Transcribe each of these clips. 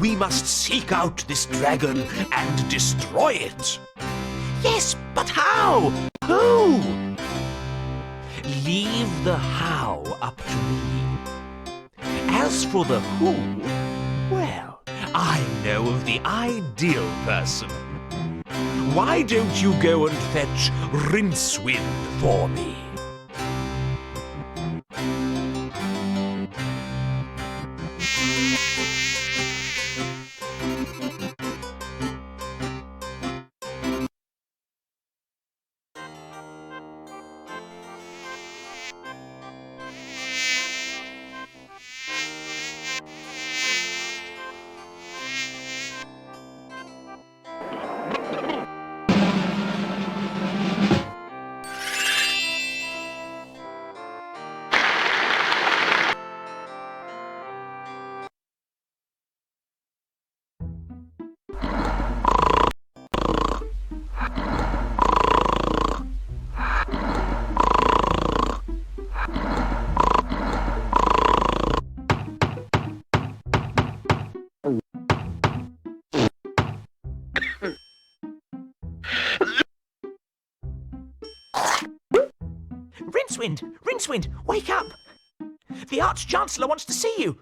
We must seek out this dragon and destroy it. Yes, but how? Who? Leave the how up to me. As for the who, well, I know of the ideal person. Why don't you go and fetch Rincewind for me? Rincewind, wake up! The Arch-Chancellor wants to see you.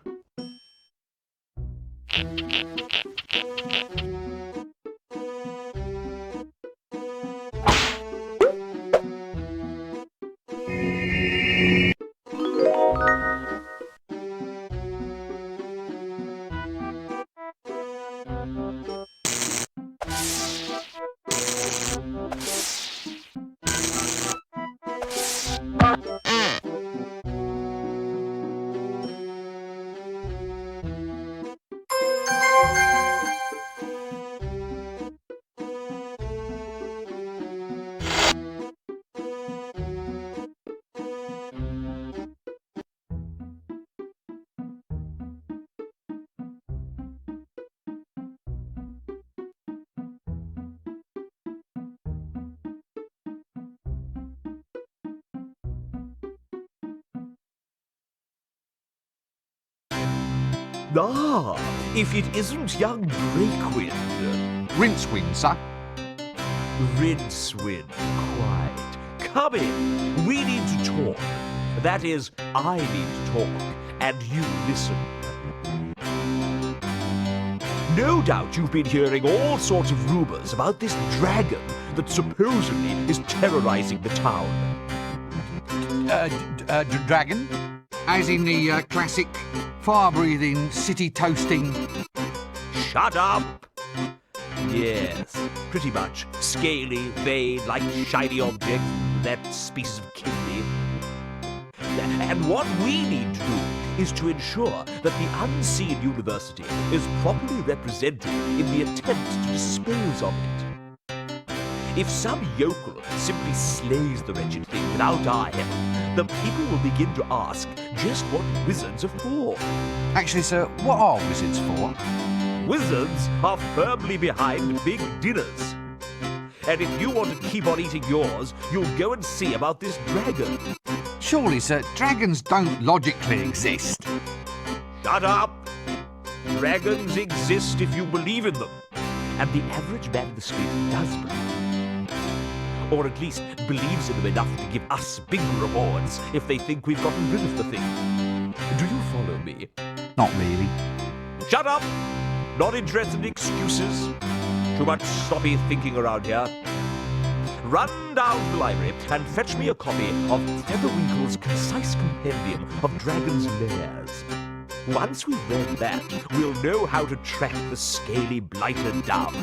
Ah, if it isn't young Breakwind. Rincewind, sir. Rincewind, quite. Come in. We need to talk. That is, I need to talk, and you listen. No doubt you've been hearing all sorts of rumors about this dragon that supposedly is terrorizing the town. Dragon? As in the classic fire-breathing, city-toasting... Shut up! Yes, pretty much. Scaly, vein, like shiny objects, that species of kidney. And what we need to do is to ensure that the unseen university is properly represented in the attempt to dispose of it. If some yokel simply slays the wretched thing without our help, the people will begin to ask just what wizards are for. Actually, sir, what are wizards for? Wizards are firmly behind big dinners. And if you want to keep on eating yours, you'll go and see about this dragon. Surely, sir, dragons don't logically exist. Shut up! Dragons exist if you believe in them. And the average man in the street does believe in them. Or at least believes in them enough to give us big rewards if they think we've gotten rid of the thing. Do you follow me? Not really. Shut up! Not interested in excuses. Too much sloppy thinking around here. Run down to the library and fetch me a copy of Featherwinkle's concise compendium of dragons' lairs. Once we've read that, we'll know how to track the scaly blighter down.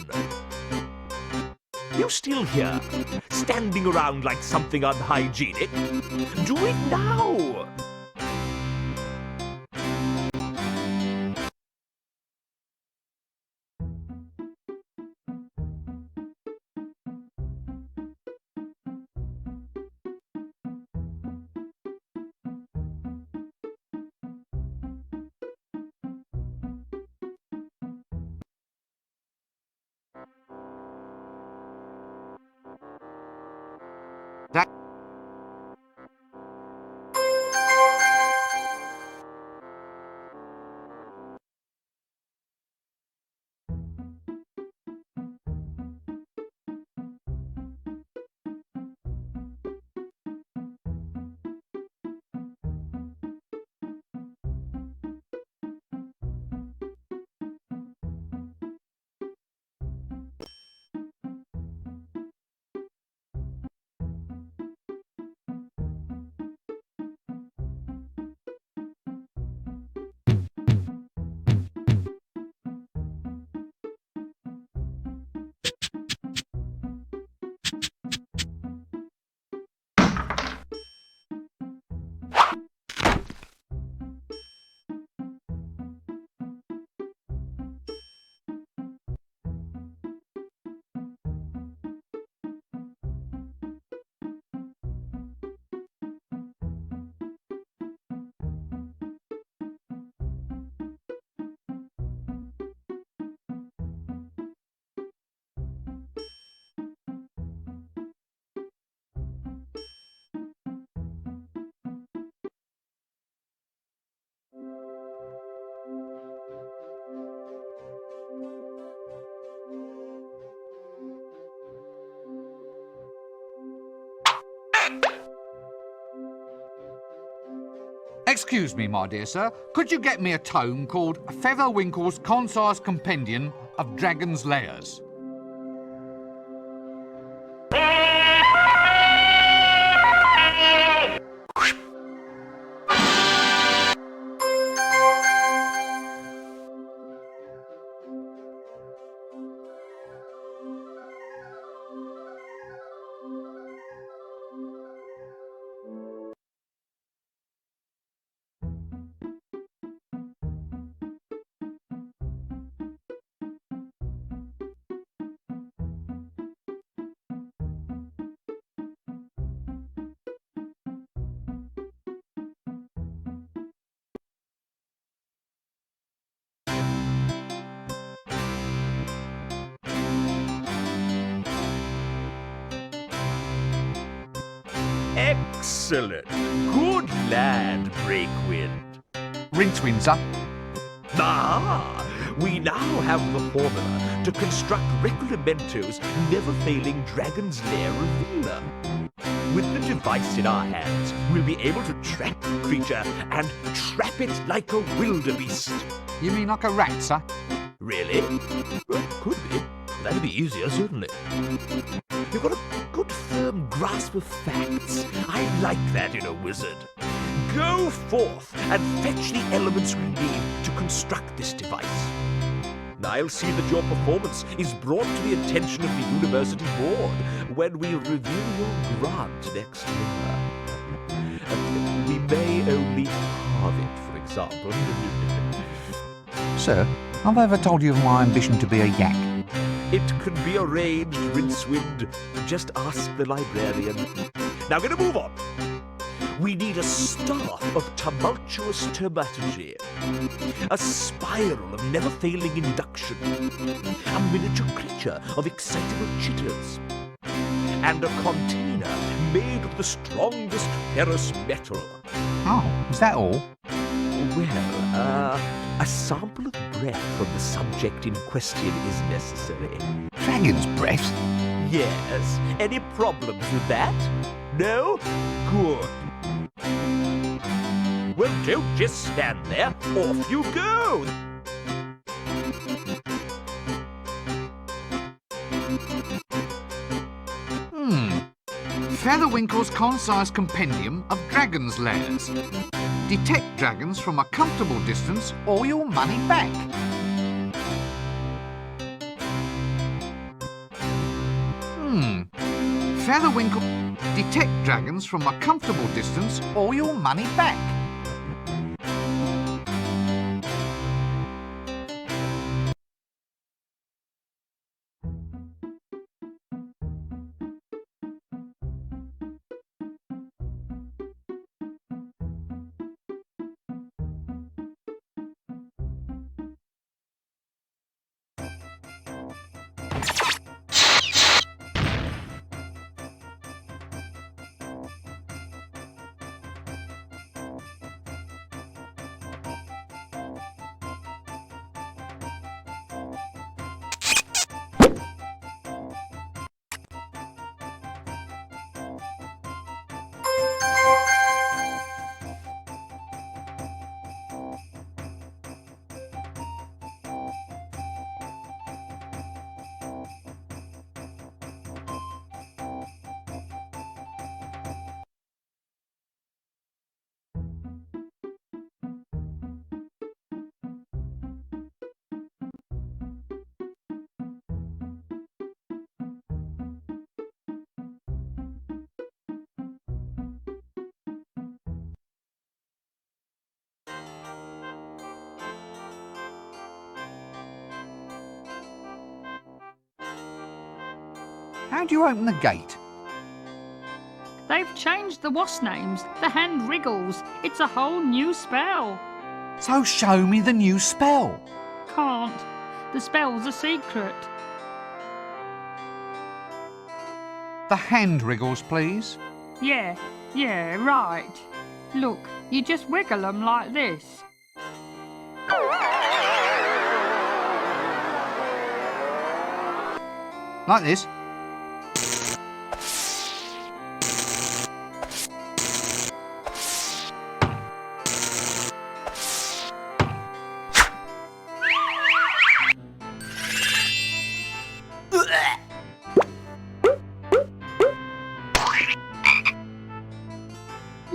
You still here, standing around like something unhygienic? Do it now! Excuse me, my dear sir. Could you get me a tome called Featherwinkle's Concise Compendium of Dragon's Lairs? Excellent. Good lad, Breakwind. Rincewind, sir. Ah, we now have the formula to construct Recollemento's never-failing Dragon's Lair revealer. With the device in our hands, we'll be able to track the creature and trap it like a wildebeest. You mean like a rat, sir? Really? Well, could be. That'd be easier, certainly. You've got a good firm grasp of facts. I like that in a wizard. Go forth and fetch the elements we need to construct this device. I'll see that your performance is brought to the attention of the university board when we review your grant next year. We may only halve it, for example. Sir, have I ever told you of my ambition to be a yak? It can be arranged, Rincewind. Just ask the librarian. Now, going to move on. We need a staff of tumultuous taumaturgy, a spiral of never-failing induction, a miniature creature of excitable chitters, and a container made of the strongest ferrous metal. Oh, is that all? Well, a sample of breath from the subject in question is necessary. Dragon's breath? Yes. Any problems with that? No? Good. Well, don't just stand there. Off you go. Featherwinkle's Concise Compendium of Dragon's Lairs. Detect dragons from a comfortable distance or your money back. Featherwinkle. Detect dragons from a comfortable distance or your money back. How do you open the gate? They've changed the wasp names. The hand wriggles. It's a whole new spell. So show me the new spell. Can't. The spell's a secret. The hand wriggles, please. Yeah, right. Look, you just wiggle them like this. Like this.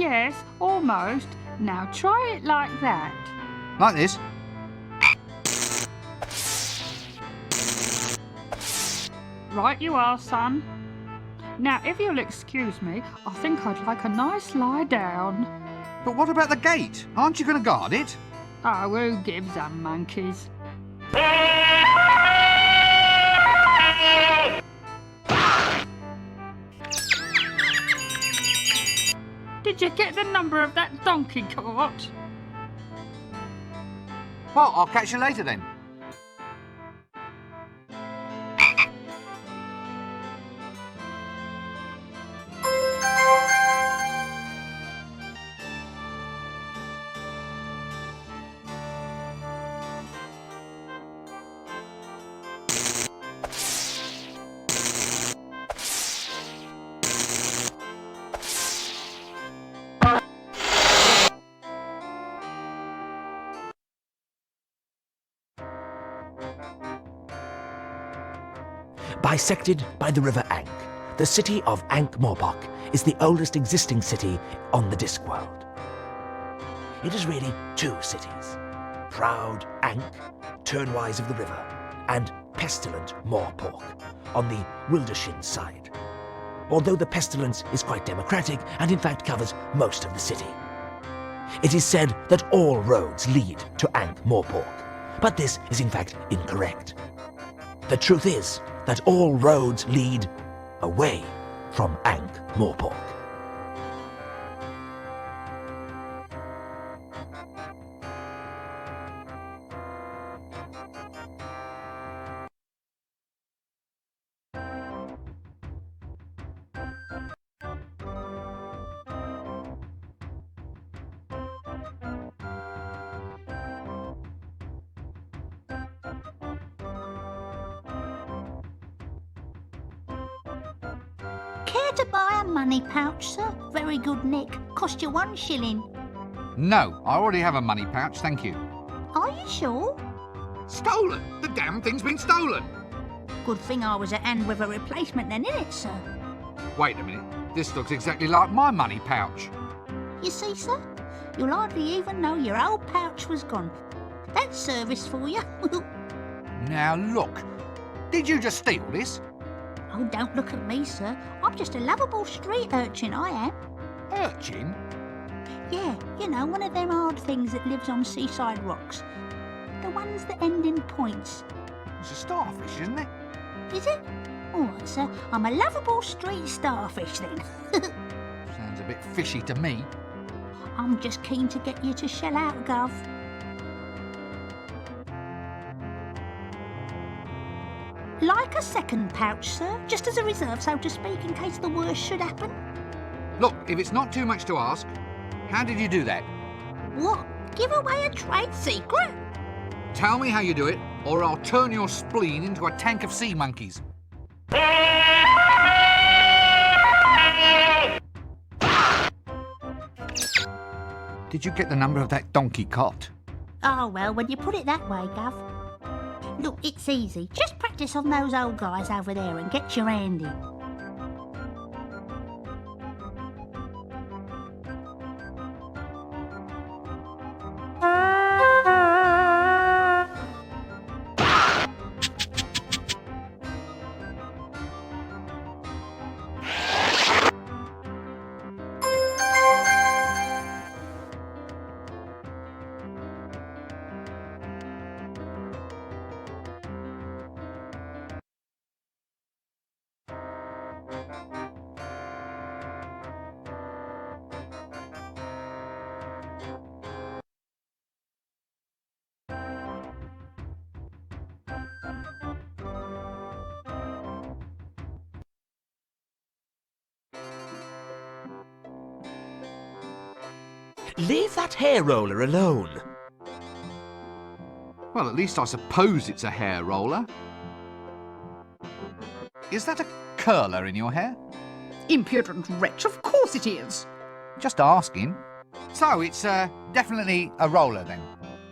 Yes, almost. Now try it like that. Like this? Right you are, son. Now, if you'll excuse me, I think I'd like a nice lie down. But what about the gate? Aren't you going to guard it? Oh, who gives them monkeys? Did you get the number of that donkey cart? Well, I'll catch you later then. Bisected by the river Ankh, the city of Ankh-Morpork is the oldest existing city on the Discworld. It is really two cities, proud Ankh, turnwise of the river, and pestilent Morpork on the Wildershin side. Although the pestilence is quite democratic and in fact covers most of the city. It is said that all roads lead to Ankh-Morpork, but this is in fact incorrect. The truth is that all roads lead away from Ankh-Morpork. Care to buy a money pouch, sir? Very good nick. Cost you 1 shilling. No, I already have a money pouch, thank you. Are you sure? Stolen? The damn thing's been stolen! Good thing I was at hand with a replacement then, innit, sir? Wait a minute, this looks exactly like my money pouch. You see, sir? You'll hardly even know your old pouch was gone. That's service for you. Now look, did you just steal this? Oh, don't look at me, sir. I'm just a lovable street urchin, I am. Urchin? Yeah, you know, one of them hard things that lives on seaside rocks. The ones that end in points. It's a starfish, isn't it? Is it? All right, sir. I'm a lovable street starfish, then. Sounds a bit fishy to me. I'm just keen to get you to shell out, Gov. Like a second pouch, sir, just as a reserve, so to speak, in case the worst should happen. Look, if it's not too much to ask, how did you do that? What? Give away a trade secret? Tell me how you do it, or I'll turn your spleen into a tank of sea monkeys. Did you get the number of that donkey cart? Oh, well, when you put it that way, Gov. Look, it's easy. Just practice on those old guys over there and get your hand in. Leave that hair roller alone. Well, at least I suppose it's a hair roller. Is that a curler in your hair? Impudent wretch, of course it is. Just asking. So it's definitely a roller then?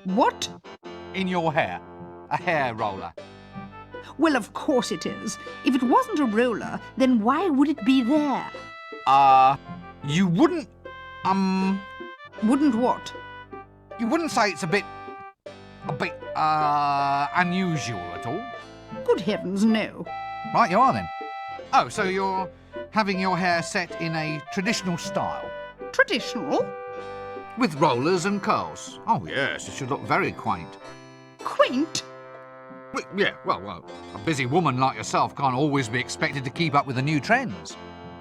What? In your hair. A hair roller. Well, of course it is. If it wasn't a roller, then why would it be there? You wouldn't... Wouldn't what? You wouldn't say it's a bit unusual at all? Good heavens, no. Right, you are then. Oh, so you're having your hair set in a traditional style? Traditional? With rollers and curls? Oh, yes, it should look very quaint. Quaint? Yeah, well, a busy woman like yourself can't always be expected to keep up with the new trends.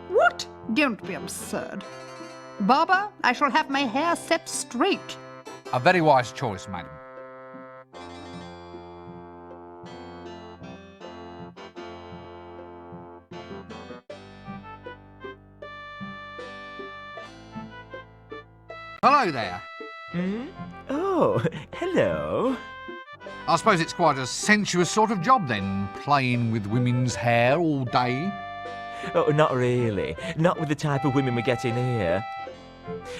What? Don't be absurd. Barber, I shall have my hair set straight. A very wise choice, madam. Hello there. Oh, hello. I suppose it's quite a sensuous sort of job then, playing with women's hair all day. Oh, not really. Not with the type of women we get in here.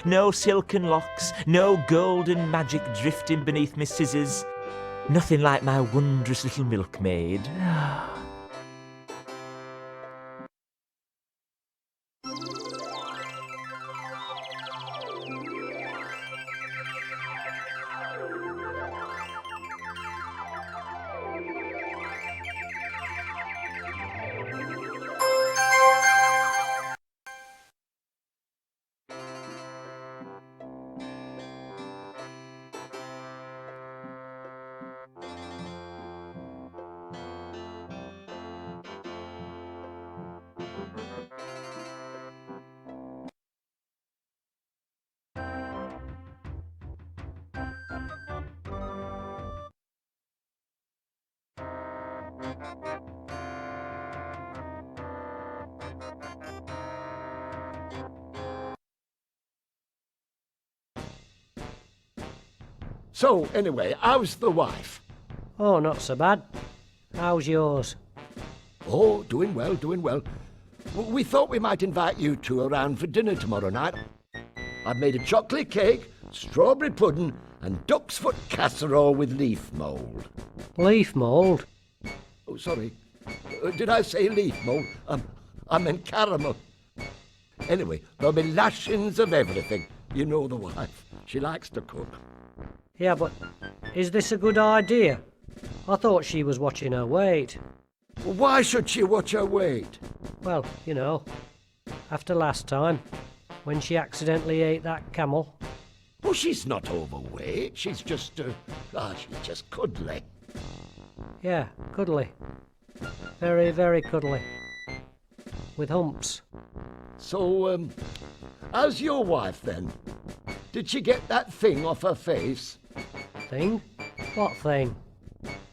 No silken locks, no golden magic drifting beneath my scissors. Nothing like my wondrous little milkmaid. So, anyway, how's the wife? Oh, not so bad. How's yours? Oh, doing well, doing well. We thought we might invite you two around for dinner tomorrow night. I've made a chocolate cake, strawberry pudding, and duck's foot casserole with leaf mould. Leaf mould? Oh, sorry. Did I say leaf mould? I meant caramel. Anyway, there'll be lashings of everything. You know the wife. She likes to cook. Yeah, but is this a good idea? I thought she was watching her weight. Why should she watch her weight? Well, you know, after last time, when she accidentally ate that camel. Oh, she's not overweight. She's just, she's just cuddly. Yeah, cuddly. Very, very cuddly. With humps. So, how's your wife then? Did she get that thing off her face? Thing? What thing?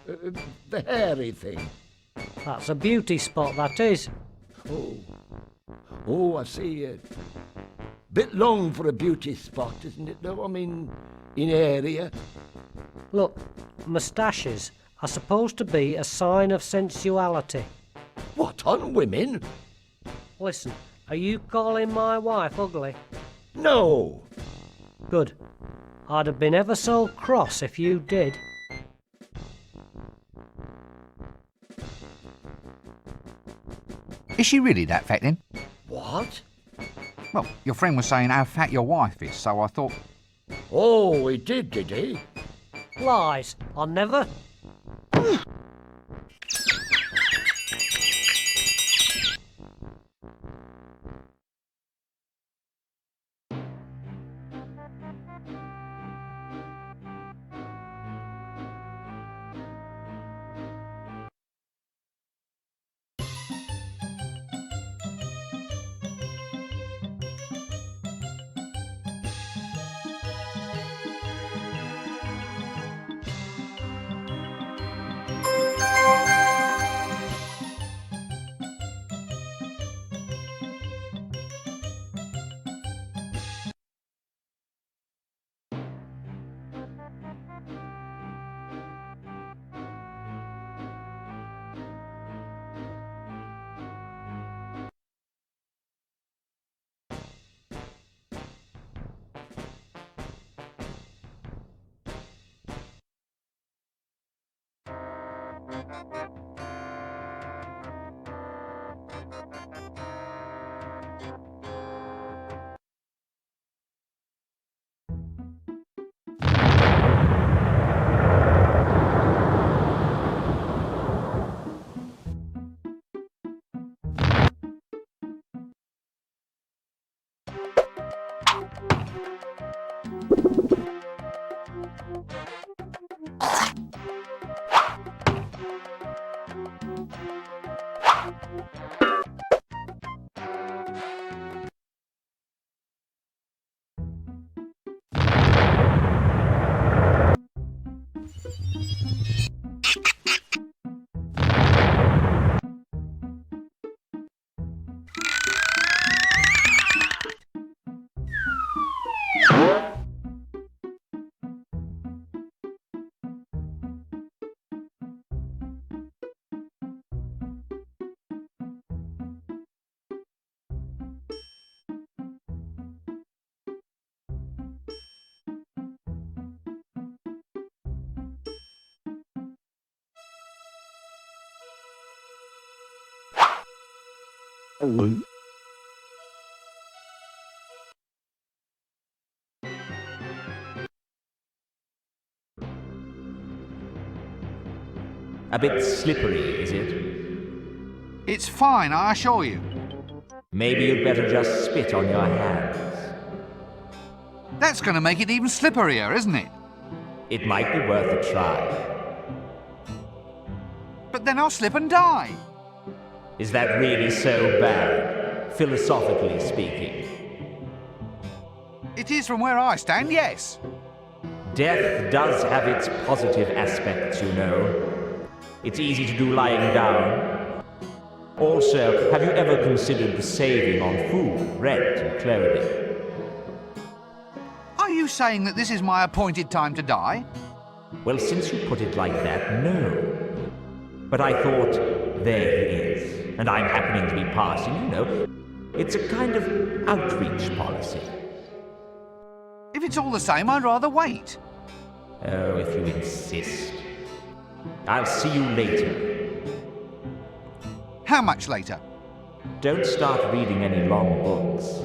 The hairy thing. That's a beauty spot, that is. Oh, I see. Bit long for a beauty spot, isn't it, though? I mean, in area. Look, moustaches are supposed to be a sign of sensuality. What, on women? Listen, are you calling my wife ugly? No. Good. I'd have been ever so cross if you did. Is she really that fat then? What? Well, your friend was saying how fat your wife is, so I thought... Oh, he did he? Lies. I never... A bit slippery, is it? It's fine, I assure you. Maybe you'd better just spit on your hands. That's going to make it even slipperier, isn't it? It might be worth a try. But then I'll slip and die. Is that really so bad, philosophically speaking? It is from where I stand, yes. Death does have its positive aspects, you know. It's easy to do lying down. Also, have you ever considered the saving on food, rent, and clothing? Are you saying that this is my appointed time to die? Well, since you put it like that, no. But I thought, there he is, and I'm happening to be passing, you know. It's a kind of outreach policy. If it's all the same, I'd rather wait. Oh, if you insist. I'll see you later. How much later? Don't start reading any long books.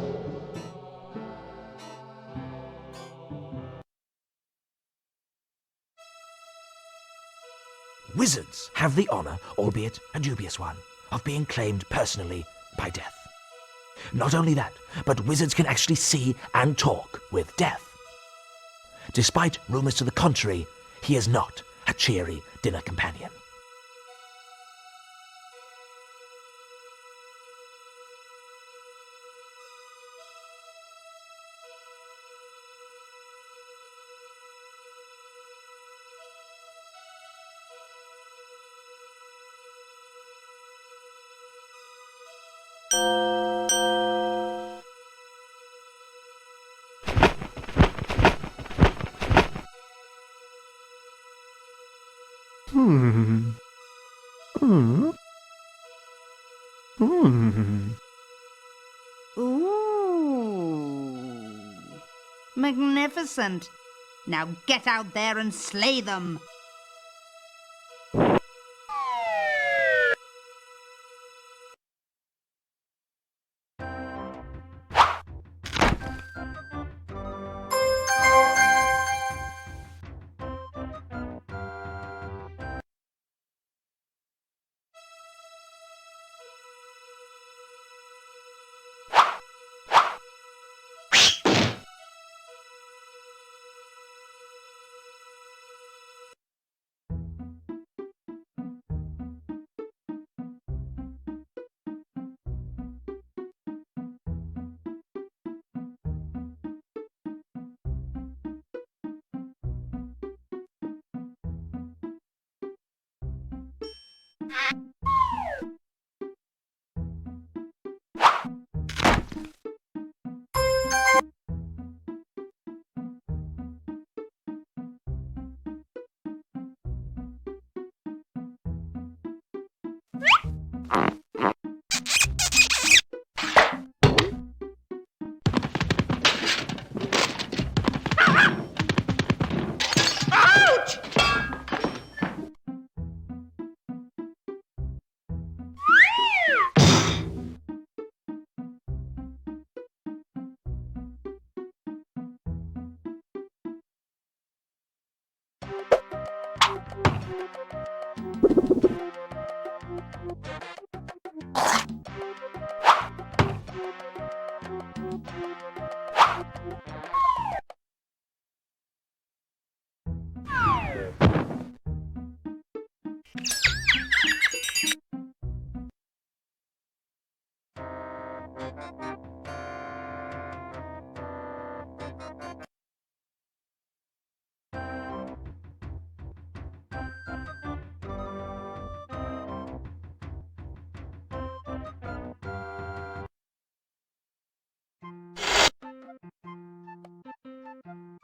Wizards have the honor, albeit a dubious one, of being claimed personally by death. Not only that, but wizards can actually see and talk with death. Despite rumors to the contrary, he is not a cheery dinner companion. Ooh. Magnificent. Now get out there and slay them.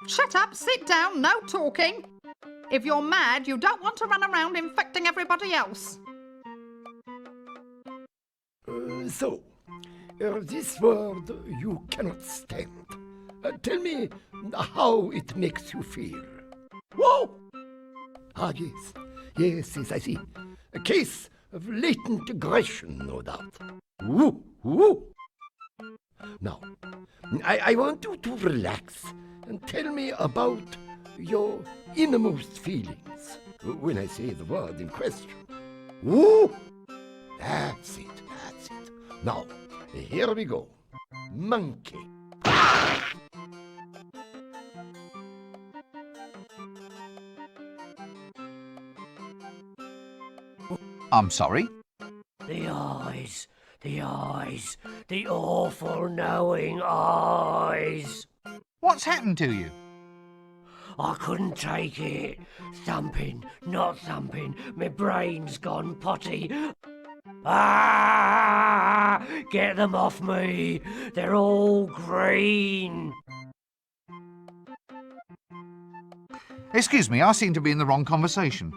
Shut up, sit down, no talking. If you're mad, you don't want to run around infecting everybody else. This word you cannot stand. Tell me how it makes you feel. Whoa! Ah, yes. Yes, I see. A case of latent aggression, no doubt. Ooh, Ooh. Now, I want you to relax and tell me about your innermost feelings when I say the word in question. Ooh! That's it. Now, here we go. Monkey. I'm sorry? The eyes, the awful knowing eyes. What's happened to you? I couldn't take it. Thumping, not thumping, my brain's gone potty. Ah! Get them off me. They're all green. Excuse me, I seem to be in the wrong conversation.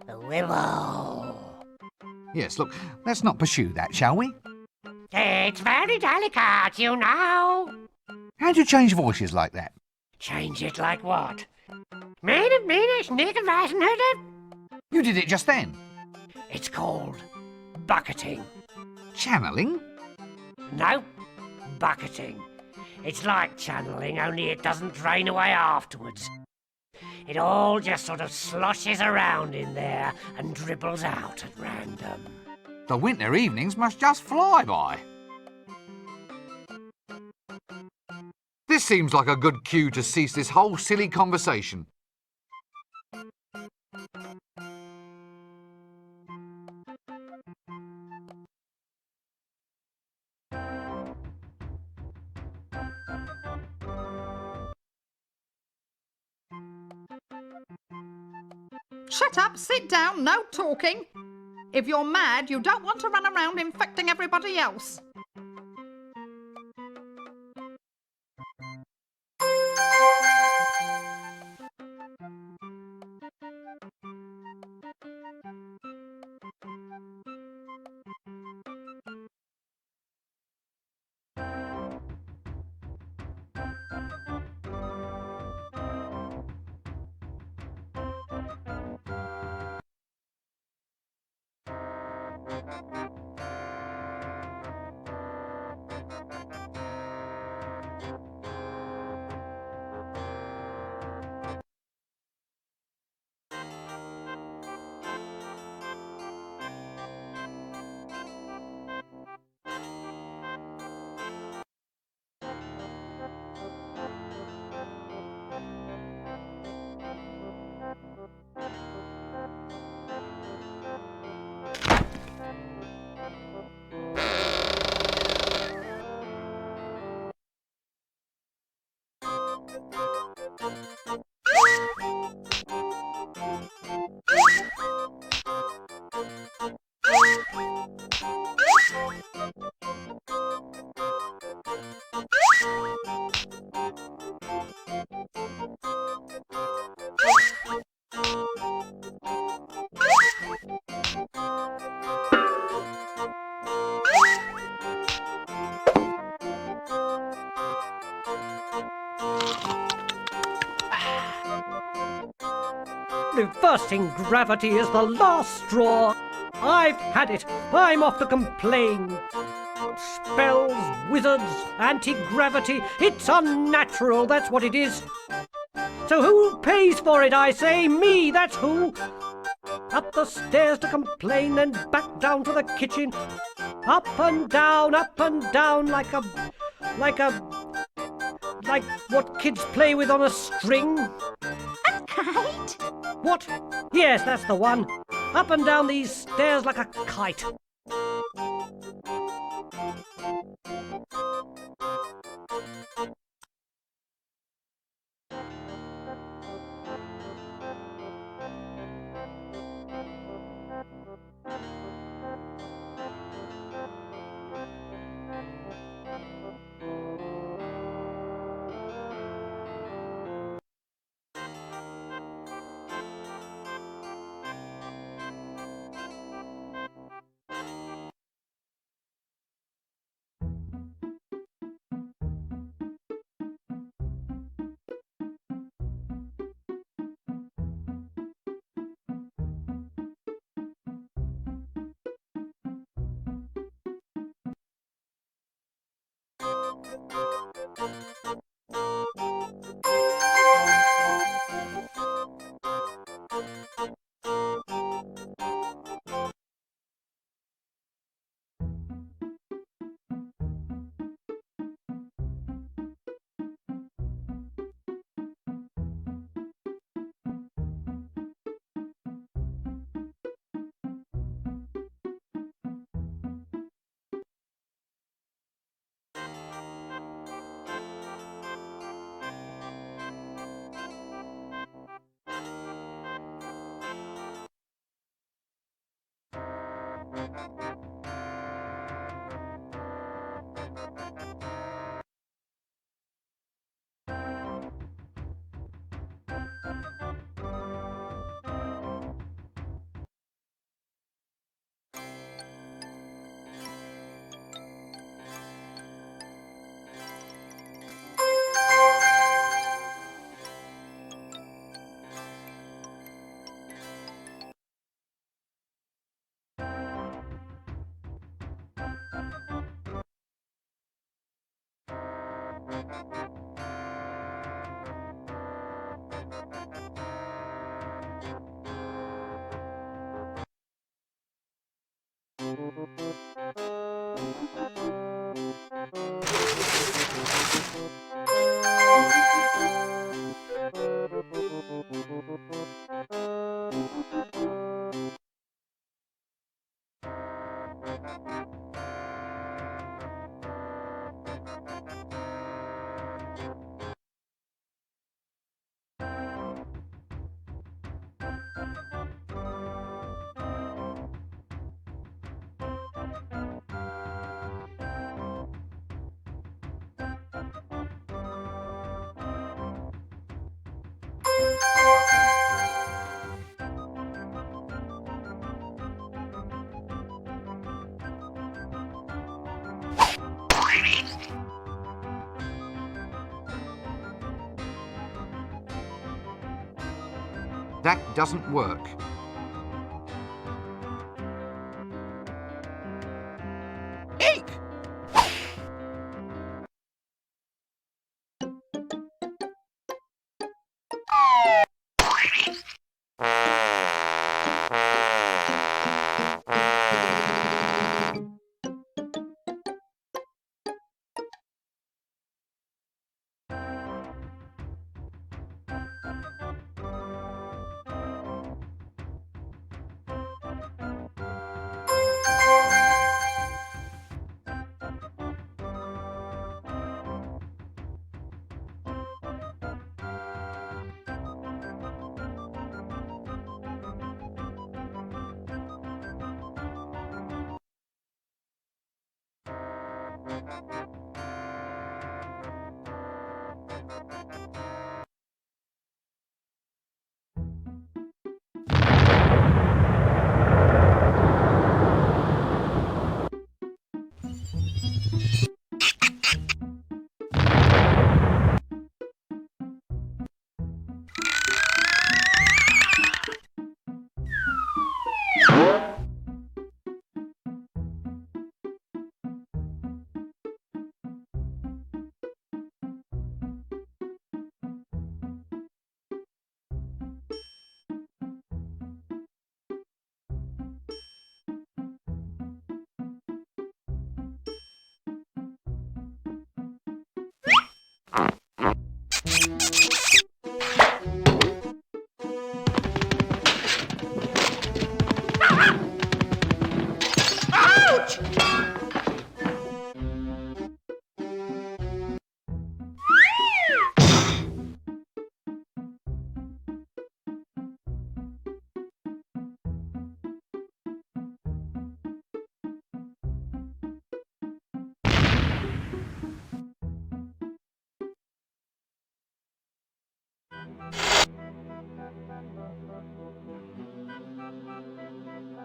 Willow. Yes, look, let's not pursue that, shall we? It's very delicate, you know. How'd you change voices like that? Change it like what? You did it just then. It's called bucketing. Channeling? No, bucketing. It's like channeling, only it doesn't drain away afterwards. It all just sort of sloshes around in there and dribbles out at random. The winter evenings must just fly by. This seems like a good cue to cease this whole silly conversation. Shut up, sit down, no talking. If you're mad, you don't want to run around infecting everybody else. Reversing gravity is the last straw. I've had it. I'm off to complain. Spells, wizards, anti-gravity. It's unnatural, that's what it is. So who pays for it, I say? Me, that's who. Up the stairs to complain, then back down to the kitchen. Up and down, like what kids play with on a string. A kite? What? Yes, that's the one. Up and down these stairs like a kite. That doesn't work. Eek!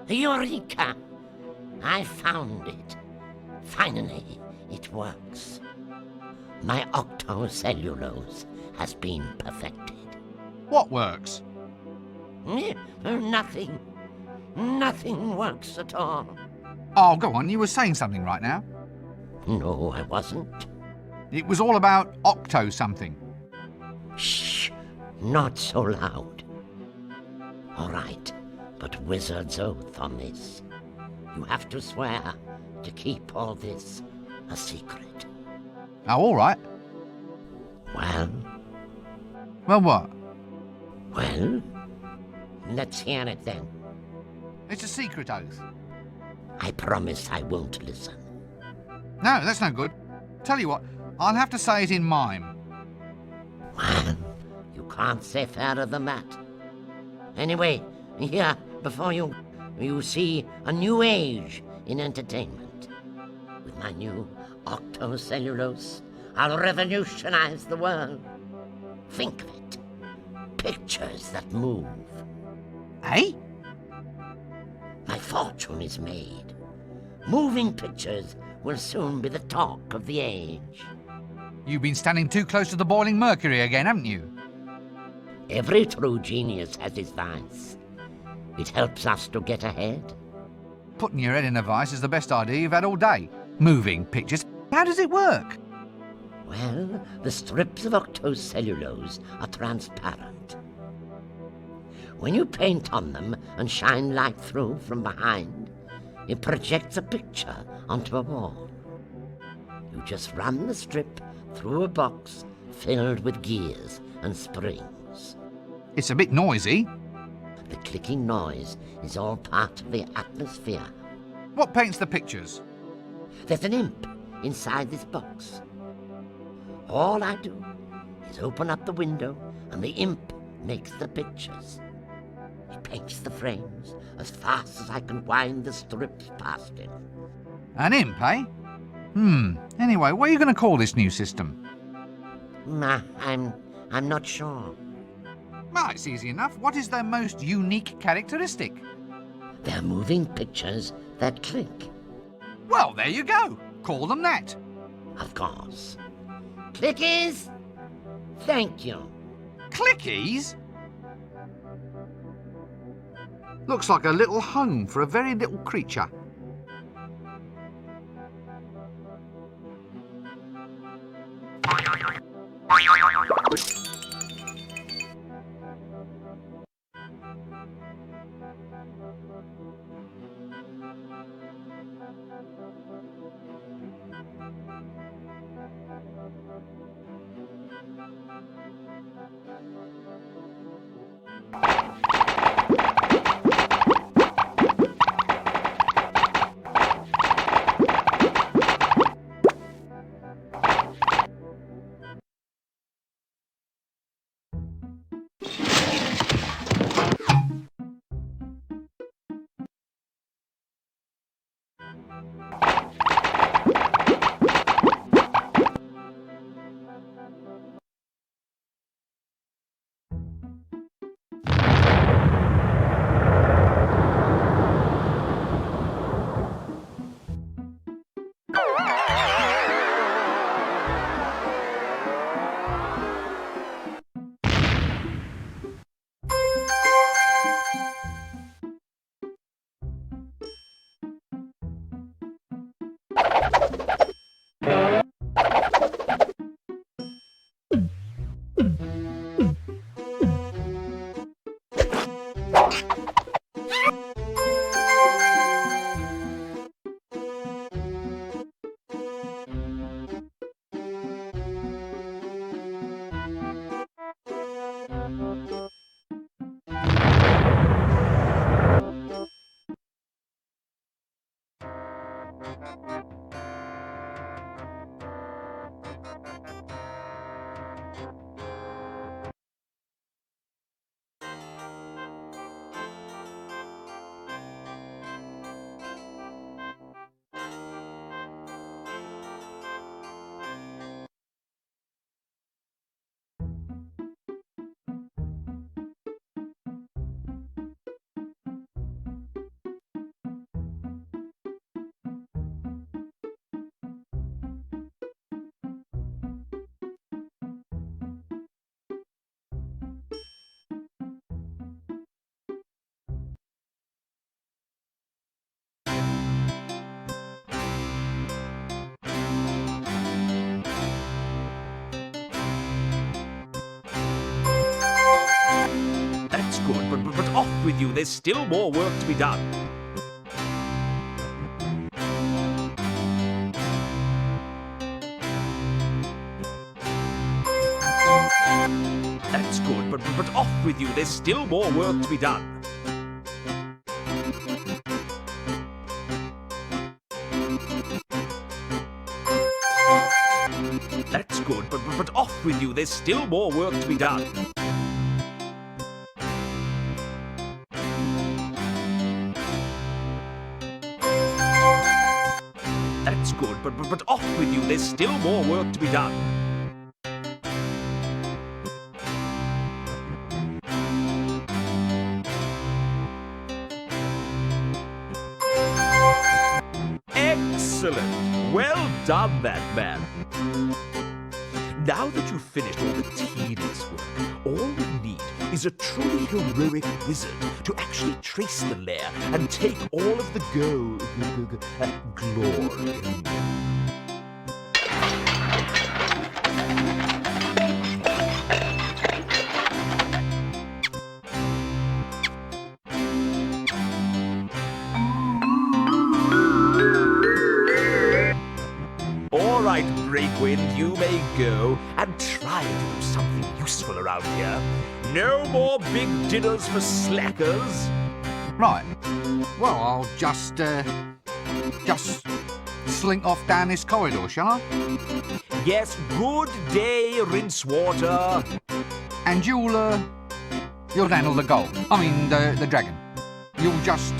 Eureka! I found it. Finally, it works. My octocellulose has been perfected. What works? Nothing. Nothing works at all. Oh, go on, you were saying something right now. No, I wasn't. It was all about octo something. Shh, not so loud. All right, but wizard's oath on this. You have to swear to keep all this a secret. Oh, all right. Well, Well, what? well, let's hear it then. It's a secret oath. I promise I won't listen. No, that's no good. Tell you what, I'll have to say it in mime. Well, you can't say fairer than that. Anyway, here, before you see a new age in entertainment. With my new octocellulose, I'll revolutionize the world. Think of it. Pictures that move. Eh? My fortune is made. Moving pictures will soon be the talk of the age. You've been standing too close to the boiling mercury again, haven't you? Every true genius has his vice. It helps us to get ahead. Putting your head in a vice is the best idea you've had all day. Moving pictures. How does it work? Well, the strips of octocellulose are transparent. When you paint on them and shine light through from behind, it projects a picture onto a wall. You just run the strip through a box filled with gears and springs. It's a bit noisy. The clicking noise is all part of the atmosphere. What paints the pictures? There's an imp inside this box. All I do is open up the window and the imp makes the pictures. He paints the frames as fast as I can wind the strips past him. An imp, eh? Anyway, what are you going to call this new system? I'm not sure. Well, it's easy enough. What is their most unique characteristic? They're moving pictures that click. Well, there you go. Call them that. Of course. Clickies, thank you. Clickies? Looks like a little home for a very little creature. But off with you, there's still more work to be done. That's good, but off with you, there's still more work to be done. That's good, but off with you, there's still more work to be done. that's good, but off with you. There's still more work to be done. Excellent. Well done, that man. Now that you've finished all the tedious work, all we need is a truly heroic wizard to actually trace the lair and take all of the glory. All right, Breakwind, you may go and try to do something useful around here. No more big dinners for slackers. Right. Well, I'll just slink off down this corridor, shall I? Yes, good day, Rinsewater. And you'll handle the gold. I mean, the dragon. You'll just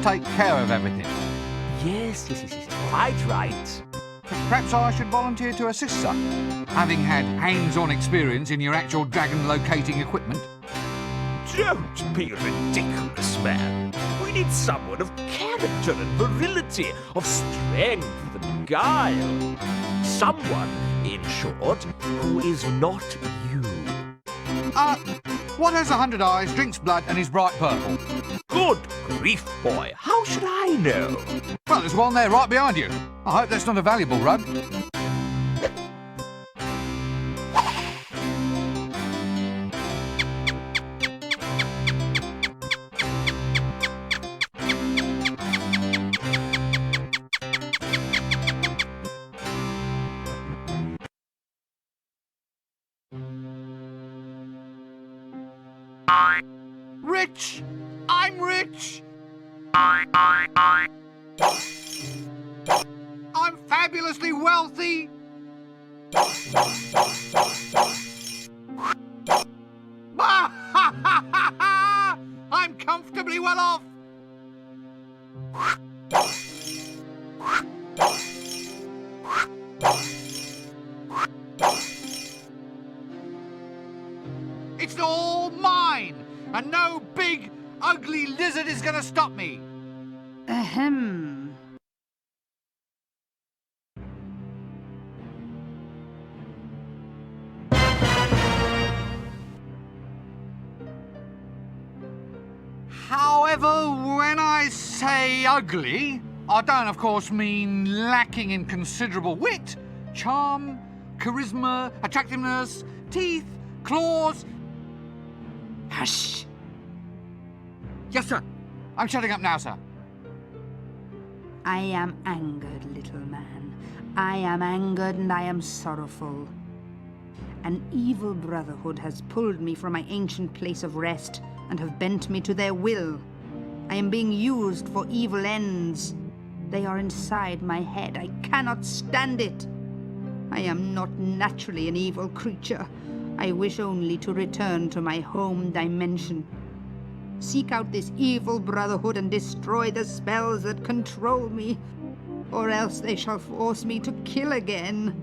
take care of everything. Yes, quite right. Perhaps I should volunteer to assist, sir, having had hands-on experience in your actual dragon-locating equipment. Don't be ridiculous, man. We need someone of character and virility, of strength and guile. Someone, in short, who is not you. What has 100 eyes, drinks blood, and is bright purple? Good grief, boy. How should I know? Well, there's one there right behind you. I hope that's not a valuable rug. Rich! I'm rich! I'm fabulously wealthy! I'm comfortably well off! It's all mine! And no big, ugly lizard is gonna stop me! Ahem. However, when I say ugly, I don't, of course, mean lacking in considerable wit, charm, charisma, attractiveness, teeth, claws. Hush! Yes, sir. I'm shutting up now, sir. I am angered, little man. I am angered and I am sorrowful. An evil brotherhood has pulled me from my ancient place of rest and have bent me to their will. I am being used for evil ends. They are inside my head. I cannot stand it. I am not naturally an evil creature. I wish only to return to my home dimension. Seek out this evil brotherhood and destroy the spells that control me, or else they shall force me to kill again.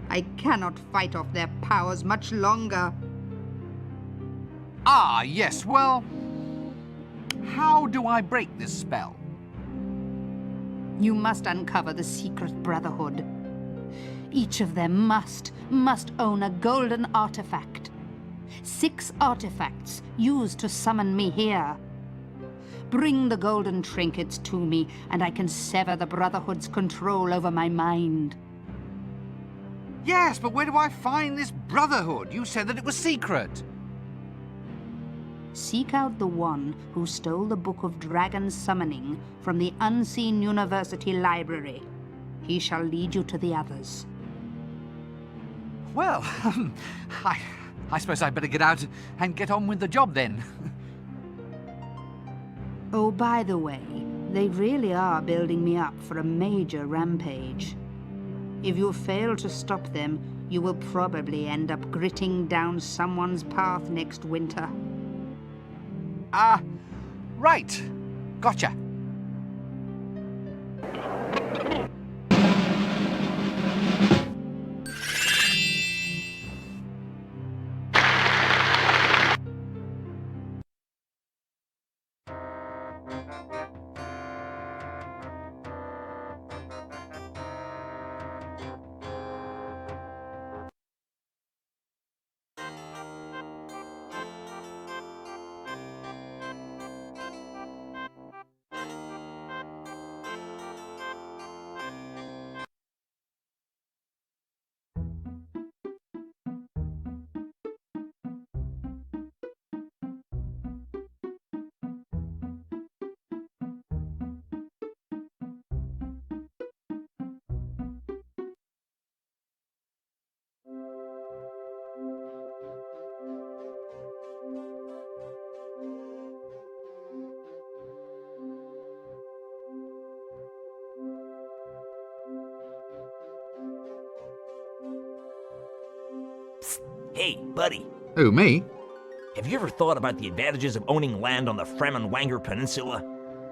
I cannot fight off their powers much longer. Ah, yes, well, how do I break this spell? You must uncover the secret brotherhood. Each of them must own a golden artifact. 6 artifacts used to summon me here. Bring the golden trinkets to me, and I can sever the Brotherhood's control over my mind. Yes, but where do I find this Brotherhood? You said that it was secret. Seek out the one who stole the Book of Dragon Summoning from the Unseen University Library. He shall lead you to the others. Well, I suppose I'd better get out and get on with the job then. Oh, by the way, they really are building me up for a major rampage. If you fail to stop them, you will probably end up gritting down someone's path next winter. Right. Gotcha. Hey, buddy. Who, me? Have you ever thought about the advantages of owning land on the Fremenwanger Peninsula?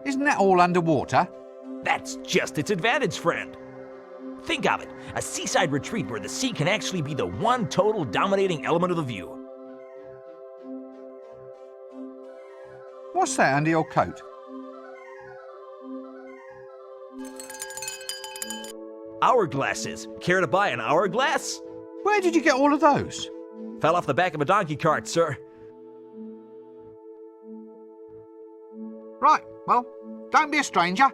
Isn't that all underwater? That's just its advantage, friend. Think of it, a seaside retreat where the sea can actually be the one total dominating element of the view. What's that under your coat? Hourglasses. Care to buy an hourglass? Where did you get all of those? Fell off the back of a donkey cart, sir. Right, well, don't be a stranger.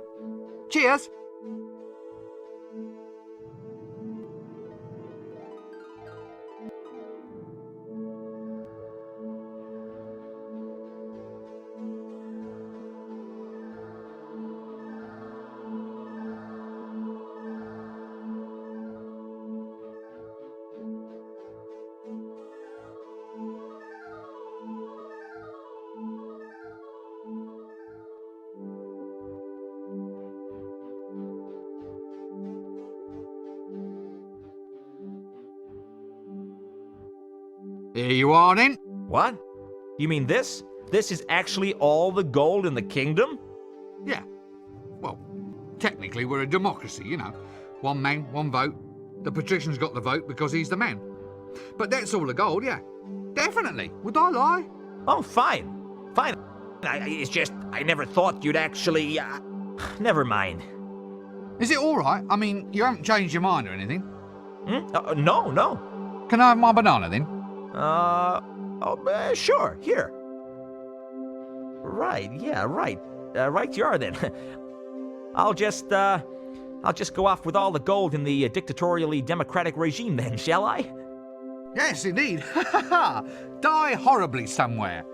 Cheers. Here you are, then. What? You mean this? This is actually all the gold in the kingdom? Yeah. Well, technically we're a democracy, you know. One man, one vote. The patrician's got the vote because he's the man. But that's all the gold, yeah. Definitely. Would I lie? Oh, fine. Fine. It's just, I never thought you'd actually... never mind. Is it all right? I mean, you haven't changed your mind or anything? No. Can I have my banana, then? Sure, here. Right, yeah, right. Right you are, then. I'll just go off with all the gold in the dictatorially democratic regime, then, shall I? Yes, indeed. Die horribly somewhere.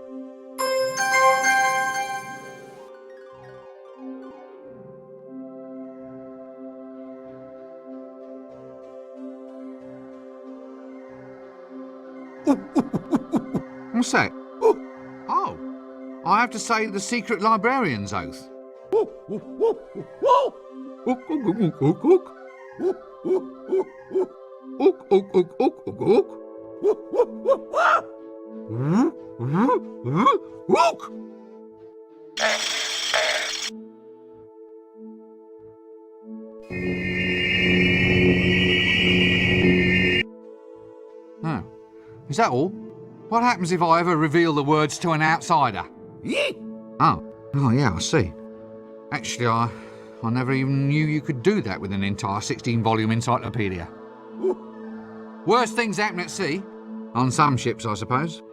What's that? Oh, I have to say the secret librarian's oath. Is that all? What happens if I ever reveal the words to an outsider? Oh, yeah, I see. Actually, I never even knew you could do that with an entire 16-volume encyclopedia. Worse things happen at sea. On some ships, I suppose.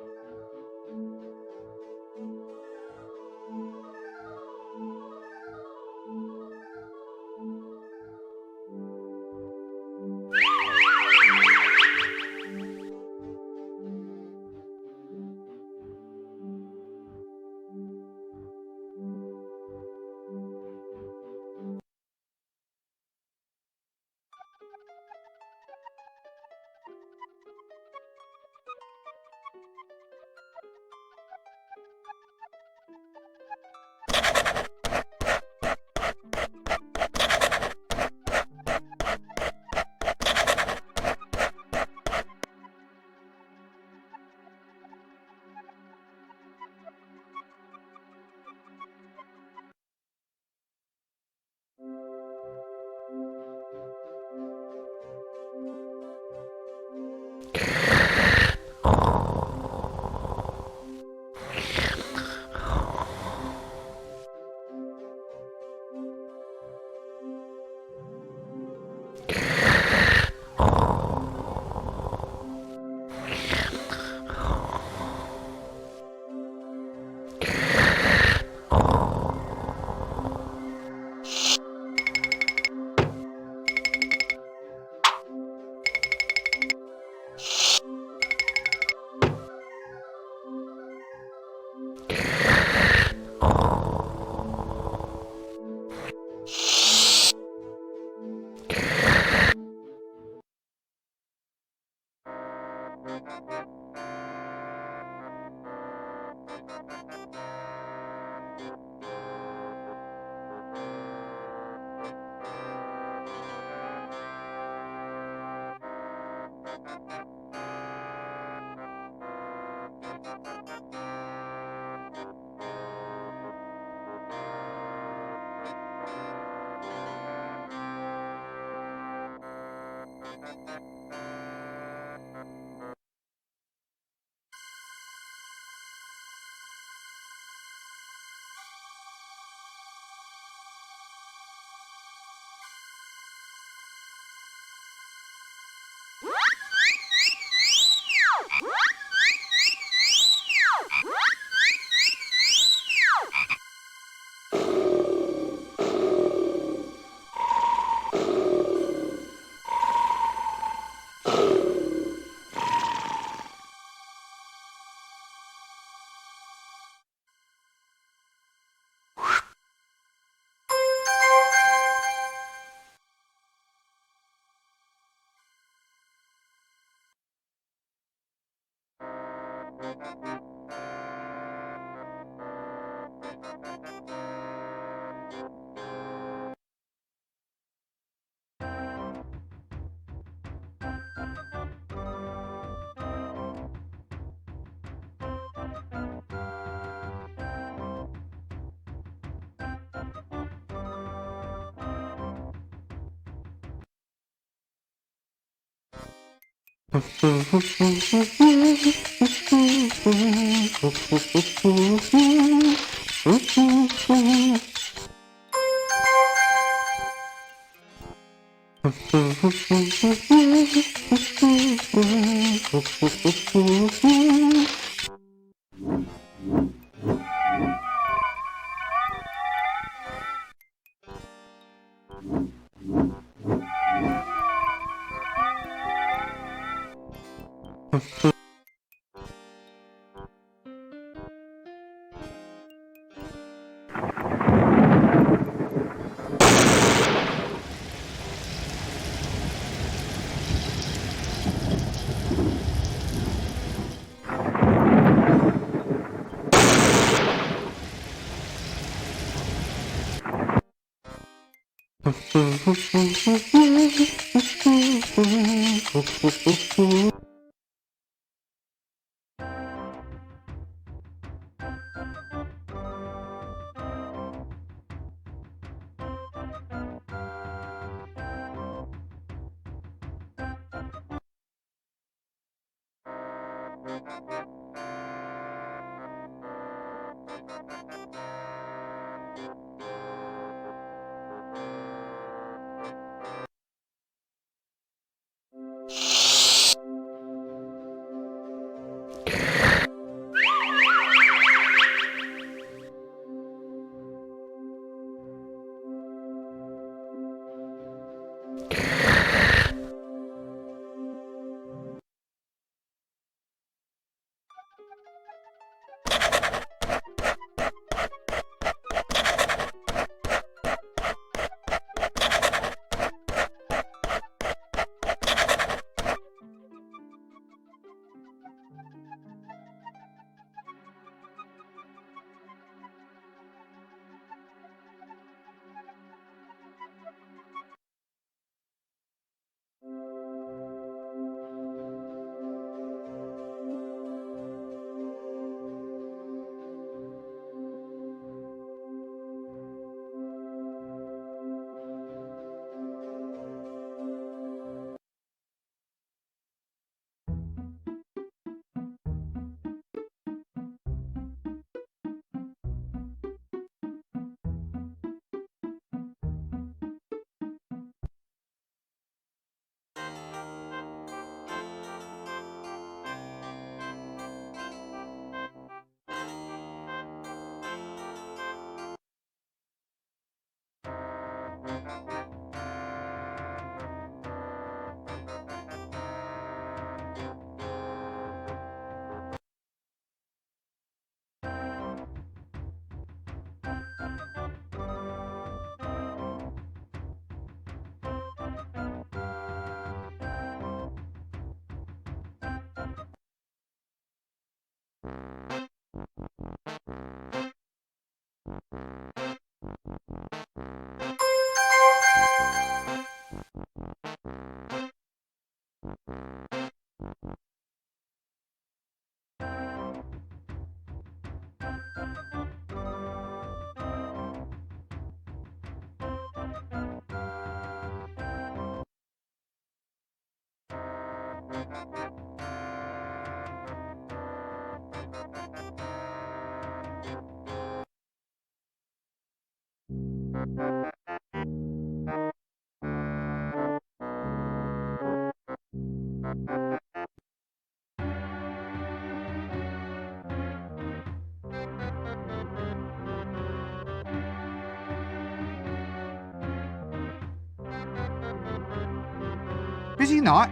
Busy night?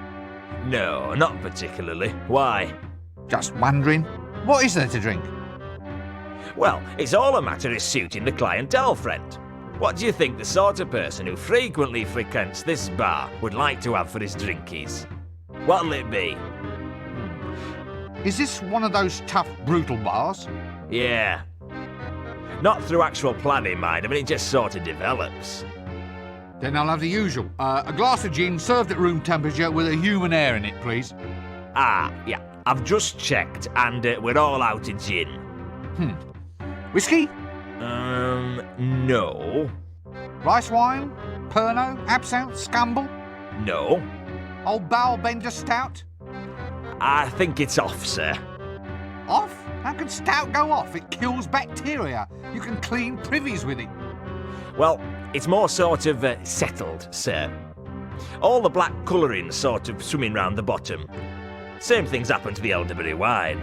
No, not particularly. Why? Just wondering. What is there to drink? Well, it's all a matter of suiting the clientele, friend. What do you think the sort of person who frequently frequents this bar would like to have for his drinkies? What'll it be? Is this one of those tough, brutal bars? Yeah. Not through actual planning, mind. I mean, it just sort of develops. Then I'll have the usual. A glass of gin served at room temperature with a human air in it, please. Ah, yeah. I've just checked, and we're all out of gin. Whiskey? No. Rice wine? Pernod? Absinthe? Scumble? No. Old Bowel Bender Stout? I think it's off, sir. Off? How can stout go off? It kills bacteria. You can clean privies with it. Well, it's more sort of settled, sir. All the black colouring's sort of swimming round the bottom. Same thing's happened to the elderberry wine.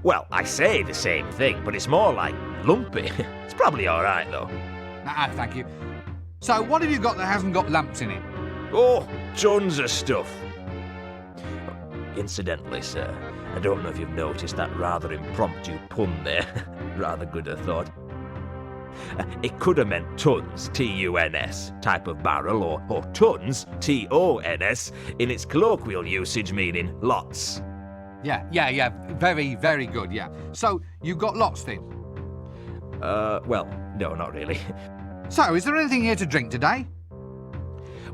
Well, I say the same thing, but it's more like lumpy. It's probably all right, though. Ah, thank you. So, what have you got that hasn't got lumps in it? Oh, tons of stuff. Incidentally, sir, I don't know if you've noticed that rather impromptu pun there. Rather good, I thought. It could have meant tons, T-U-N-S, type of barrel, or tons, T-O-N-S, in its colloquial usage meaning lots. Yeah. Very, very good, yeah. So, you've got lots then? Well, no, not really. So, is there anything here to drink today?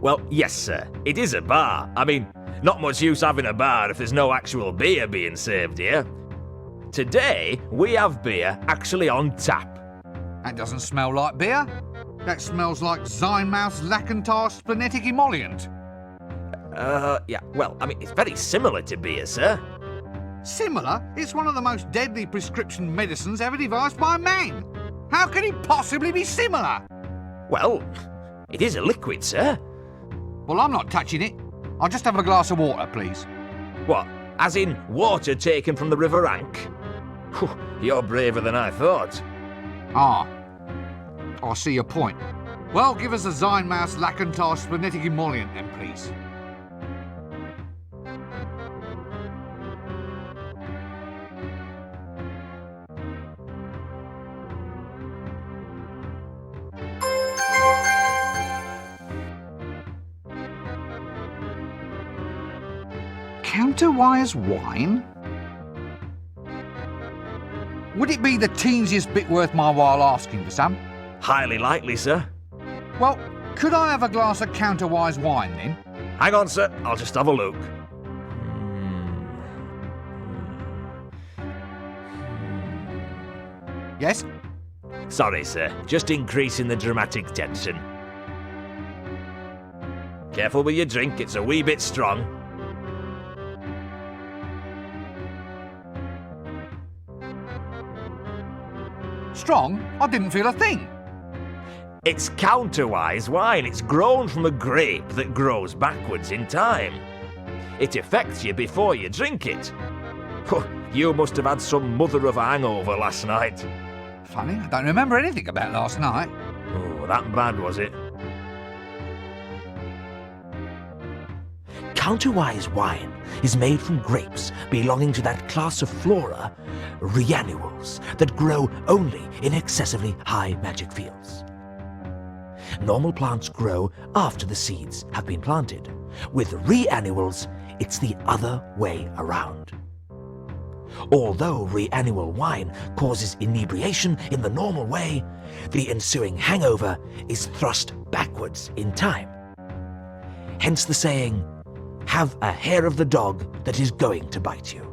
Well, yes, sir. It is a bar. I mean, not much use having a bar if there's no actual beer being served here. Today, we have beer actually on tap. That doesn't smell like beer. That smells like Zynmouth's Lackentar Splenetic Emollient. Yeah, well, I mean, it's very similar to beer, sir. Similar? It's one of the most deadly prescription medicines ever devised by man. How can it possibly be similar? Well, it is a liquid, sir. Well, I'm not touching it. I'll just have a glass of water, please. What, as in water taken from the River Ank? Whew, you're braver than I thought. Ah, I see your point. Well, give us a Zynmouth's Lackentar Splenetic Emollient then, please. Counterwise wine? Would it be the teensiest bit worth my while asking for some? Highly likely, sir. Well, could I have a glass of counterwise wine then? Hang on, sir. I'll just have a look. Yes? Sorry, sir. Just increasing the dramatic tension. Careful with your drink. It's a wee bit strong. Strong? I didn't feel a thing. It's counterwise wine. It's grown from a grape that grows backwards in time. It affects you before you drink it. You must have had some mother of a hangover last night. Funny, I don't remember anything about last night. Oh, that bad, was it? Counterwise wine is made from grapes belonging to that class of flora, reannuals, that grow only in excessively high magic fields. Normal plants grow after the seeds have been planted. With reannuals, it's the other way around. Although reannual wine causes inebriation in the normal way, the ensuing hangover is thrust backwards in time. Hence the saying, have a hair of the dog that is going to bite you.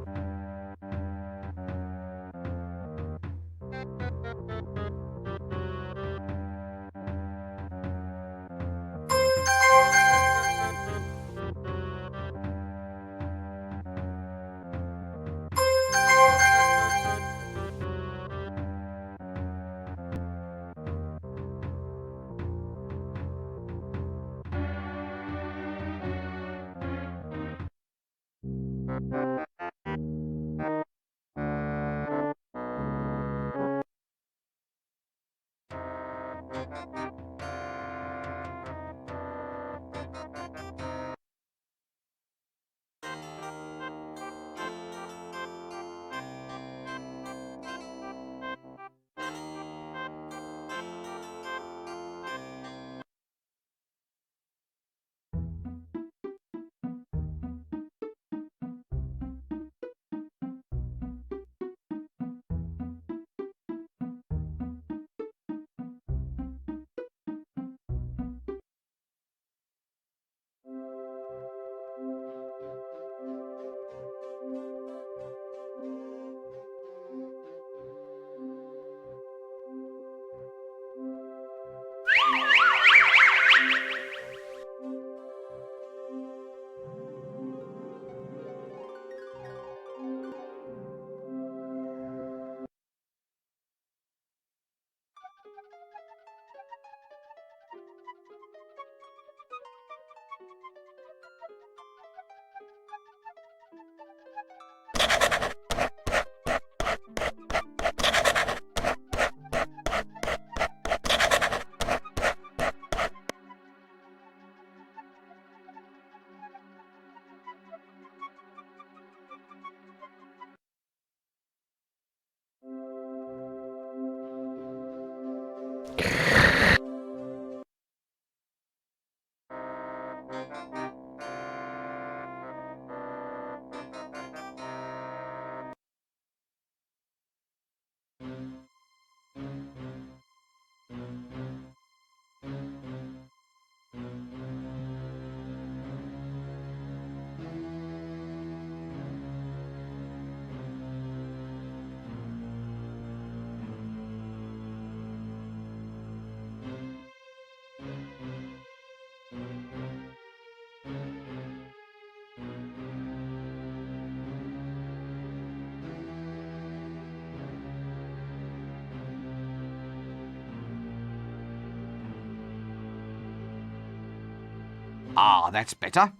Ah, that's better.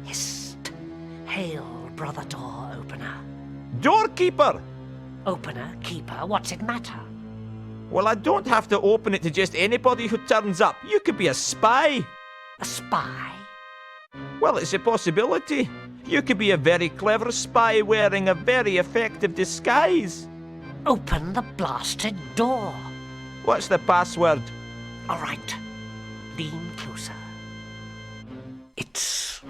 Hist! Hail, brother door opener. Doorkeeper! Opener, keeper, what's it matter? Well, I don't have to open it to just anybody who turns up. You could be a spy. A spy? Well, it's a possibility. You could be a very clever spy wearing a very effective disguise. Open the blasted door. What's the password? All right. Lean closer. It's...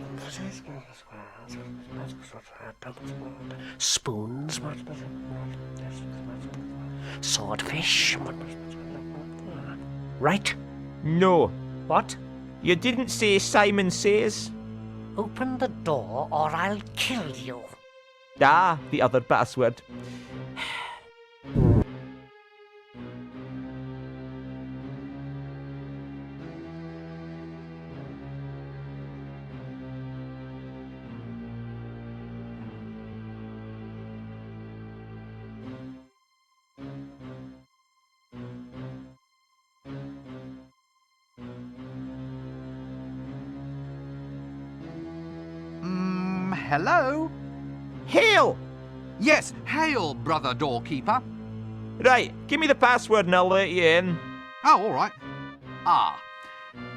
spoons, swordfish. Right? No. What? You didn't say Simon Says. Open the door or I'll kill you. Ah, the other password. Hello? Hail! Yes, hail, brother doorkeeper. Right, give me the password and I'll let you in. Oh, all right. Ah,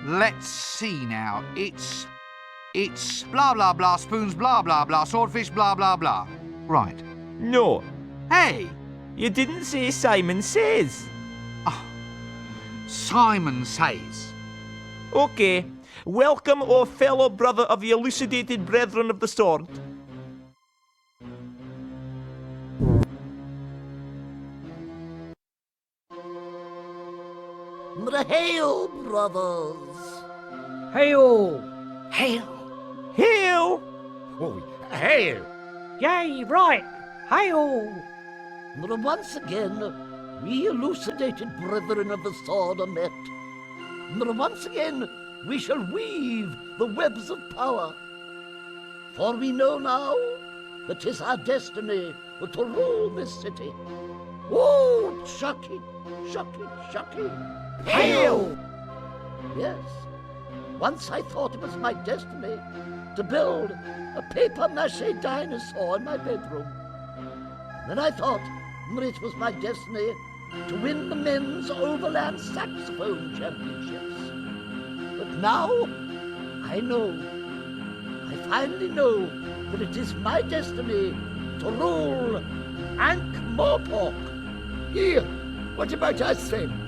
let's see now. It's blah, blah, blah, spoons, blah, blah, blah, swordfish, blah, blah, blah. Right. No. Hey! You didn't say Simon Says. Oh, Simon Says. Okay. Welcome, O fellow brother of the elucidated brethren of the sword. Hail, brothers! Hail! Hail! Hail! Oh, hail! Yay, right! Hail! Once again, we elucidated brethren of the sword are met. Once again, we shall weave the webs of power. For we know now that 'tis our destiny to rule this city. Oh, chucky, chucky, chucky. Hail! Yes, once I thought it was my destiny to build a papier-mâché dinosaur in my bedroom. Then I thought it was my destiny to win the men's overland saxophone championships. But now, I know, I finally know that it is my destiny to rule Ankh-Morpork. Here, what about us then?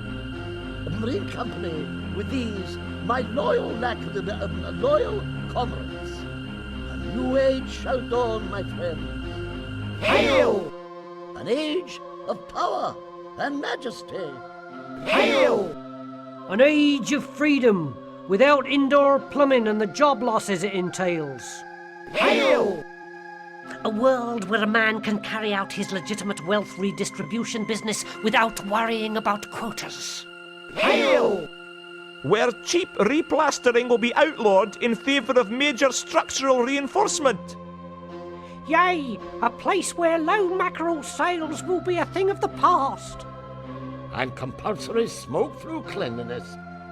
In company with these, my loyal loyal comrades. A new age shall dawn, my friends. Hail! An age of power and majesty. Hail! An age of freedom, without indoor plumbing and the job losses it entails. Hail! A world where a man can carry out his legitimate wealth redistribution business without worrying about quotas. Hail! Where cheap replastering will be outlawed in favour of major structural reinforcement. Yay! A place where low mackerel sales will be a thing of the past. And compulsory smoke-through cleanliness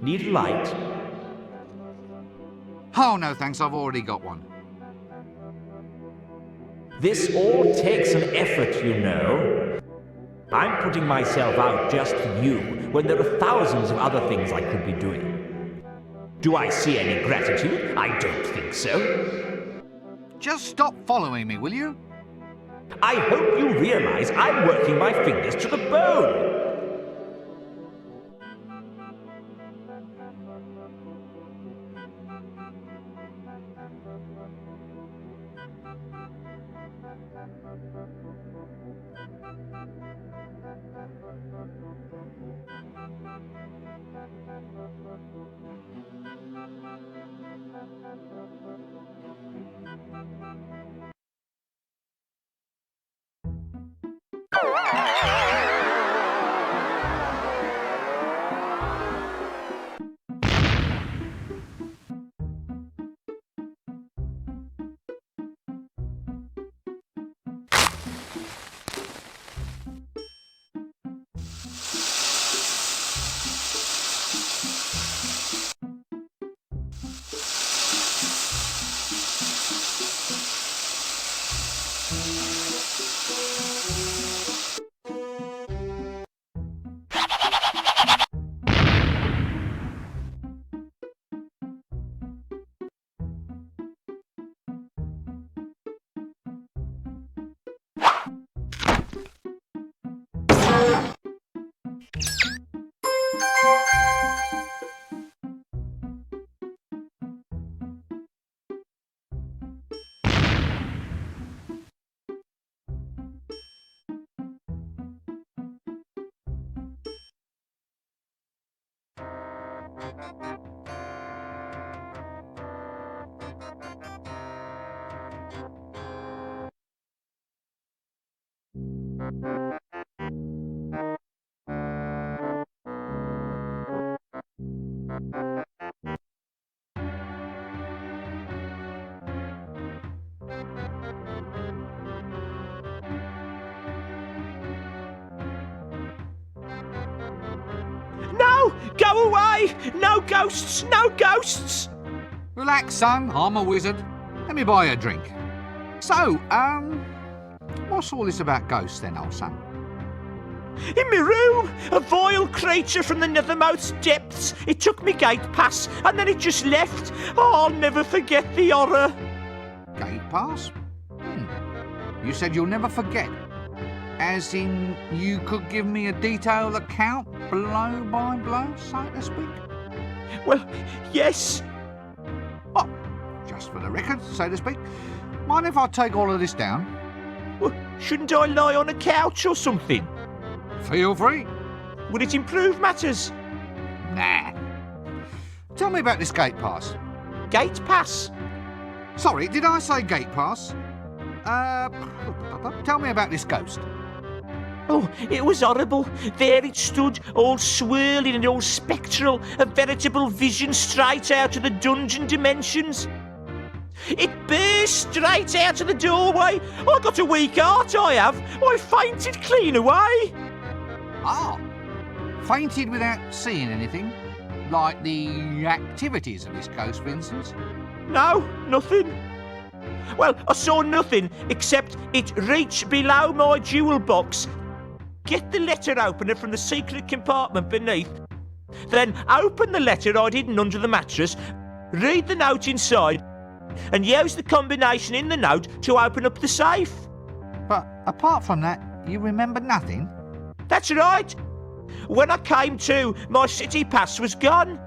Need a light? Oh, no thanks, I've already got one. This all takes an effort, you know. I'm putting myself out just for you when there are thousands of other things I could be doing. Do I see any gratitude? I don't think so. Just stop following me, will you? I hope you realize I'm working my fingers to the bone. No! Go away! No ghosts! No ghosts! Relax, son. I'm a wizard. Let me buy you a drink. So, what's all this about ghosts then, old son? In my room, a vile creature from the nethermost depths. It took me gate pass and then it just left. Oh, I'll never forget the horror. Gate pass? You said you'll never forget. As in, you could give me a detailed account, blow by blow, so to speak? Well, yes. Oh, just for the record, so to speak. Mind if I take all of this down? Well, shouldn't I lie on a couch or something? Feel free. Would it improve matters? Nah. Tell me about this gate pass. Gate pass? Sorry, did I say gate pass? Tell me about this ghost. Oh, it was horrible. There it stood, all swirling and all spectral, a veritable vision straight out of the dungeon dimensions. It burst straight out of the doorway. I got a weak heart, I have. I fainted clean away. Ah, fainted without seeing anything? Like the activities of this ghost, for instance? No, nothing. Well, I saw nothing except it reached below my jewel box, get the letter opener from the secret compartment beneath, then open the letter I'd hidden under the mattress, read the note inside, and use the combination in the note to open up the safe. But apart from that, you remember nothing? That's right. When I came to, my city pass was gone.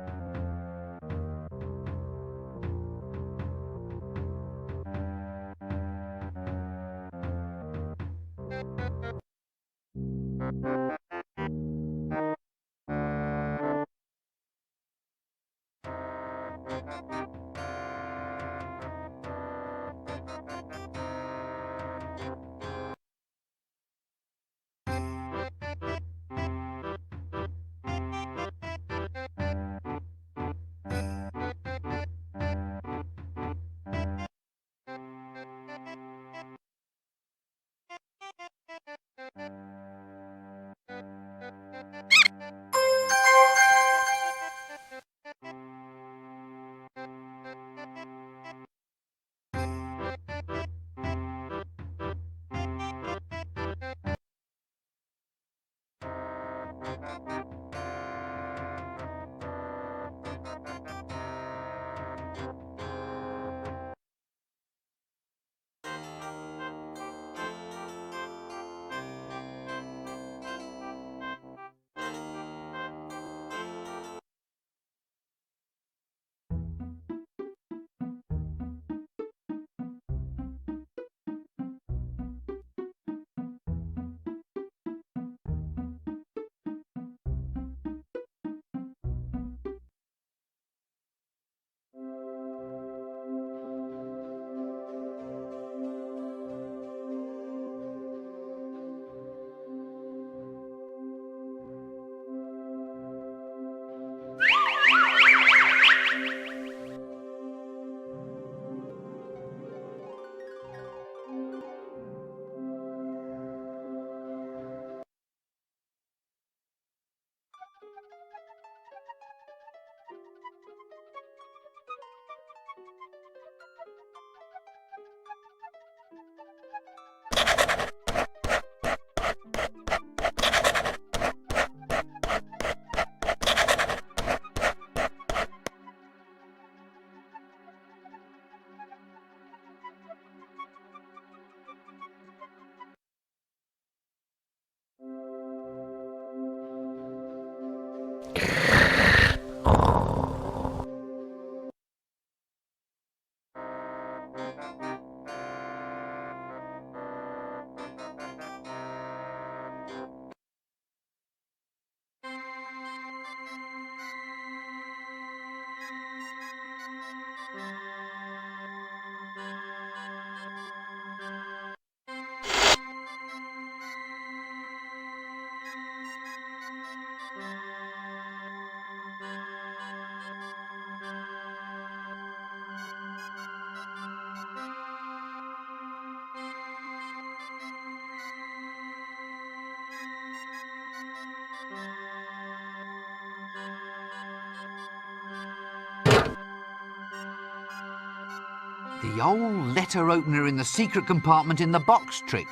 The old letter opener in the secret compartment in the box trick.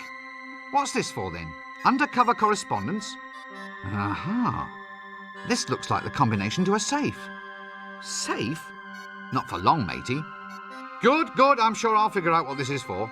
What's this for then? Undercover correspondence? Aha. This looks like the combination to a safe. Safe? Not for long, matey. Good, good. I'm sure I'll figure out what this is for.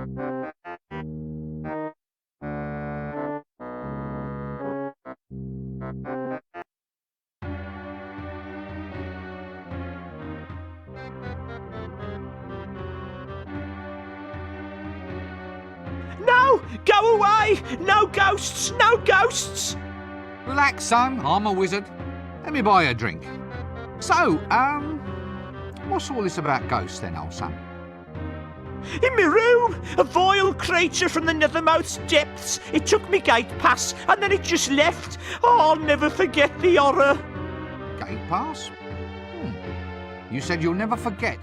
No! Go away! No ghosts! No ghosts! Relax, son. I'm a wizard. Let me buy you a drink. So, what's all this about ghosts then, old son? In my room! A vile creature from the nethermost depths. It took me gate pass and then it just left. Oh, I'll never forget the horror. Gate pass? You said you'll never forget.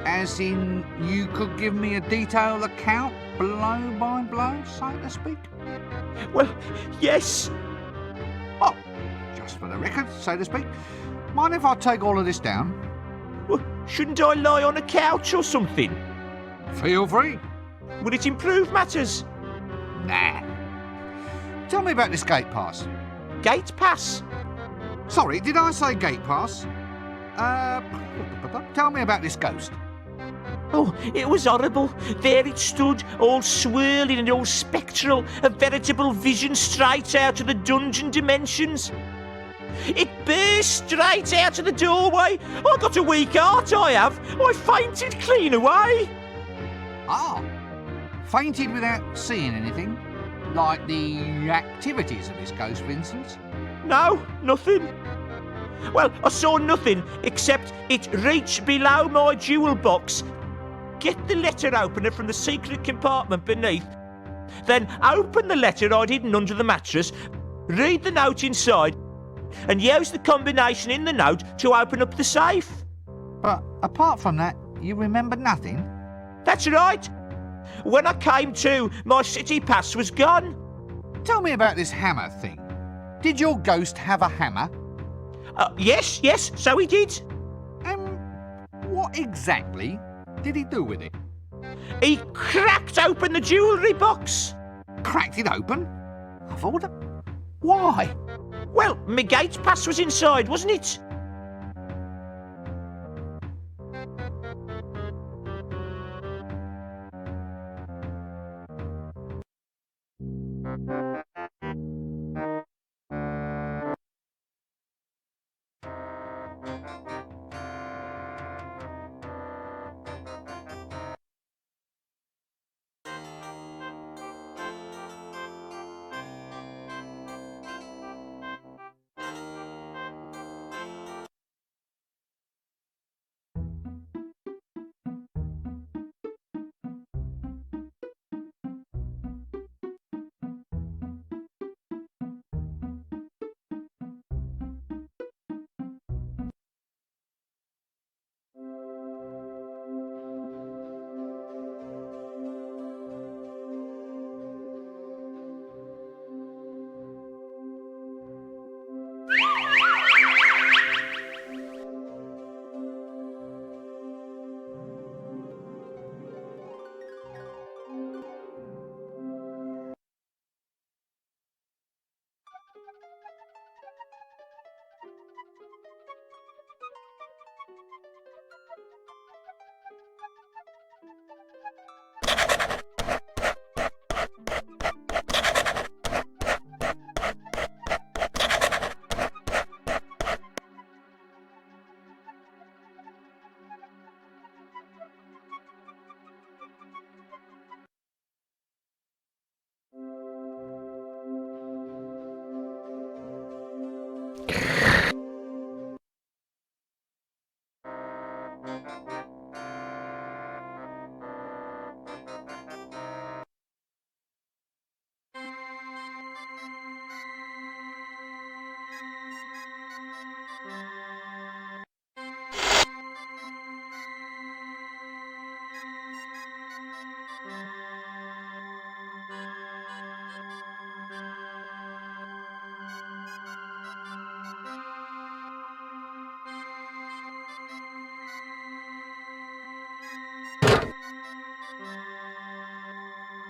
As in, you could give me a detailed account, blow by blow, so to speak? Well, yes. Oh, just for the record, so to speak. Mind if I take all of this down? Well, shouldn't I lie on a couch or something? Feel free. Would it improve matters? Nah. Tell me about this gate pass. Gate pass? Sorry, did I say gate pass? Tell me about this ghost. Oh, it was horrible. There it stood, all swirling and all spectral, a veritable vision straight out of the dungeon dimensions. It burst straight out of the doorway. I got a weak heart, I have. I fainted clean away. Ah, fainted without seeing anything? Like the activities of this ghost, for instance? No, nothing. Well, I saw nothing except it reached below my jewel box, get the letter opener from the secret compartment beneath, then open the letter I'd hidden under the mattress, read the note inside, and use the combination in the note to open up the safe. But apart from that, you remember nothing? That's right. When I came to, my city pass was gone. Tell me about this hammer thing. Did your ghost have a hammer? Yes, so he did. What exactly did he do with it? He cracked open the jewellery box. Cracked it open? Of all the... Why? Well, my gate pass was inside, wasn't it?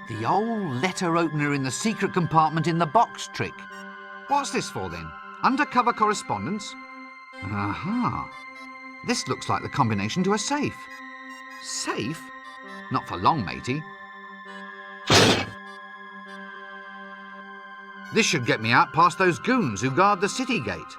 The old letter opener in the secret compartment in the box trick. What's this for then? Undercover correspondence? Aha. This looks like the combination to a safe. Safe? Not for long, matey. This should get me out past those goons who guard the city gate.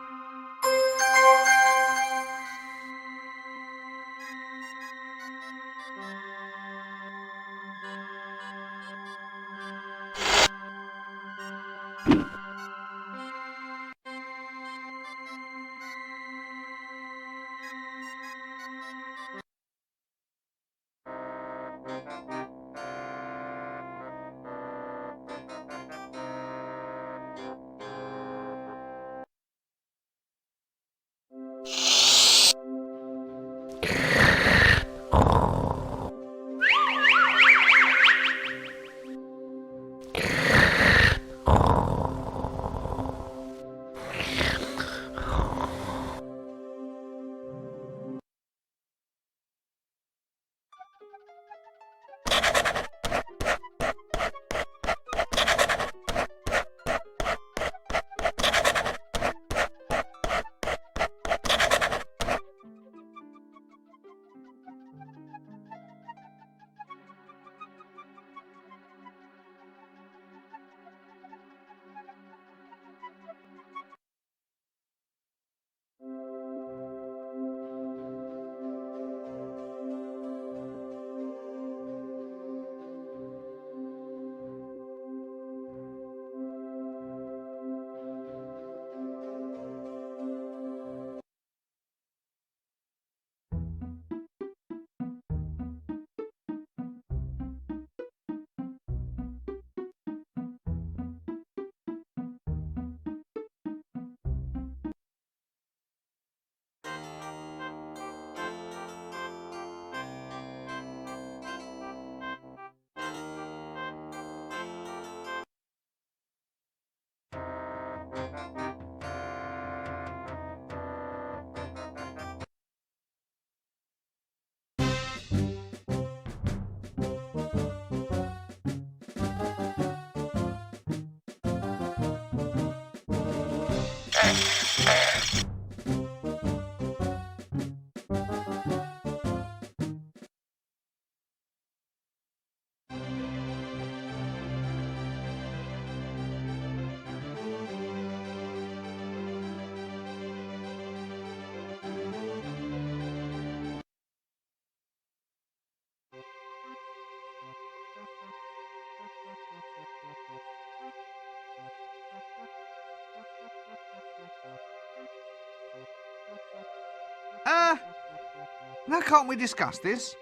Now can't we discuss this?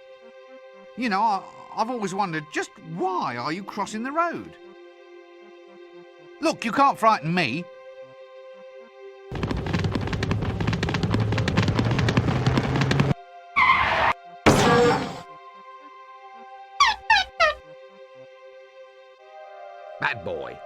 You know, I've always wondered, just why are you crossing the road? Look, you can't frighten me. Bad boy.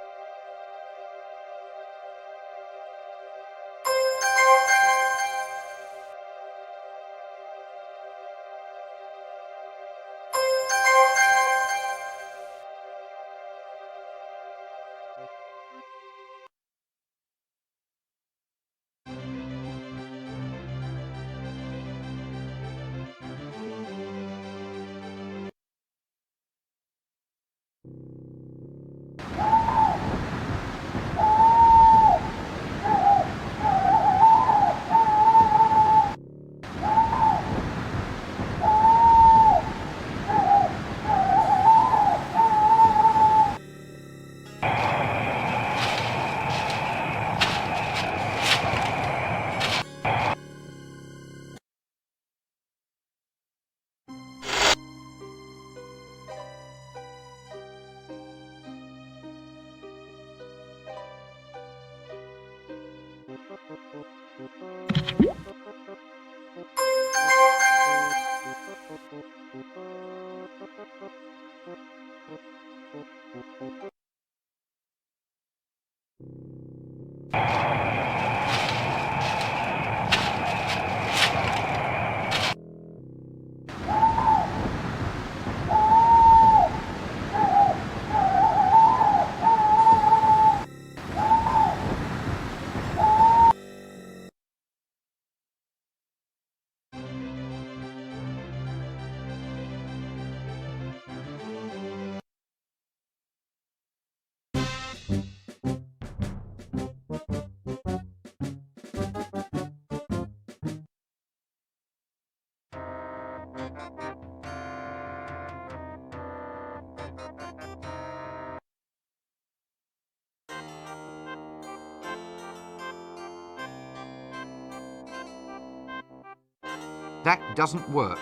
That doesn't work.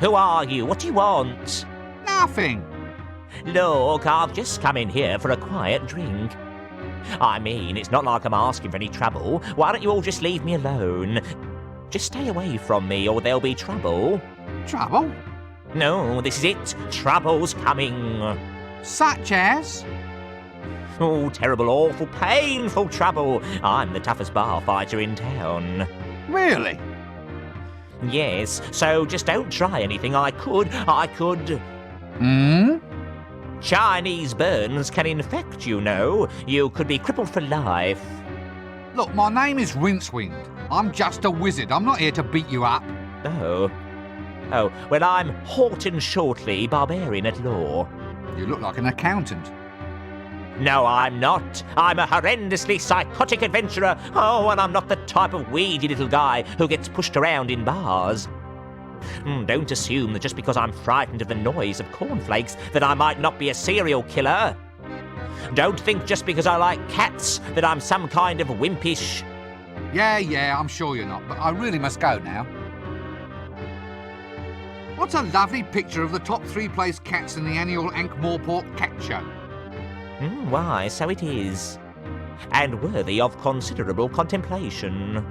Who are you? What do you want? Nothing. Look, I've just come in here for a quiet drink. I mean, it's not like I'm asking for any trouble. Why don't you all just leave me alone? Just stay away from me or there'll be trouble. Trouble? No, this is it. Trouble's coming. Such as? Oh, terrible, awful, painful trouble. I'm the toughest bar fighter in town. Really? Yes, so just don't try anything. I could. Hmm? Chinese burns can infect, you know. You could be crippled for life. Look, my name is Rincewind. I'm just a wizard. I'm not here to beat you up. Oh, well, I'm Horton Shortley, barbarian at law. You look like an accountant. No, I'm not. I'm a horrendously psychotic adventurer. Oh, and I'm not the type of weedy little guy who gets pushed around in bars. Don't assume that just because I'm frightened of the noise of cornflakes that I might not be a serial killer. Don't think just because I like cats that I'm some kind of wimpish... Yeah, I'm sure you're not, but I really must go now. What a lovely picture of the top 3 place cats in the annual Ankh-Morpork Cat Show. Why, so it is. And worthy of considerable contemplation.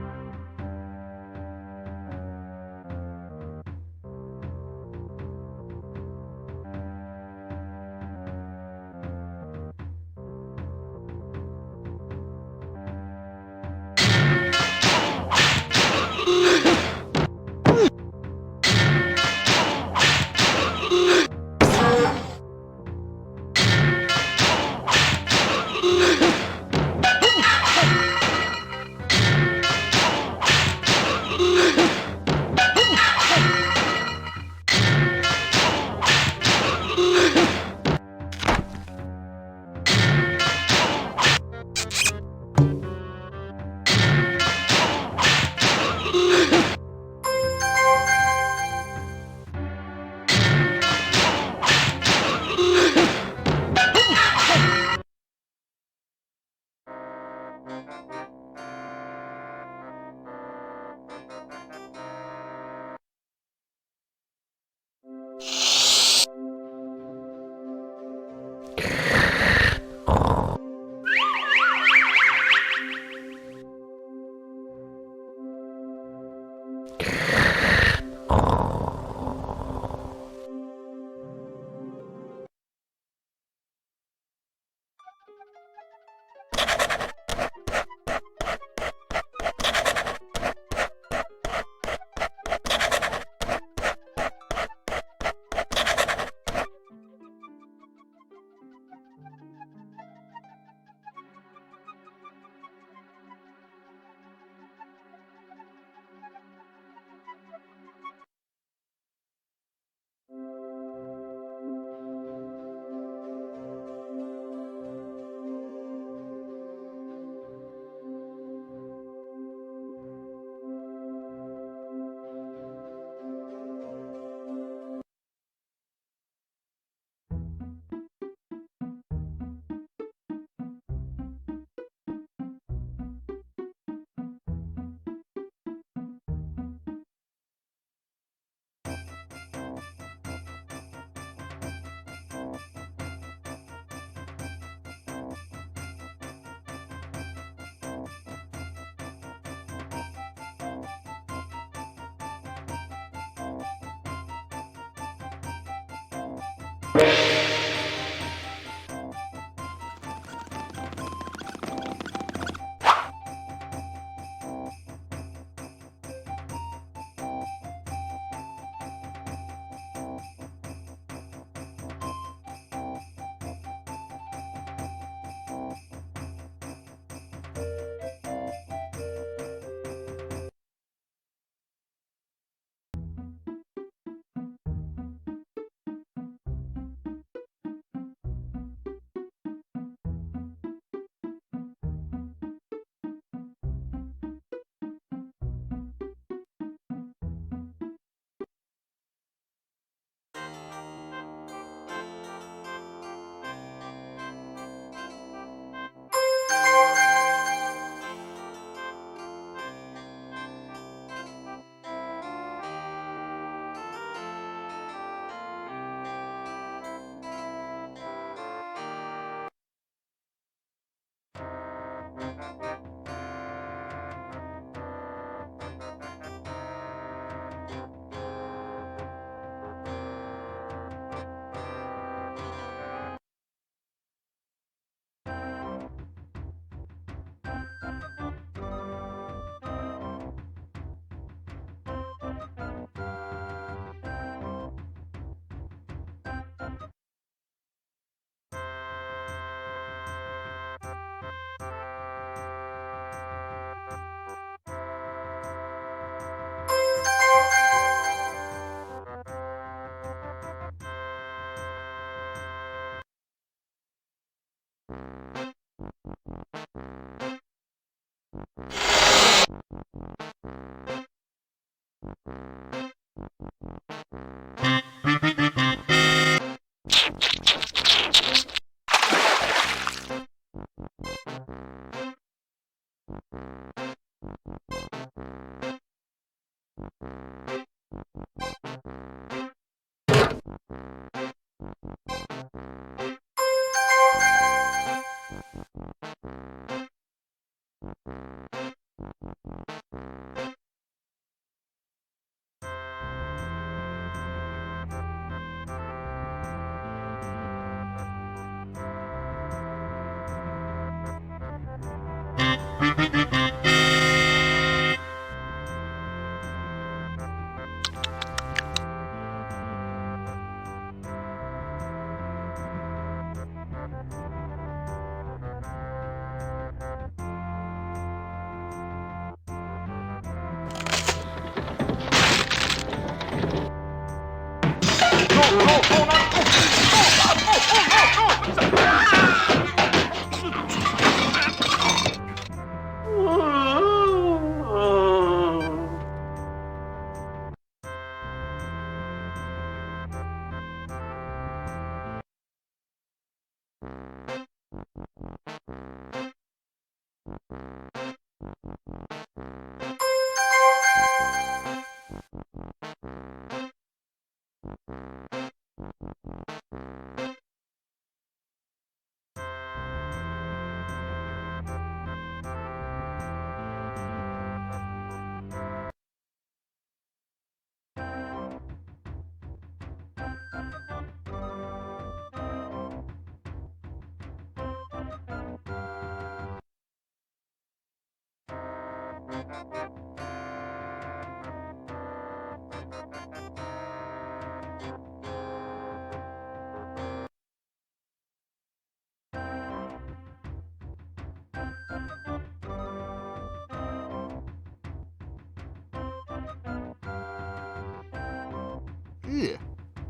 Ew.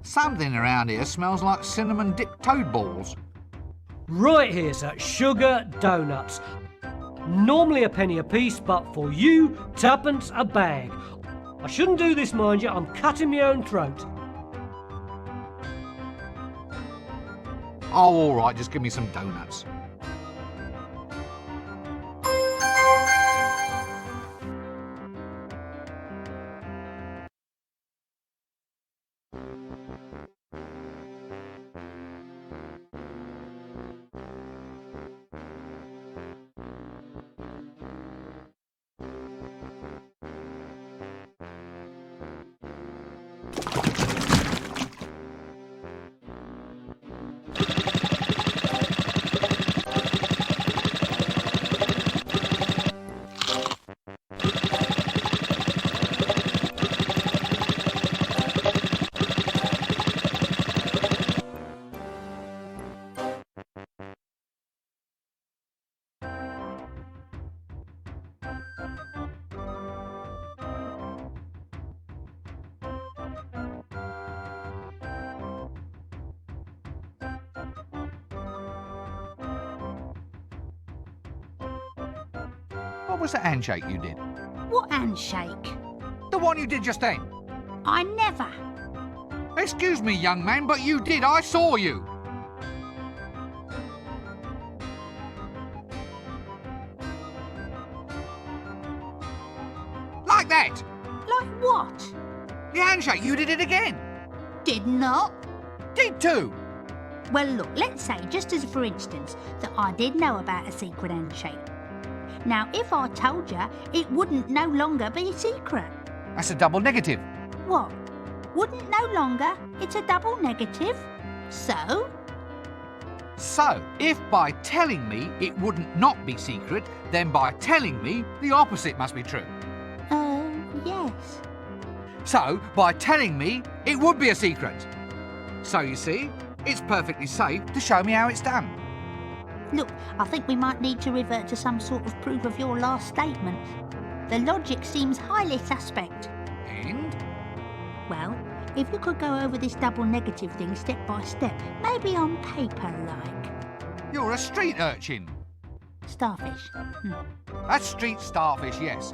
Something around here smells like cinnamon-dipped toad balls. Right here, sir, sugar donuts. Normally a penny a piece, but for you, twopence a bag. I shouldn't do this, mind you, I'm cutting my own throat. Oh, all right, just give me some donuts. What was the handshake you did? What handshake? The one you did just then. I never. Excuse me, young man, but you did. I saw you. Like that. Like what? The handshake, you did it again. Did not. Did too. Well, look, let's say, just as for instance, that I did know about a secret handshake. Now, if I told you, it wouldn't no longer be a secret. That's a double negative. What? Wouldn't no longer? It's a double negative. So? So, if by telling me it wouldn't not be secret, then by telling me the opposite must be true. Yes. So, by telling me it would be a secret. So, you see, it's perfectly safe to show me how it's done. Look, I think we might need to revert to some sort of proof of your last statement. The logic seems highly suspect. And? Well, if you could go over this double negative thing step by step, maybe on paper like. You're a street urchin. Starfish. A street starfish, yes.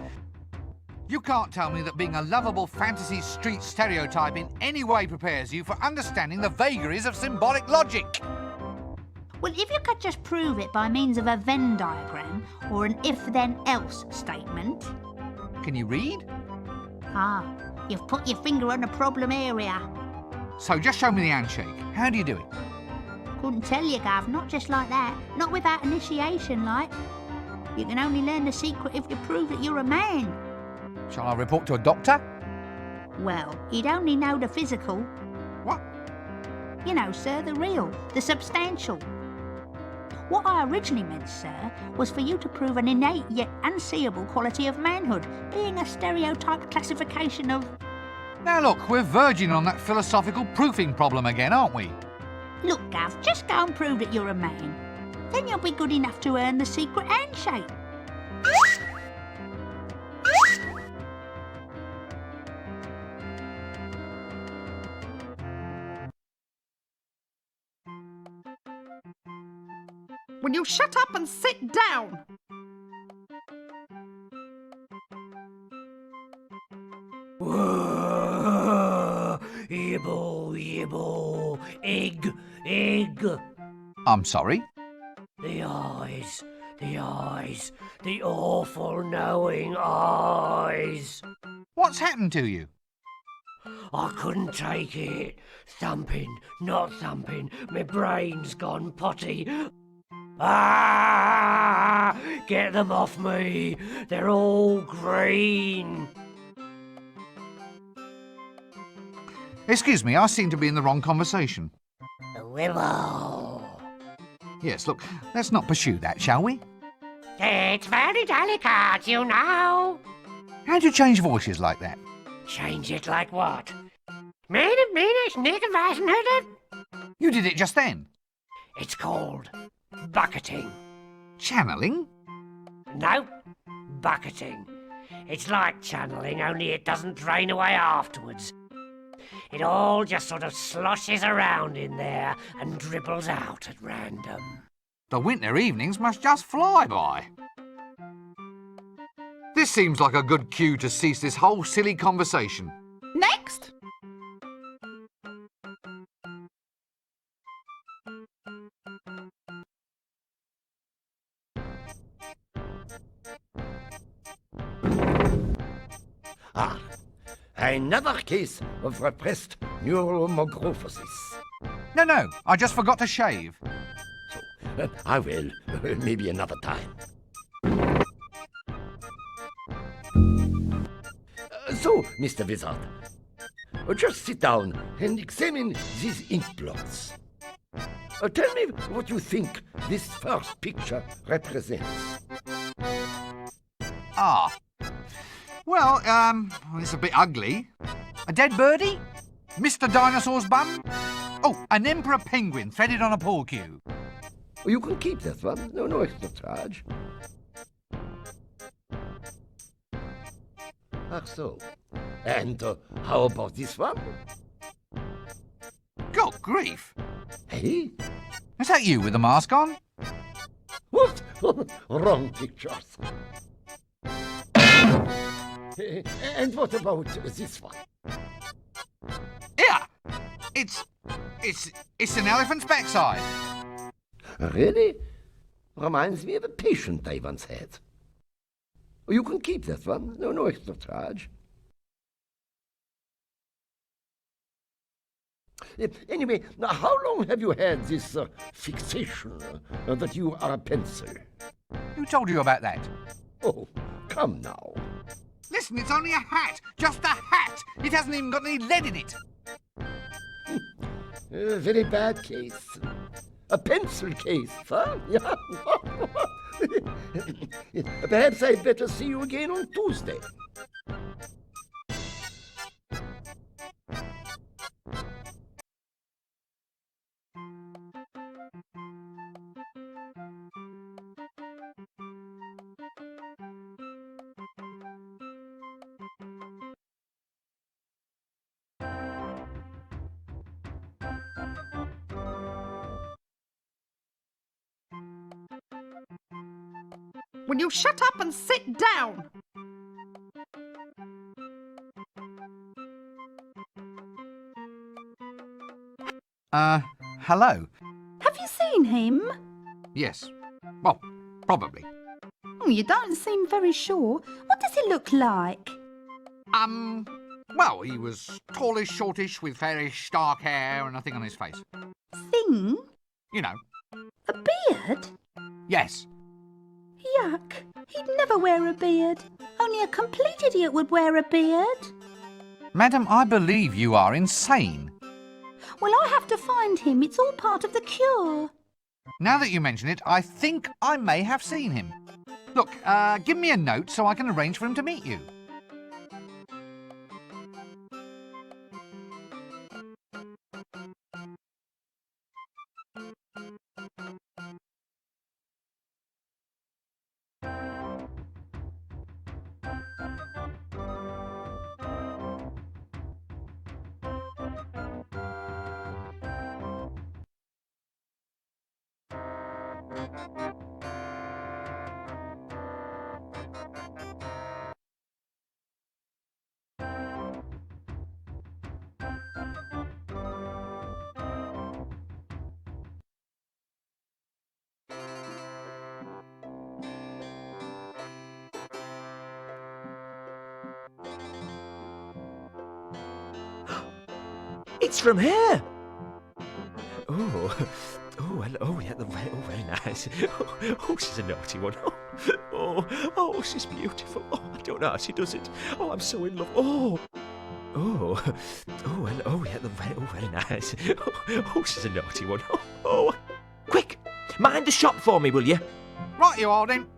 You can't tell me that being a lovable fantasy street stereotype in any way prepares you for understanding the vagaries of symbolic logic. Well, if you could just prove it by means of a Venn diagram or an if-then-else statement. Can you read? Ah, you've put your finger on the problem area. So just show me the handshake. How do you do it? Couldn't tell you, Gav, not just like that. Not without initiation, like. You can only learn the secret if you prove that you're a man. Shall I report to a doctor? Well, you'd only know the physical. What? You know, sir, the real, the substantial. What I originally meant, sir, was for you to prove an innate yet unseeable quality of manhood, being a stereotype classification of... Now look, we're verging on that philosophical proofing problem again, aren't we? Look, Gav, just go and prove that you're a man. Then you'll be good enough to earn the secret handshake. Will you shut up and sit down? Yibble, yibble, egg, egg. I'm sorry? The eyes, the awful knowing eyes. What's happened to you? I couldn't take it. Thumping, not thumping, my brain's gone potty. Ah! Get them off me. They're all green. Excuse me, I seem to be in the wrong conversation. Wibble. Yes, look, let's not pursue that, shall we? It's very delicate, you know. How'd you change voices like that? Change it like what? You did it just then. It's called bucketing. Channeling? No, bucketing. It's like channeling, only it doesn't drain away afterwards. It all just sort of sloshes around in there and dribbles out at random. The winter evenings must just fly by. This seems like a good cue to cease this whole silly conversation. Next! Ah, another case of repressed neuromorphosis. No, I just forgot to shave. So, I will, maybe another time. So, Mr. Wizard, just sit down and examine these ink blots. Tell me what you think this first picture represents. Ah. Well, it's a bit ugly. A dead birdie? Mr. Dinosaur's bum? Oh, an emperor penguin threaded on a pool cue. You can keep that one. No extra charge. Ah, so. And how about this one? Good grief. Hey? Is that you with the mask on? What? Wrong pictures. And what about this one? Yeah. It's an elephant's backside. Really? Reminds me of a patient I once had. You can keep that one. No extra charge. Anyway, now how long have you had this fixation that you are a pencil? Who told you about that? Oh, come now. Listen, it's only a hat. Just a hat. It hasn't even got any lead in it. Very bad case. A pencil case, huh? Yeah. Perhaps I'd better see you again on Tuesday. Will you shut up and sit down? Hello. Have you seen him? Yes. Well, probably. You don't seem very sure. What does he look like? Well, he was tallish, shortish, with fairish, dark hair and a thing on his face. Thing? You know. A beard? Yes. Yuck. He'd never wear a beard. Only a complete idiot would wear a beard. Madam, I believe you are insane. Well, I have to find him. It's all part of the cure. Now that you mention it, I think I may have seen him. Look, give me a note so I can arrange for him to meet you. It's from here. Oh, yeah, very nice. Oh, she's a naughty one. Oh, she's beautiful. Oh, I don't know how she does it. Oh, I'm so in love. Yeah, very nice. Oh, she's a naughty one. Oh, quick, mind the shop for me, will you? Right, you Alden.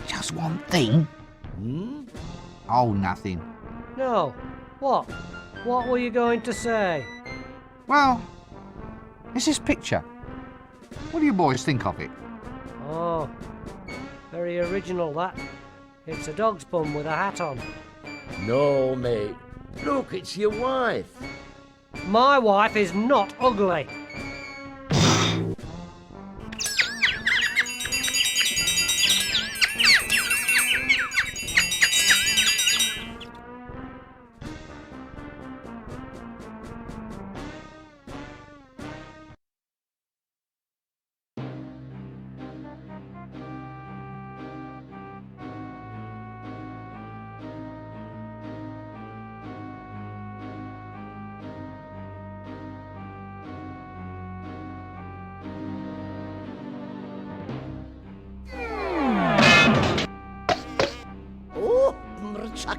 Just one thing. Oh, nothing. No. What? What were you going to say? Well, it's this picture. What do you boys think of it? Oh, very original, that. It's a dog's bum with a hat on. No, mate. Look, it's your wife. My wife is not ugly.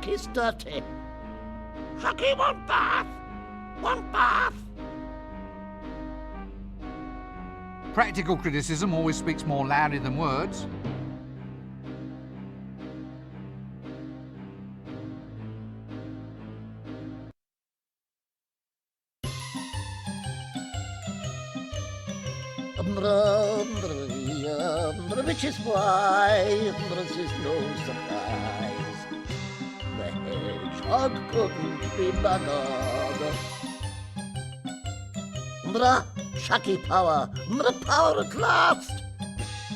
Chucky's dirty. Chucky want bath! Want bath! Practical criticism always speaks more loudly than words. Which is why this is no surprise. The hedgehog couldn't be buggered. Chucky power, power at last.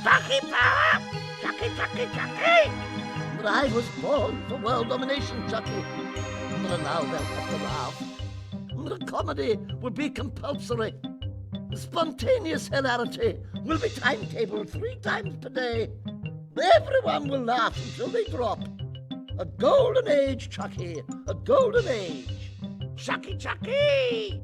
Chucky power, Chucky. I was born for world domination, Chucky. Now they'll have to laugh. Comedy will be compulsory. Spontaneous hilarity will be timetabled 3 times per day. Everyone will laugh until they drop. A golden age, Chucky, a golden age. Chucky! Chucky!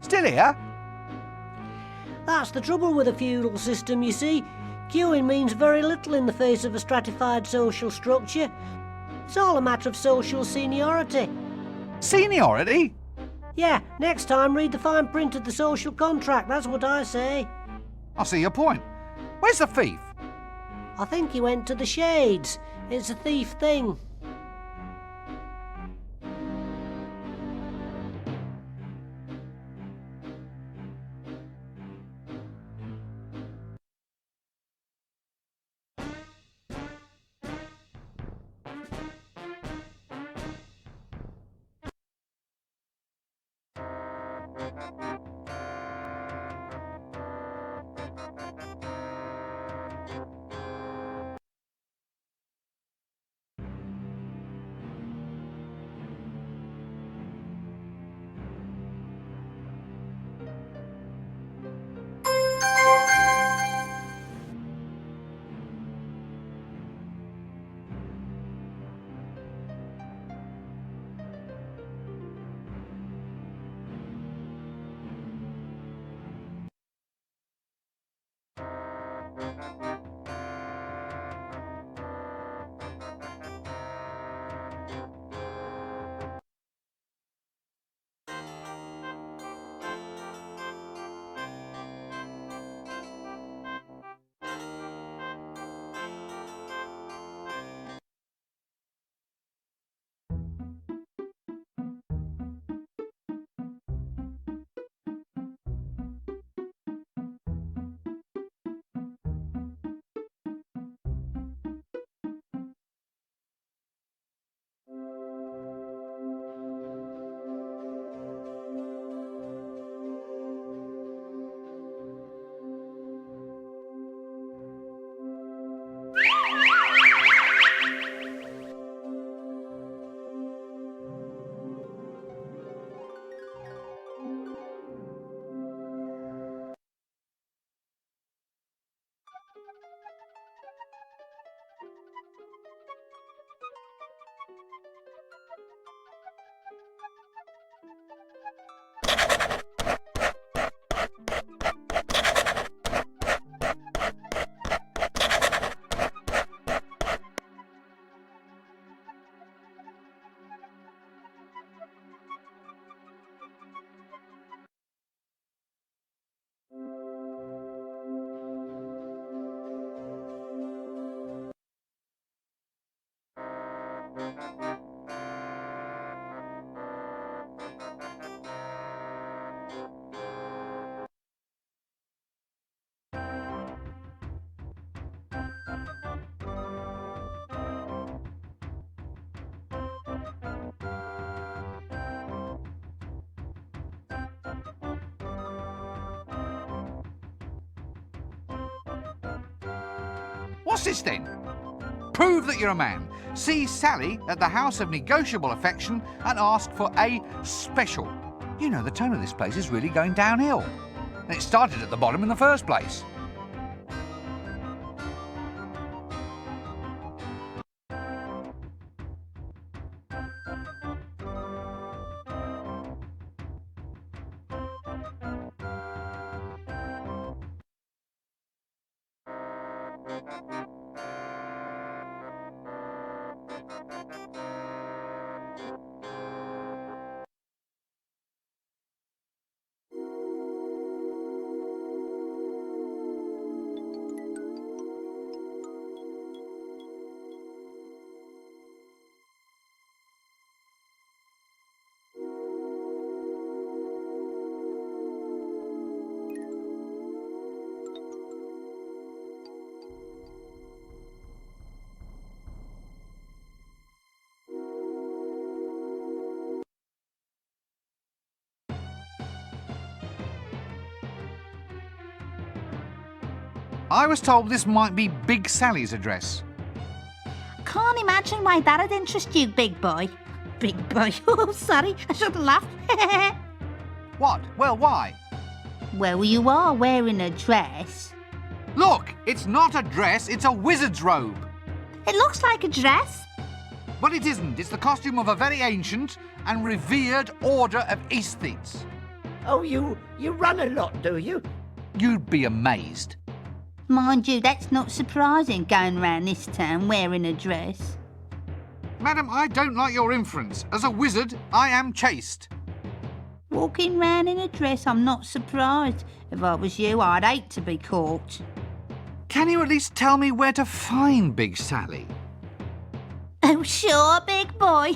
Still here? That's the trouble with a feudal system, you see. Queuing means very little in the face of a stratified social structure. It's all a matter of social seniority. Seniority? Yeah, next time read the fine print of the social contract, that's what I say. I see your point. Where's the thief? I think he went to the shades. It's a thief thing. What's this then? Prove that you're a man. See Sally at the House of Negotiable Affection and ask for a special. You know, the tone of this place is really going downhill. And it started at the bottom in the first place. I was told this might be Big Sally's address. Can't imagine why that'd interest you, big boy. Big boy. Oh, sorry, I shouldn't laugh. What? Well, why? Well, you are wearing a dress. Look, it's not a dress, it's a wizard's robe. It looks like a dress. But it isn't. It's the costume of a very ancient and revered order of aesthetes. Oh, you run a lot, do you? You'd be amazed. Mind you, that's not surprising, going round this town wearing a dress. Madam, I don't like your inference. As a wizard, I am chaste. Walking round in a dress, I'm not surprised. If I was you, I'd hate to be caught. Can you at least tell me where to find Big Sally? Oh, sure, big boy.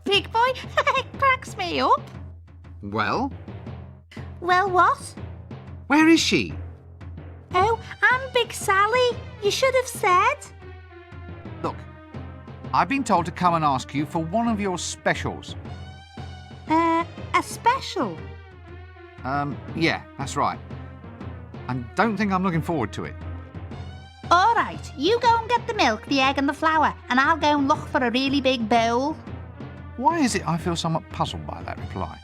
Big boy, it cracks me up. Well? Well, what? Where is she? Oh, I'm Big Sally. You should have said. Look, I've been told to come and ask you for one of your specials. A special? Yeah, that's right. I don't think I'm looking forward to it. All right, you go and get the milk, the egg and the flour, and I'll go and look for a really big bowl. Why is it I feel somewhat puzzled by that reply?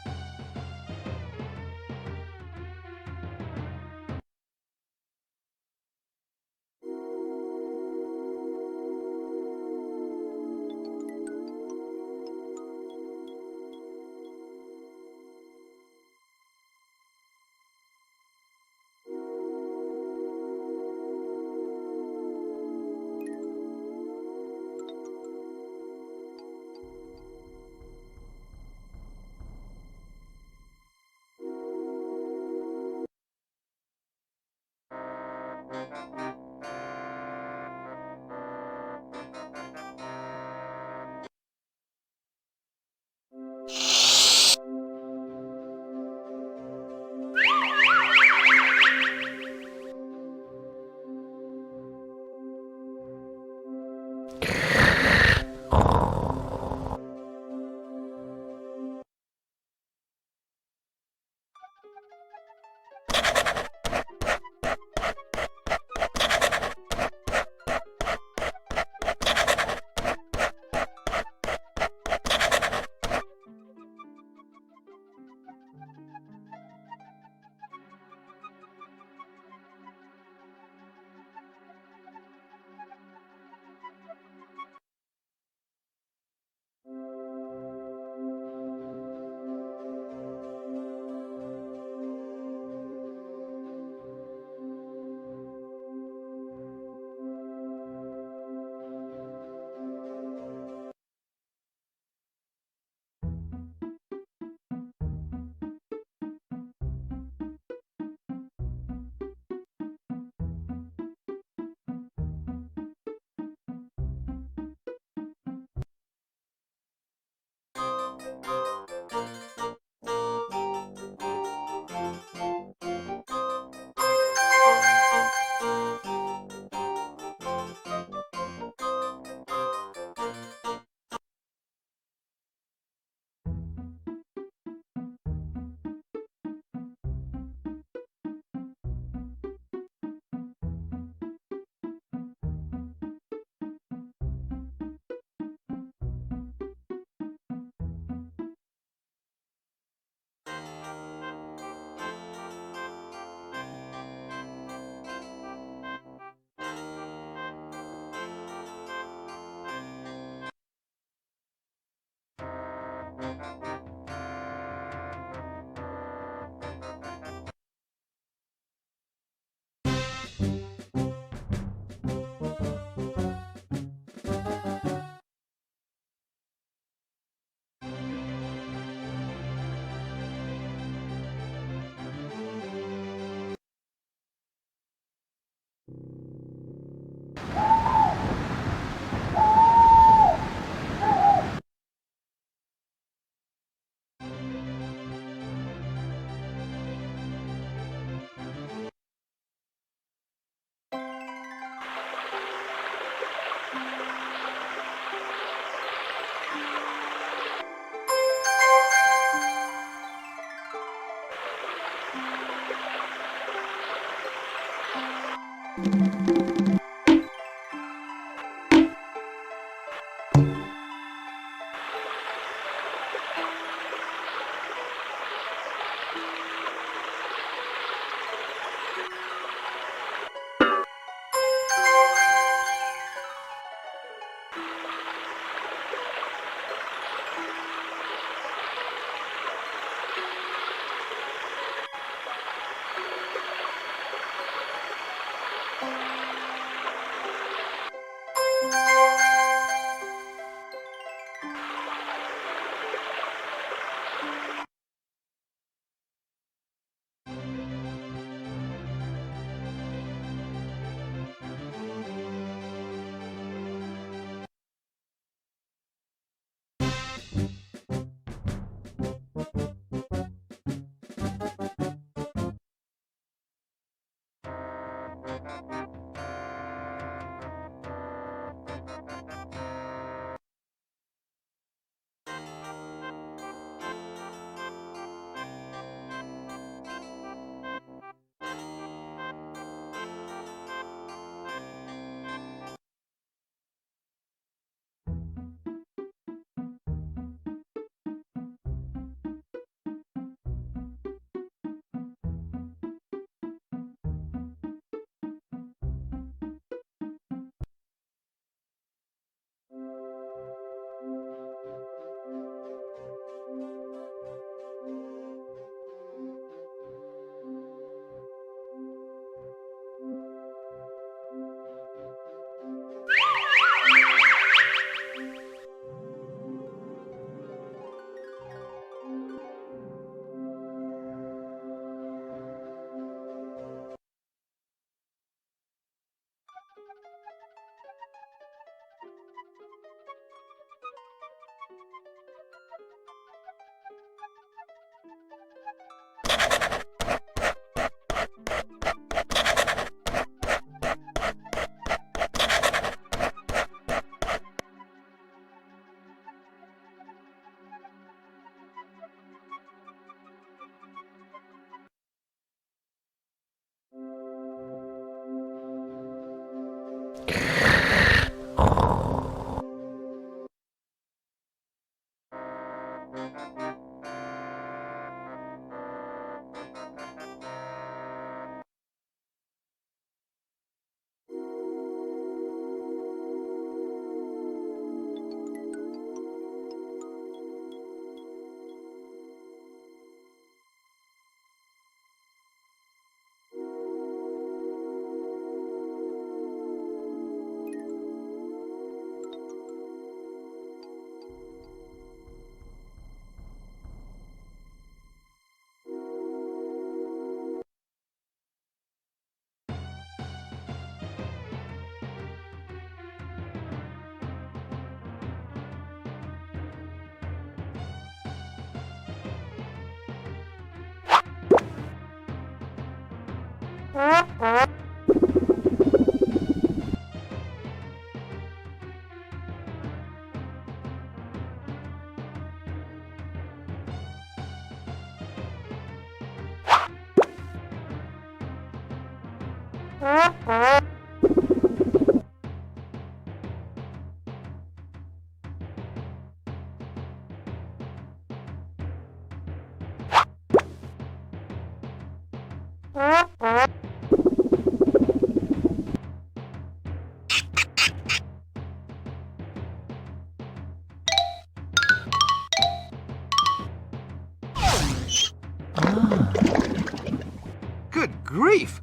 Good grief!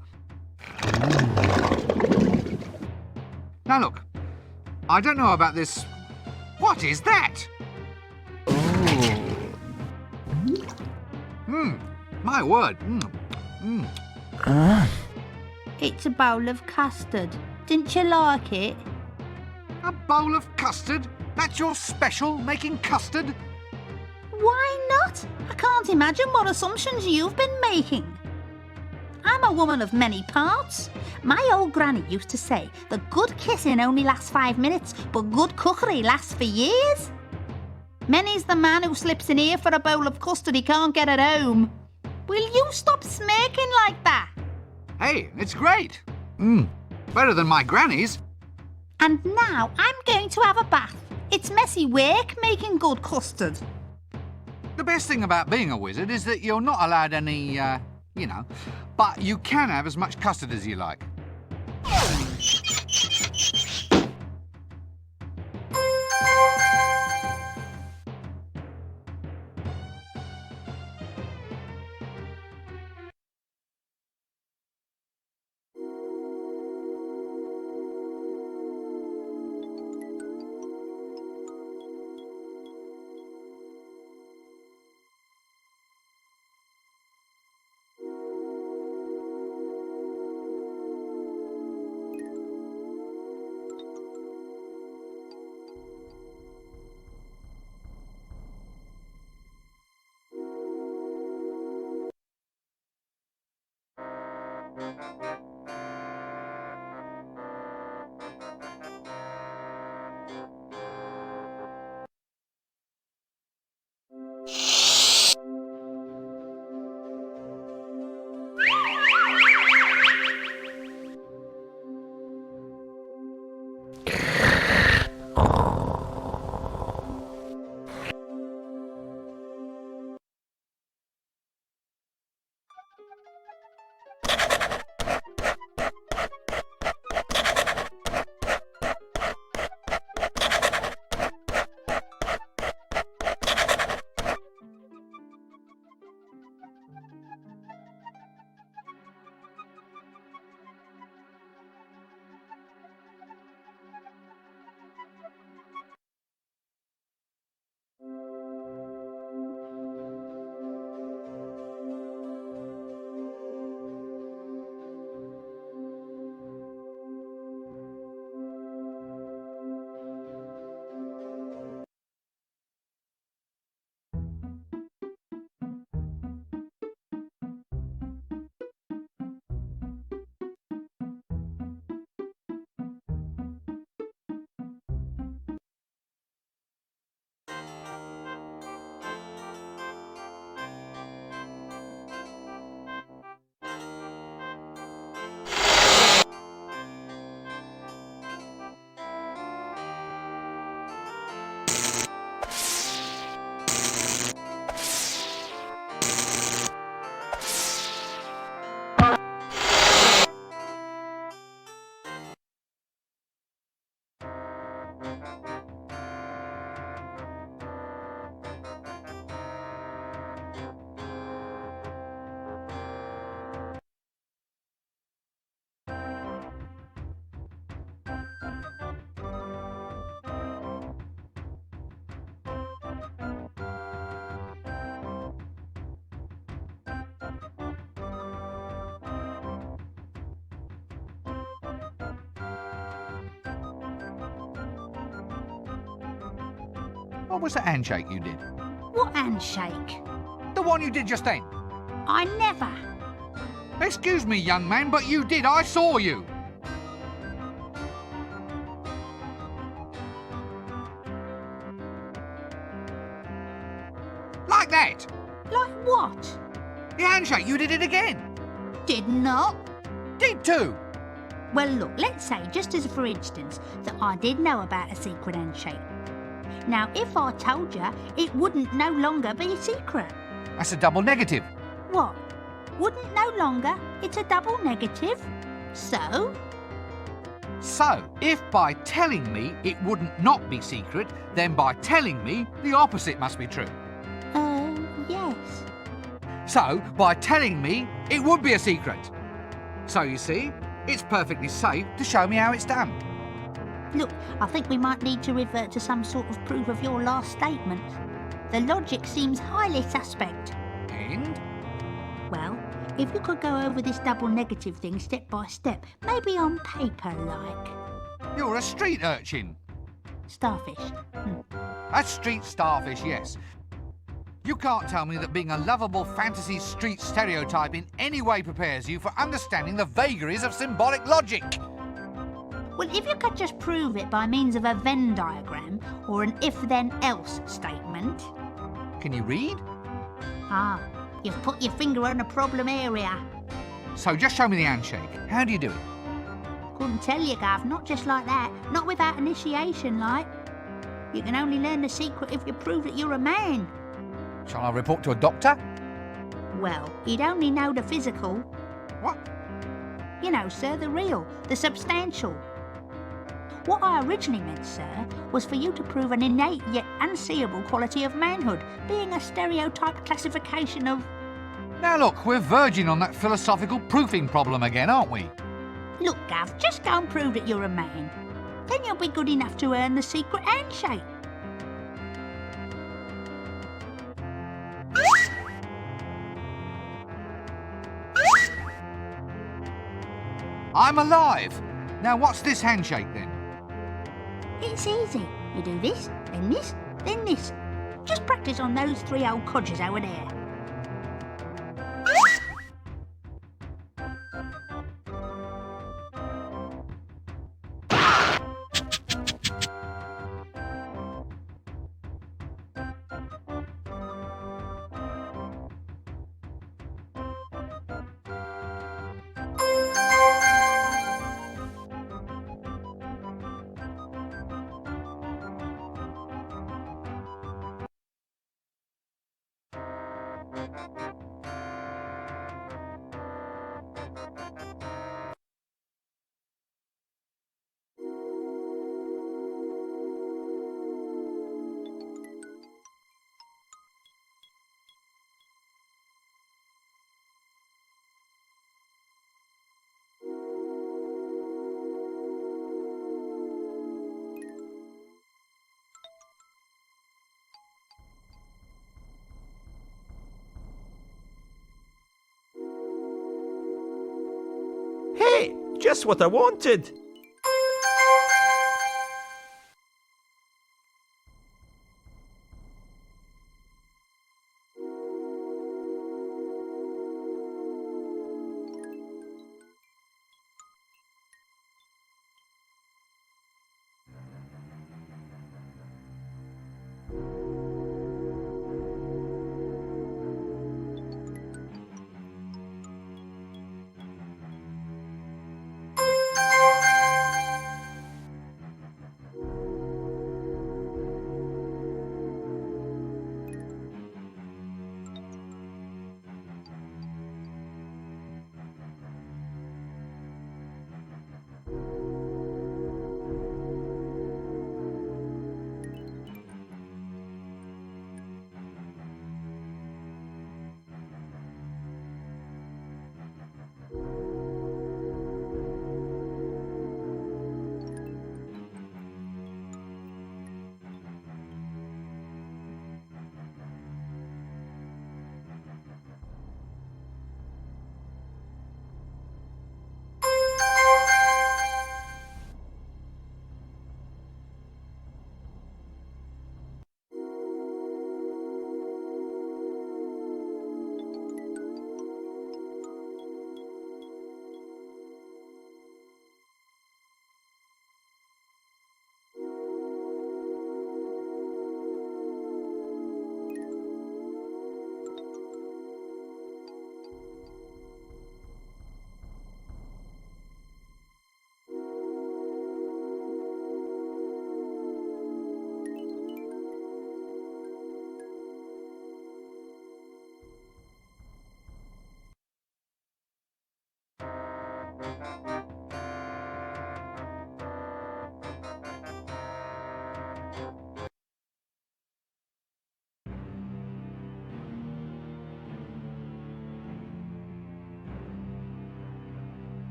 Now look, I don't know about this. What is that? My word. It's a bowl of custard. Didn't you like it? A bowl of custard? That's your special, making custard? Why not? I can't imagine what assumptions you've been making. I'm a woman of many parts. My old granny used to say that good kissing only lasts 5 minutes, but good cookery lasts for years. Many's the man who slips in here for a bowl of custard he can't get at home. Will you stop smirking like that? Hey, it's great. Better than my granny's. And now I'm going to have a bath. It's messy work making good custard. The best thing about being a wizard is that you're not allowed any, but you can have as much custard as you like. What was the handshake you did? What handshake? The one you did just then. I never. Excuse me, young man, but you did. I saw you. Like that. Like what? The handshake, you did it again. Did not. Did too. Well, look, let's say, just as for instance, that I did know about a secret handshake. Now, if I told you, it wouldn't no longer be a secret. That's a double negative. What? Wouldn't no longer? It's a double negative. So? So, if by telling me it wouldn't not be secret, then by telling me the opposite must be true. Yes. So, by telling me it would be a secret. So, you see, it's perfectly safe to show me how it's done. Look, I think we might need to revert to some sort of proof of your last statement. The logic seems highly suspect. And? Well, if you could go over this double negative thing step by step, maybe on paper, like. You're a street urchin. Starfish. A street starfish, yes. You can't tell me that being a lovable fantasy street stereotype in any way prepares you for understanding the vagaries of symbolic logic. Well, if you could just prove it by means of a Venn diagram or an if-then-else statement. Can you read? Ah, you've put your finger on a problem area. So just show me the handshake. How do you do it? Couldn't tell you, Gav, not just like that. Not without initiation, like. You can only learn the secret if you prove that you're a man. Shall I report to a doctor? Well, he'd only know the physical. What? You know, sir, the real, the substantial. What I originally meant, sir, was for you to prove an innate yet unseeable quality of manhood, being a stereotyped classification of... Now look, we're verging on that philosophical proofing problem again, aren't we? Look, Gav, just go and prove that you're a man. Then you'll be good enough to earn the secret handshake. I'm alive! Now what's this handshake then? It's easy. You do this, then this, then this. Just practice on those 3 old codgers over there. Hey, just what I wanted.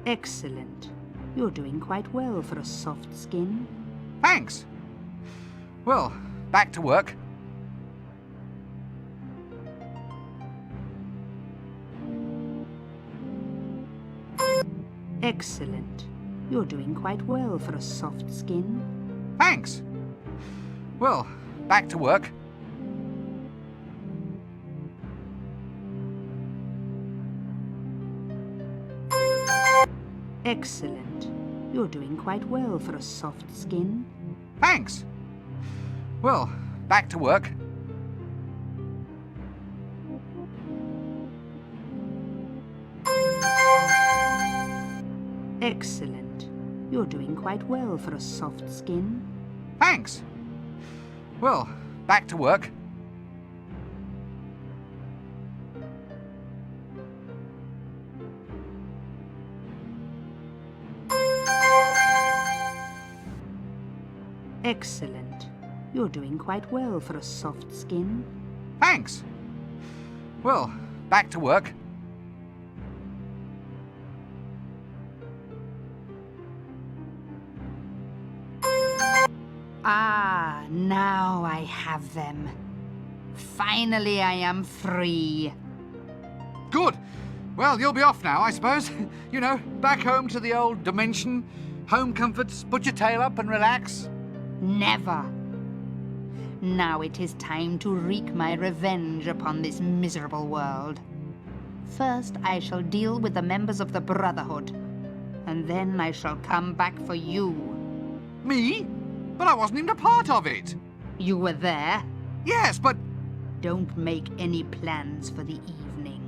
Excellent. You're doing quite well for a soft skin. Thanks. Well, back to work. Excellent. You're doing quite well for a soft skin. Thanks. Well, back to work. Excellent. You're doing quite well for a soft skin. Thanks. Well, back to work. Excellent. You're doing quite well for a soft skin. Thanks. Well, back to work. Excellent. You're doing quite well for a soft skin. Thanks. Well, back to work. Ah, now I have them. Finally I am free. Good. Well, you'll be off now, I suppose. You know, back home to the old dimension. Home comforts, put your tail up and relax. Never. Now it is time to wreak my revenge upon this miserable world. First, I shall deal with the members of the Brotherhood, and then I shall come back for you. Me? But I wasn't even a part of it. You were there? Yes, but... Don't make any plans for the evening.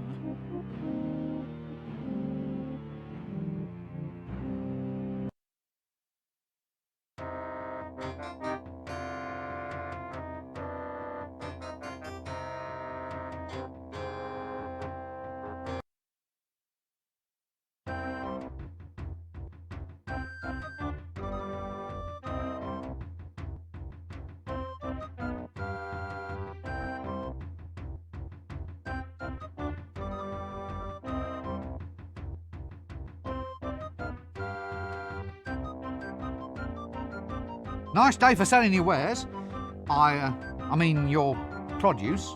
Nice day for selling your wares. I mean your produce.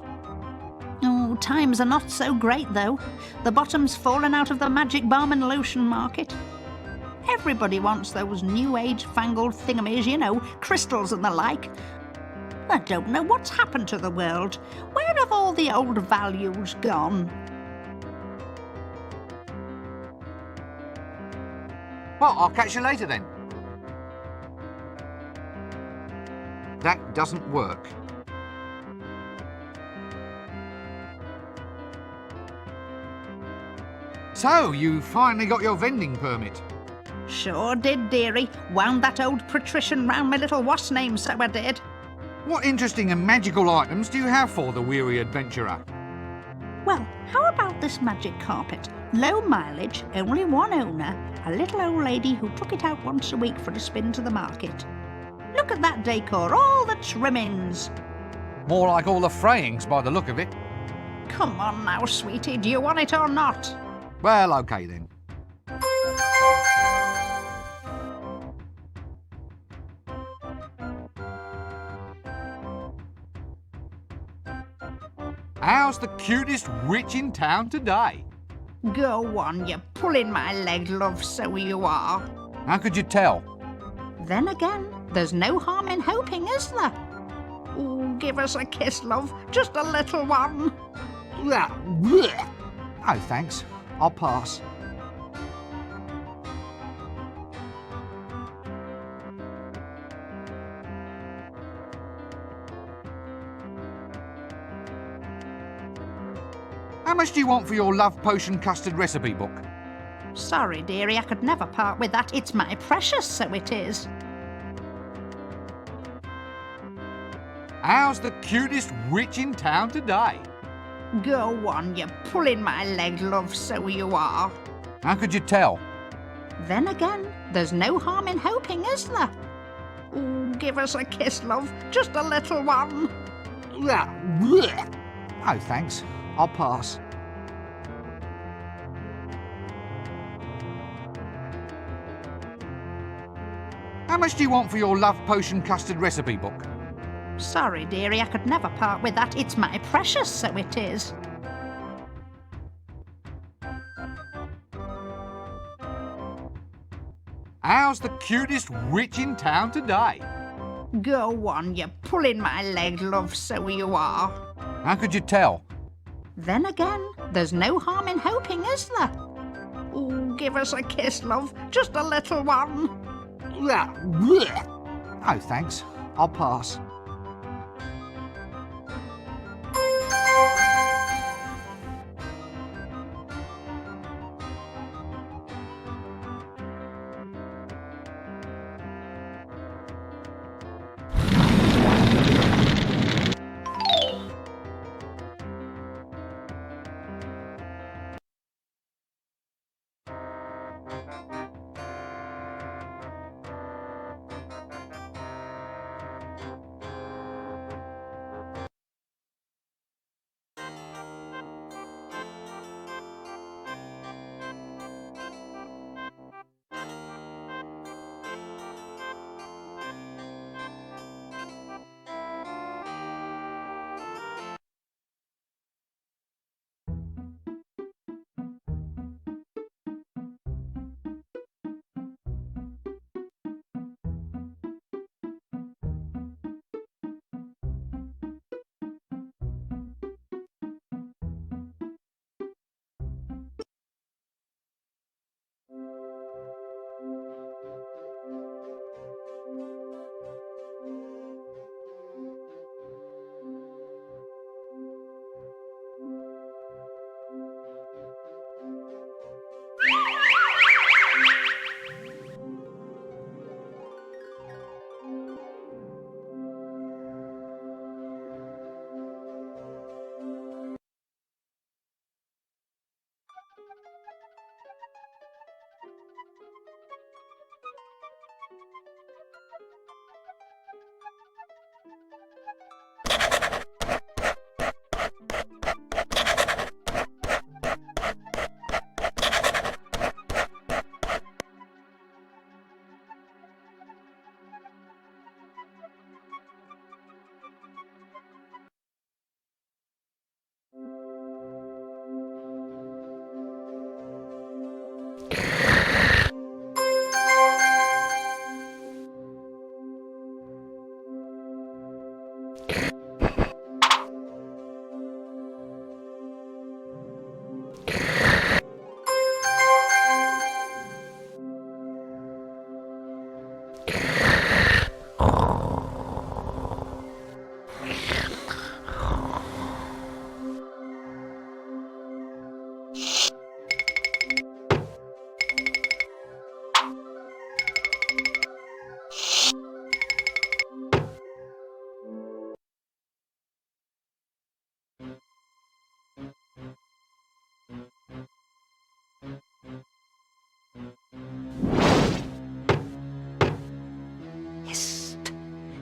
Oh, times are not so great, though. The bottom's fallen out of the magic balm and lotion market. Everybody wants those new age fangled thingamies, you know, crystals and the like. I don't know what's happened to the world. Where have all the old values gone? Well, I'll catch you later then. That doesn't work. So, you finally got your vending permit. Sure did, dearie. Wound that old patrician round my little what's name, so I did. What interesting and magical items do you have for the weary adventurer? Well, how about this magic carpet? Low mileage, only one owner, a little old lady who took it out once a week for a spin to the market. Look at that decor, all the trimmings. More like all the frayings by the look of it. Come on now, sweetie, do you want it or not? Well, okay then. How's the cutest witch in town today? Go on, you're pulling my leg, love, so you are. How could you tell? Then again, there's no harm in hoping, is there? Ooh, give us a kiss, love, just a little one. Oh, thanks. I'll pass. How much do you want for your love potion custard recipe book? Sorry, dearie, I could never part with that. It's my precious, so it is. How's the cutest witch in town today? Go on, you're pulling my leg, love, so you are. How could you tell? Then again, there's no harm in hoping, is there? Ooh, give us a kiss, love, just a little one. Oh, thanks. I'll pass. How much do you want for your love potion custard recipe book? Sorry, dearie, I could never part with that. It's my precious, so it is. How's the cutest witch in town today? Go on, you're pulling my leg, love, so you are. How could you tell? Then again, there's no harm in hoping, is there? Ooh, give us a kiss, love? Just a little one. No, thanks. I'll pass.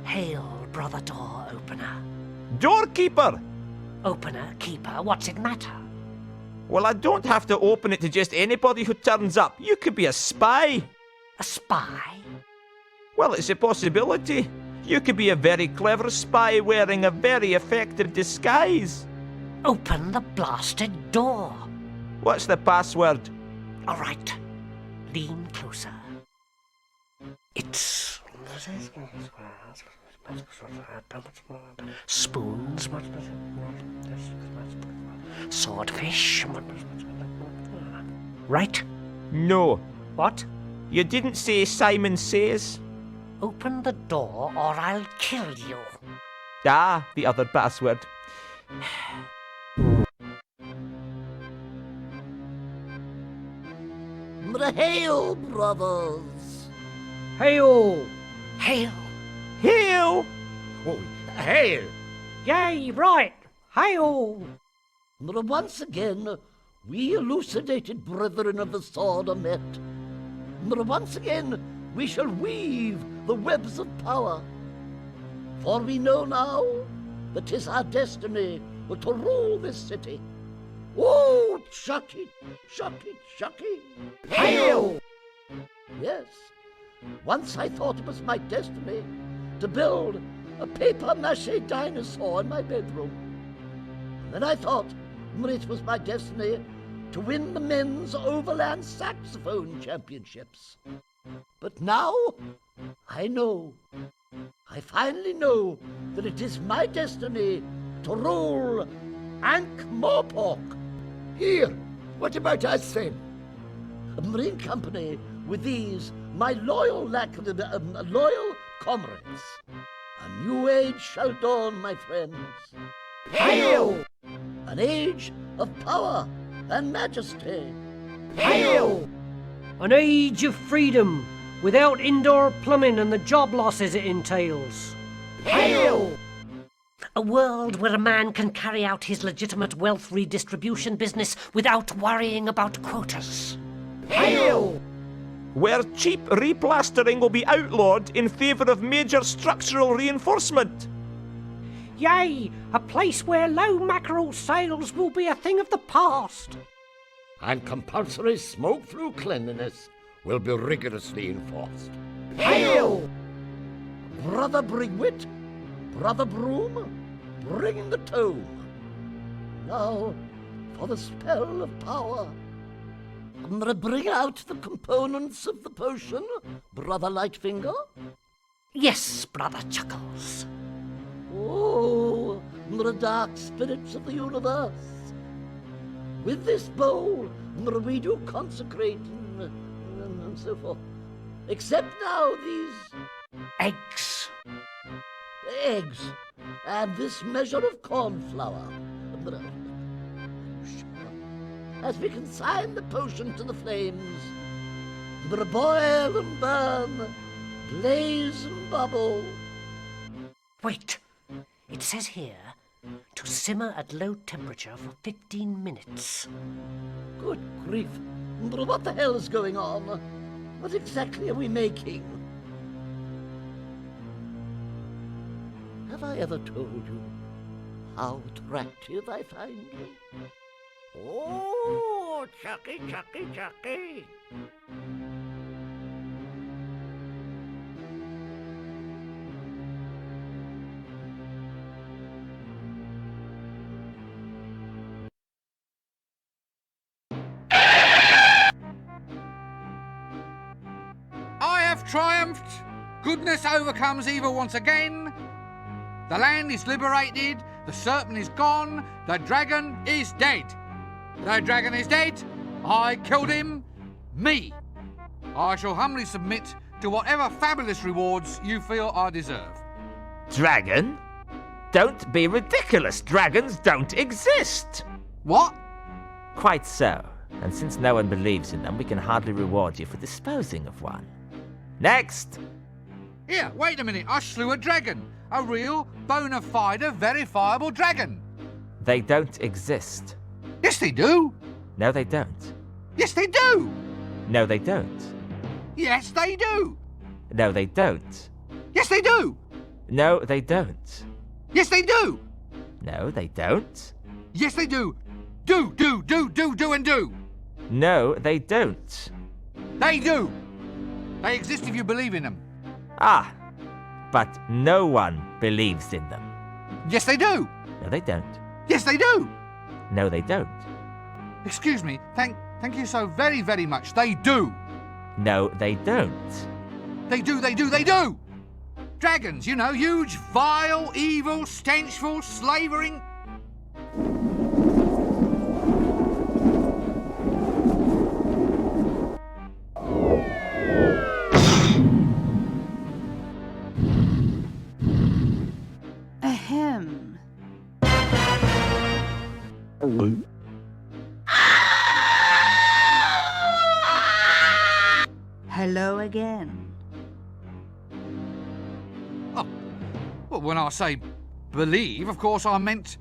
Hail, brother door opener. Doorkeeper! Opener, keeper, what's it matter? Well, I don't have to open it to just anybody who turns up. You could be a spy. A spy? Well, it's a possibility. You could be a very clever spy wearing a very effective disguise. Open the blasted door. What's the password? All right. Lean closer. It's... spoons, swordfish, right? No. What? You didn't say Simon Says. Open the door or I'll kill you. Ah, the other password. Hail, brothers! Hail! Hail! Hail! Oh, hail! Yay, right! Hail! Once again, we elucidated brethren of the sword are met. Once again, we shall weave the webs of power. For we know now that 'tis our destiny to rule this city. Oh, chucky, chucky, chucky! Hail! Yes, once I thought it was my destiny to build a papier-mâché dinosaur in my bedroom. And then I thought it was my destiny to win the men's overland saxophone championships. But now I know, I finally know that it is my destiny to rule Ankh-Morpork. Here, what about us then? in company with these, my loyal comrades. A new age shall dawn, my friends. Hail! An age of power and majesty. Hail! An age of freedom, without indoor plumbing and the job losses it entails. Hail! A world where a man can carry out his legitimate wealth redistribution business without worrying about quotas. Hail! Where cheap replastering will be outlawed in favour of major structural reinforcement. Yay! A place where low mackerel sales will be a thing of the past. And compulsory smoke-through cleanliness will be rigorously enforced. Hail! Brother Brigwit, Brother Broom, bring the tome. Now, for the spell of power. Bring out the components of the potion, Brother Lightfinger. Yes, Brother Chuckles. Oh, the dark spirits of the universe. With this bowl, we do consecrate and so forth. Except now these Eggs. eggs and this measure of corn flour. As we consign the potion to the flames, boil and burn, blaze and bubble. Wait, it says here to simmer at low temperature for 15 minutes. Good grief, what the hell is going on? What exactly are we making? Have I ever told you how attractive I find you? Oh, Chucky, Chucky, Chucky. I have triumphed. Goodness overcomes evil once again. The land is liberated. The serpent is gone. The dragon is dead. The dragon is dead. I killed him. Me. I shall humbly submit to whatever fabulous rewards you feel I deserve. Dragon? Don't be ridiculous. Dragons don't exist. What? Quite so. And since no one believes in them, we can hardly reward you for disposing of one. Next! Here, wait a minute. I slew a dragon. A real, bona fide, verifiable dragon. They don't exist. Yes, they do. No, they don't. Yes, they do. No, they don't. Yes, they do. No, they don't. Yes, they do. No, they don't. Yes, they do. No, they don't. Yes, they do. Do, and do. No, they don't. They do. They exist if you believe in them. Ah, but no one believes in them. Yes, they do. No, they don't. Yes, they do. No, they don't. Excuse me. Thank you so very, very much. They do. No, they don't. They do. They do. Dragons, you know, huge, vile, evil, stenchful, slavering. Ahem. Hello again. Oh, well, when I say believe, of course I meant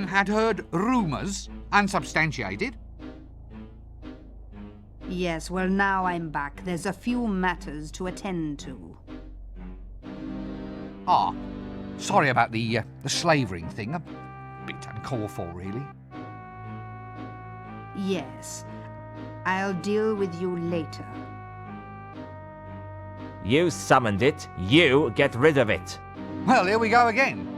had heard rumours, unsubstantiated. Yes, well, now I'm back. There's a few matters to attend to. Ah, sorry about the slavering thing. A bit uncalled for, really. Yes, I'll deal with you later. You summoned it. You get rid of it. Well, here we go again.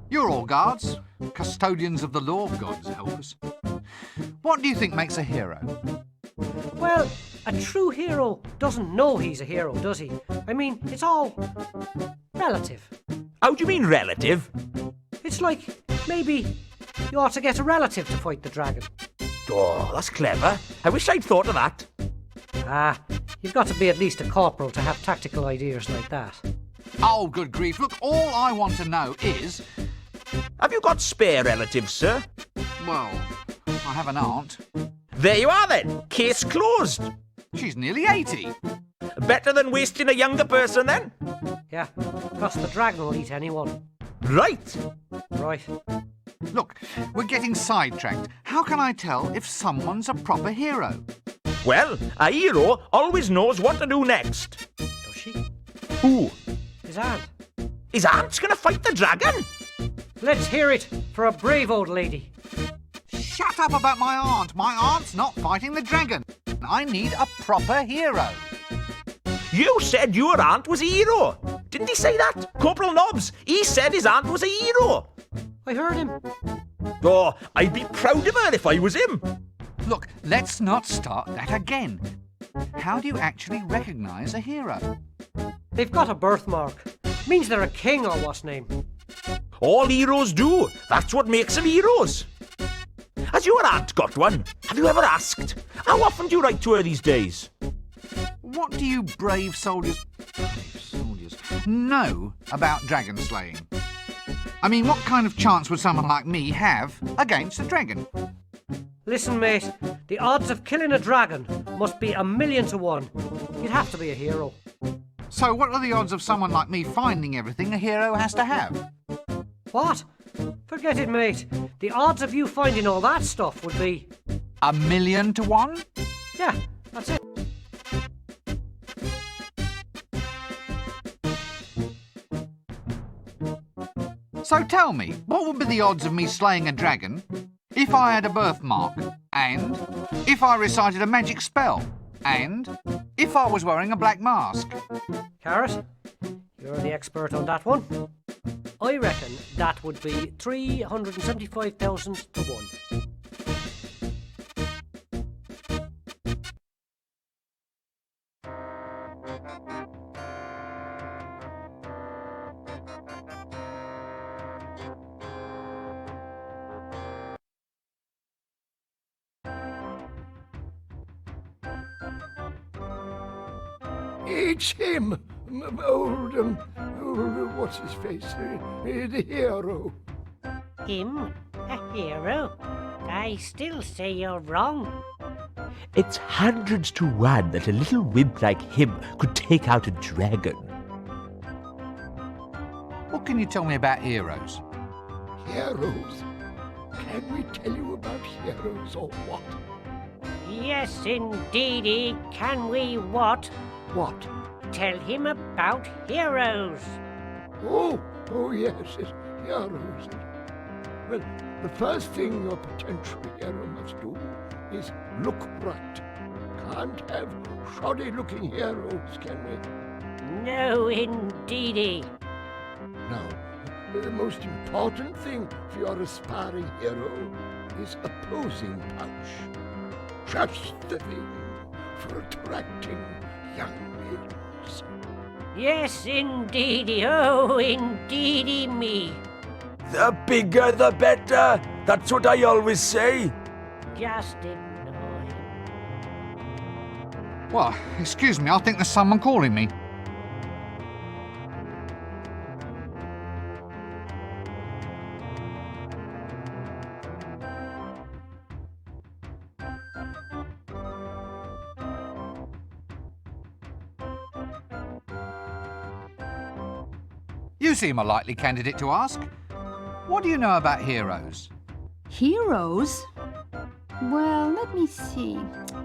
You're all guards. Custodians of the law, gods help us. What do you think makes a hero? Well, a true hero doesn't know he's a hero, does he? I mean, it's all relative. How do you mean relative? It's like maybe you ought to get a relative to fight the dragon. Oh, that's clever. I wish I'd thought of that. Ah, you've got to be at least a corporal to have tactical ideas like that. Oh, good grief. Look, all I want to know is... Have you got spare relatives, sir? Well, I have an aunt. There you are then. Case closed. She's nearly 80. Better than wasting a younger person then? Yeah, because the dragon will eat anyone. Right. Right. Look, we're getting sidetracked. How can I tell if someone's a proper hero? Well, a hero always knows what to do next. Does she? Who? His aunt. His aunt's gonna fight the dragon? Let's hear it for a brave old lady. Shut up about my aunt. My aunt's not fighting the dragon. I need a proper hero. You said your aunt was a hero. Didn't he say that? Corporal Nobbs, he said his aunt was a hero. I heard him. Oh, I'd be proud of her if I was him. Look, let's not start that again. How do you actually recognise a hero? They've got a birthmark. Means they're a king or what's name. All heroes do. That's what makes them heroes. Has your aunt got one? Have you ever asked? How often do you write to her these days? What do you brave soldiers know about dragon slaying? I mean, what kind of chance would someone like me have against a dragon? Listen, mate, the odds of killing a dragon must be 1,000,000 to 1. You'd have to be a hero. So what are the odds of someone like me finding everything a hero has to have? What? Forget it, mate. The odds of you finding all that stuff would be... 1,000,000 to 1? Yeah, that's it. So tell me, what would be the odds of me slaying a dragon if I had a birthmark, and if I recited a magic spell, and if I was wearing a black mask? Carrot, you're the expert on that one. I reckon that would be 375,000 to 1. It's him! What's his face? The hero. Him? A hero? I still say you're wrong. It's hundreds to 1 that a little wimp like him could take out a dragon. What can you tell me about heroes? Heroes? Can we tell you about heroes or what? Yes, indeedy. Can we what? What? Tell him about heroes. Oh, yes, heroes. Well, the first thing your potential hero must do is look right. Can't have shoddy-looking heroes, can we? No, indeedy. Now, the most important thing for your aspiring hero is a posing pouch. Just the thing for attracting young maidens. Yes, indeedy. Oh, indeedy me. The bigger the better. That's what I always say. Just ignore him. Well, excuse me, I think there's someone calling me. You seem a likely candidate to ask. What do you know about heroes? Heroes? Well, let me see.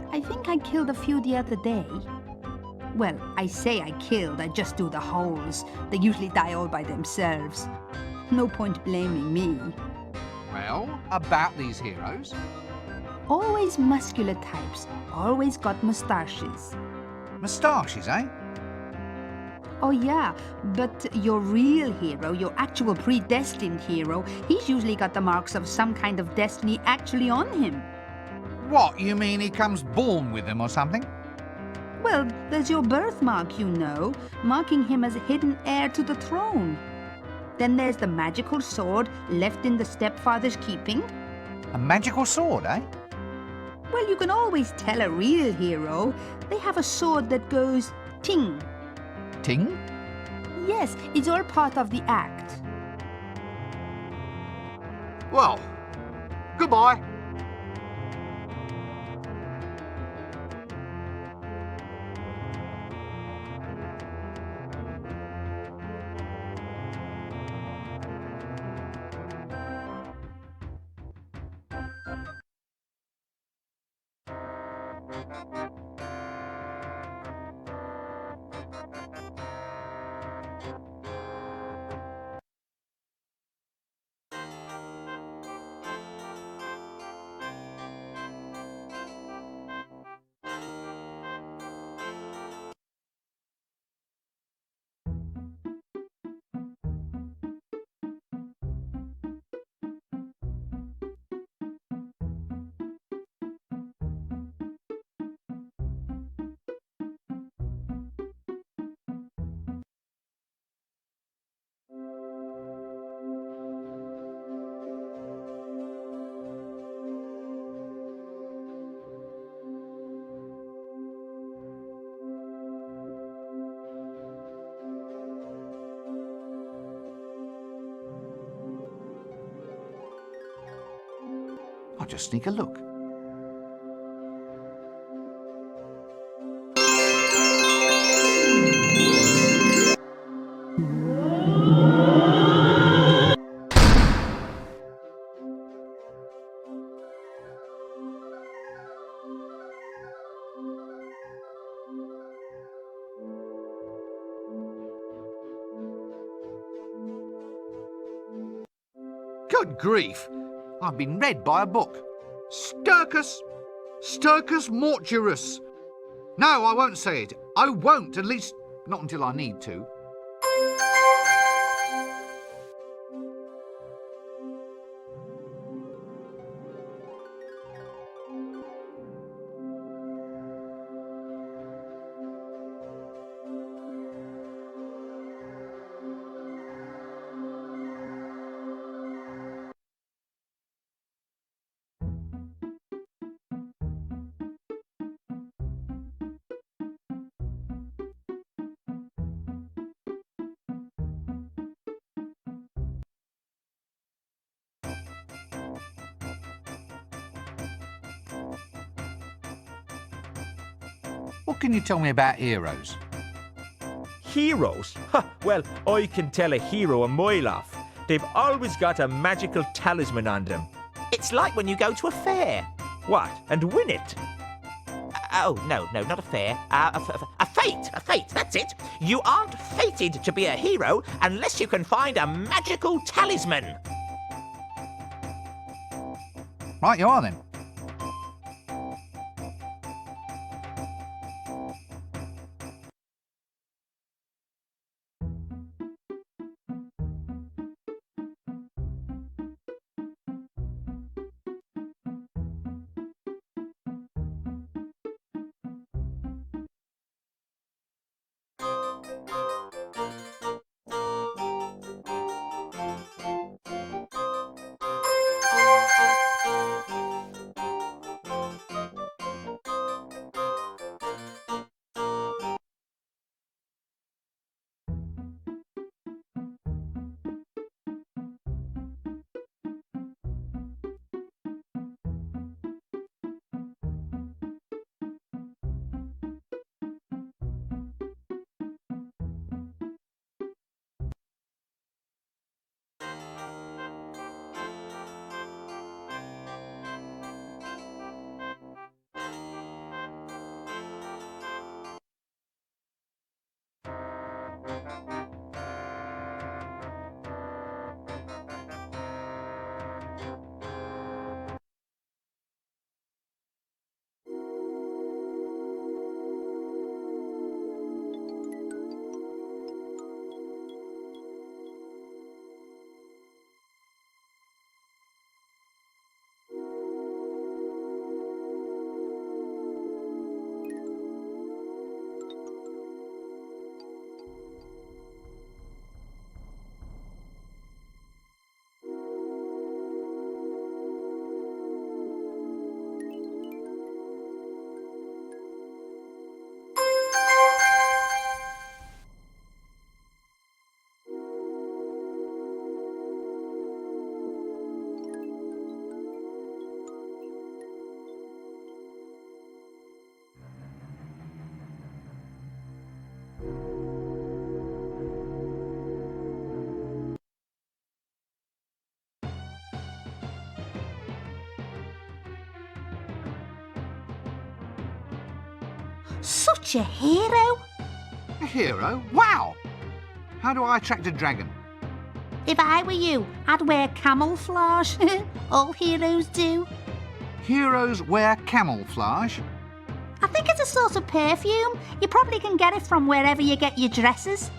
I think I killed a few the other day. Well, I say I killed, I just do the holes. They usually die all by themselves. No point blaming me. Well, about these heroes? Always muscular types, always got moustaches. Moustaches, eh? Oh, yeah, but your real hero, your actual predestined hero, he's usually got the marks of some kind of destiny actually on him. What, you mean he comes born with them or something? Well, there's your birthmark, you know, marking him as a hidden heir to the throne. Then there's the magical sword left in the stepfather's keeping. A magical sword, eh? Well, you can always tell a real hero. They have a sword that goes ting. Ting? Yes, it's all part of the act. Well, goodbye. I'll just sneak a look. Good grief! I've been read by a book. Sturcus! Sturcus mortuus! No, I won't say it. I won't, at least not until I need to. What can you tell me about heroes? Heroes? Well, I can tell a hero a mile off. They've always got a magical talisman on them. It's like when you go to a fair. What? And win it? Oh, no, not a fair. A fate, that's it. You aren't fated to be a hero unless you can find a magical talisman. Right you are then. Such a hero! A hero? Wow! How do I attract a dragon? If I were you, I'd wear camouflage. All heroes do. Heroes wear camouflage? I think it's a sort of perfume. You probably can get it from wherever you get your dresses.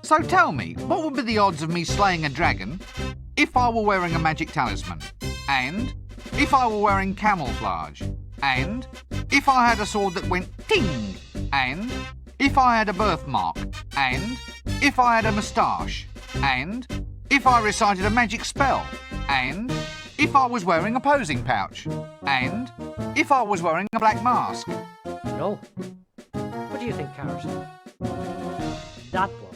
So tell me, what would be the odds of me slaying a dragon if I were wearing a magic talisman? And if I were wearing camouflage? And if I had a sword that went ting? And if I had a birthmark? And if I had a moustache? And if I recited a magic spell? And if I was wearing a posing pouch? And if I was wearing a black mask? No. What do you think, Carrot? That one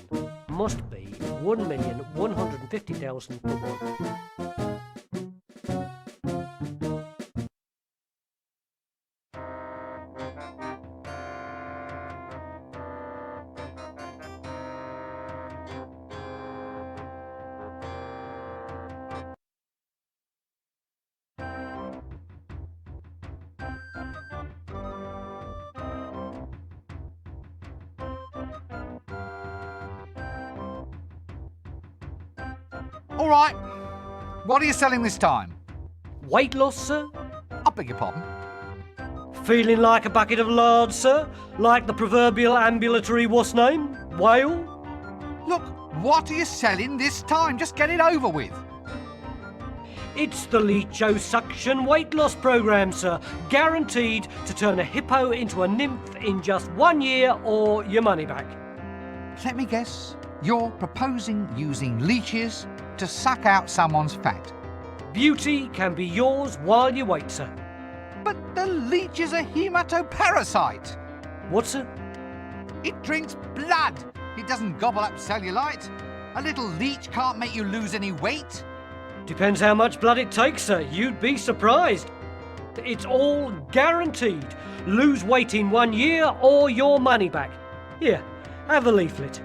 must be 1,150,000 to 1. All right. What are you selling this time? Weight loss, sir? I beg your pardon? Feeling like a bucket of lard, sir? Like the proverbial ambulatory what's name? Whale? Look, what are you selling this time? Just get it over with. It's the Leecho-suction weight loss program, sir. Guaranteed to turn a hippo into a nymph in just 1 year or your money back. Let me guess. You're proposing using leeches to suck out someone's fat. Beauty can be yours while you wait, sir. But the leech is a hematoparasite. What, sir? It drinks blood. It doesn't gobble up cellulite. A little leech can't make you lose any weight. Depends how much blood it takes, sir. You'd be surprised. It's all guaranteed. Lose weight in 1 year or your money back. Here, have a leaflet.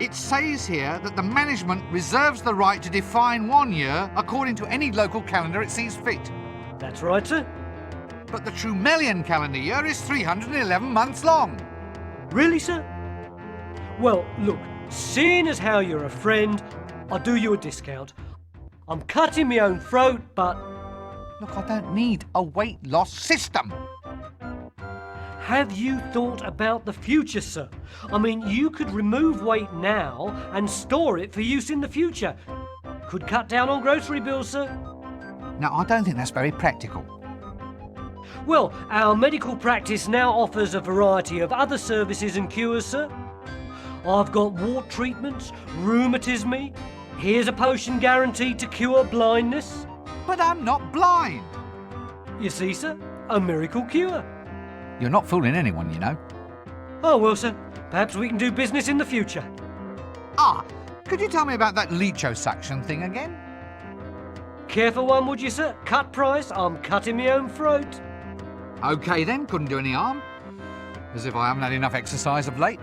It says here that the management reserves the right to define 1 year according to any local calendar it sees fit. That's right, sir. But the Trumelian calendar year is 311 months long. Really, sir? Well, look, seeing as how you're a friend, I'll do you a discount. I'm cutting my own throat, but... Look, I don't need a weight loss system. Have you thought about the future, sir? I mean, you could remove weight now and store it for use in the future. Could cut down on grocery bills, sir. No, I don't think that's very practical. Well, our medical practice now offers a variety of other services and cures, sir. I've got wart treatments, rheumatism, Here's a potion guaranteed to cure blindness. But I'm not blind. You see, sir, a miracle cure. You're not fooling anyone, you know. Oh, well, sir, perhaps we can do business in the future. Ah, could you tell me about that liposuction thing again? Care for one, would you, sir? Cut price, I'm cutting my own throat. OK then, couldn't do any harm. As if I haven't had enough exercise of late.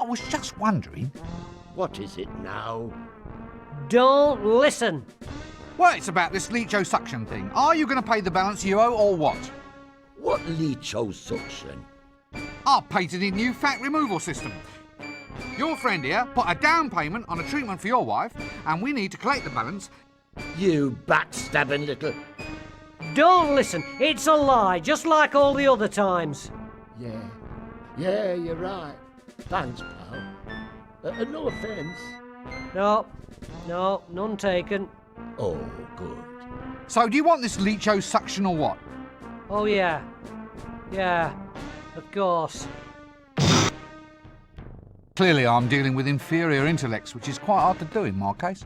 was just wondering. What is it now? Don't listen. Well, it's about this leecho-suction thing. Are you going to pay the balance you owe or what? What leecho-suction? Our patented new fat removal system. Your friend here put a down payment on a treatment for your wife, and we need to collect the balance. You backstabbing little... Don't listen. It's a lie, just like all the other times. Yeah, you're right. Thanks, pal. No offence. No, none taken. Oh, good. So do you want this leecho-suction or what? Oh, yeah, of course. Clearly I'm dealing with inferior intellects, which is quite hard to do in my case.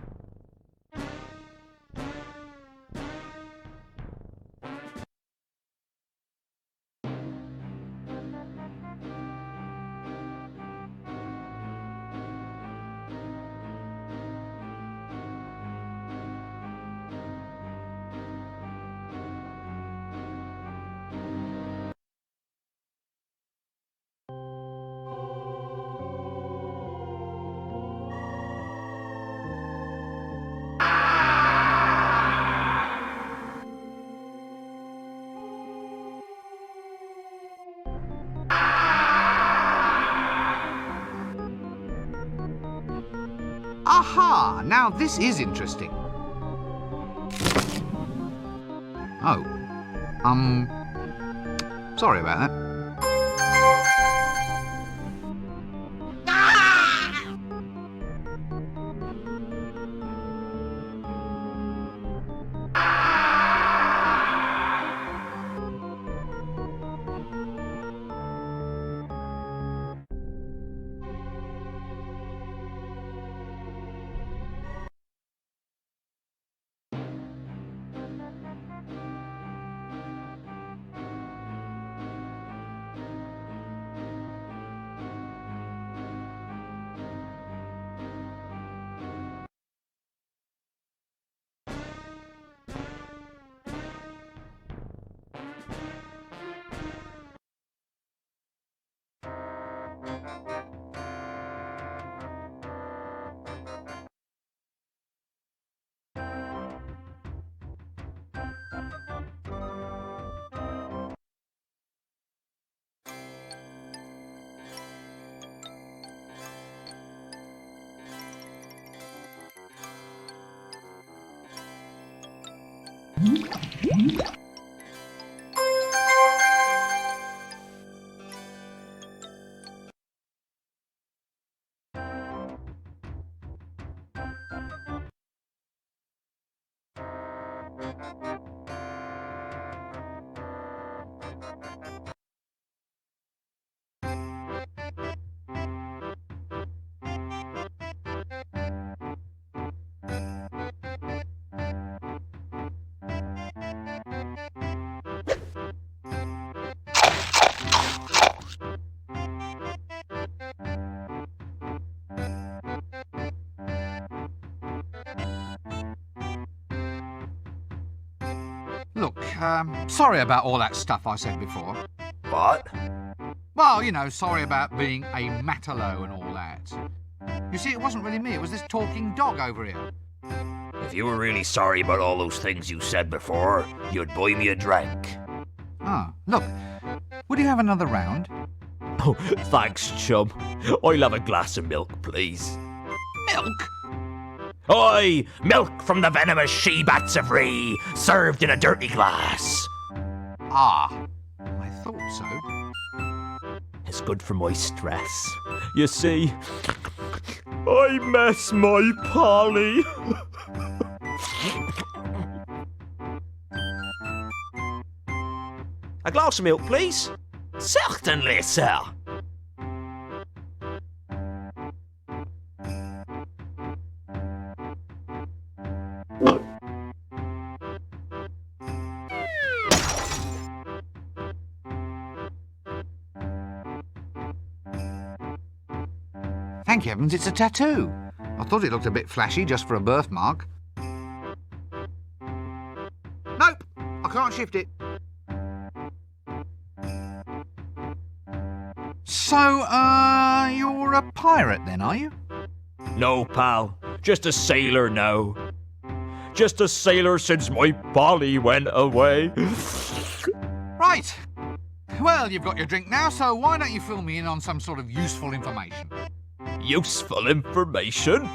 Aha! Now this is interesting. Oh. Sorry about that. Look, sorry about all that stuff I said before. What? Well, you know, sorry about being a matalo and all that. You see, it wasn't really me, it was this talking dog over here. If you were really sorry about all those things you said before, you'd buy me a drink. Ah, look, would you have another round? Oh, thanks, chum. I'll have a glass of milk, please. Milk? Oi! Milk from the venomous she-bats of Ree, served in a dirty glass. Ah, I thought so. It's good for my stress. You see, I miss my Polly. A glass of milk, please. Certainly, sir. Thank heavens, it's a tattoo. I thought it looked a bit flashy just for a birthmark. Nope, I can't shift it. So, you're a pirate then, are you? No, pal. Just a sailor now. Just a sailor since my Polly went away. Right. Well, you've got your drink now, so why don't you fill me in on some sort of useful information? Useful information?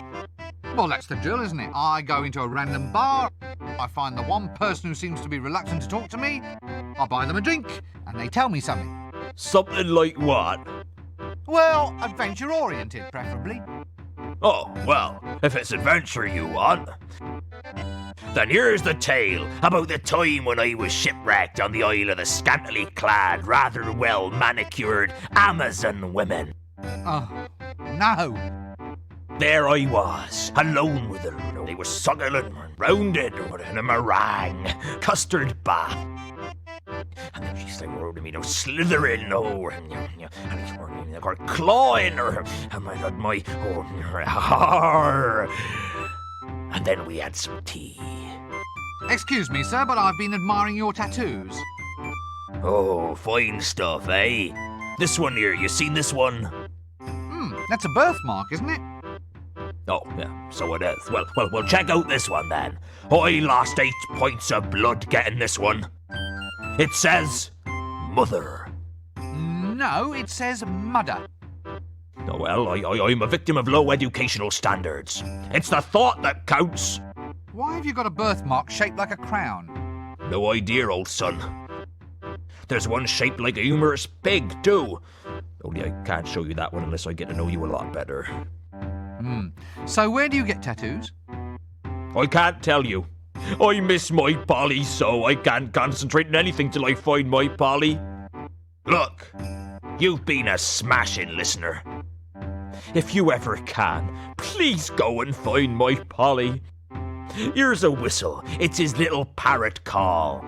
Well, that's the drill, isn't it? I go into a random bar, I find the one person who seems to be reluctant to talk to me, I buy them a drink, and they tell me something. Something like what? Well, adventure-oriented, preferably. Oh, well, if it's adventure you want. Then here's the tale about the time when I was shipwrecked on the Isle of the scantily clad, rather well manicured Amazon women. Oh, no. There I was, alone with her. They were suckling, rounded in a meringue, custard bath. And then she started rolling me, slithering over, and clawing her, and and then we had some tea. Excuse me, sir, but I've been admiring your tattoos. Oh, fine stuff, eh? This one here, you seen this one? That's a birthmark, isn't it? Oh, yeah, so it is. Well, check out this one then. I lost 8 points of blood getting this one. It says, Mother. No, it says Mudder. Oh, well, I'm a victim of low educational standards. It's the thought that counts. Why have you got a birthmark shaped like a crown? No idea, old son. There's one shaped like a humorous pig, too. Only I can't show you that one unless I get to know you a lot better. So where do you get tattoos? I can't tell you. I miss my Polly, so I can't concentrate on anything till I find my Polly. Look, you've been a smashing listener. If you ever can, please go and find my Polly. Here's a whistle. It's his little parrot call.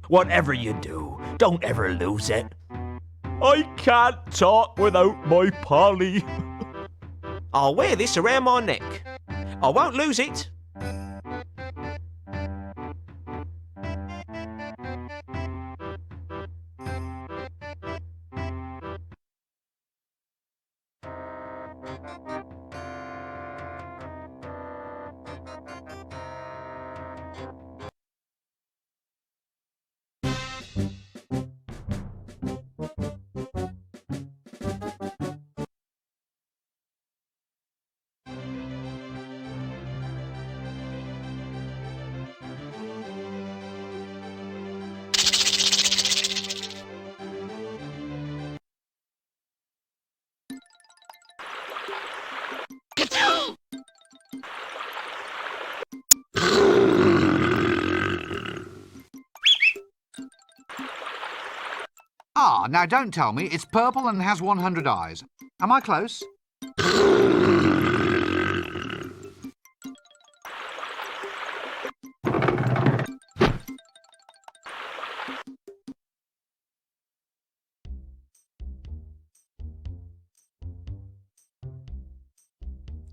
Whatever you do, don't ever lose it. I can't talk without my Polly. I'll wear this around my neck. I won't lose it. Ah, now don't tell me it's purple and has 100 eyes. Am I close?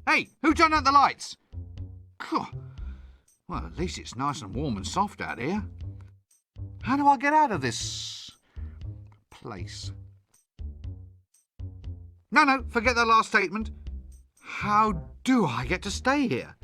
Hey, who turned out the lights? Well, at least it's nice and warm and soft out here. How do I get out of this place? No, forget that last statement. How do I get to stay here?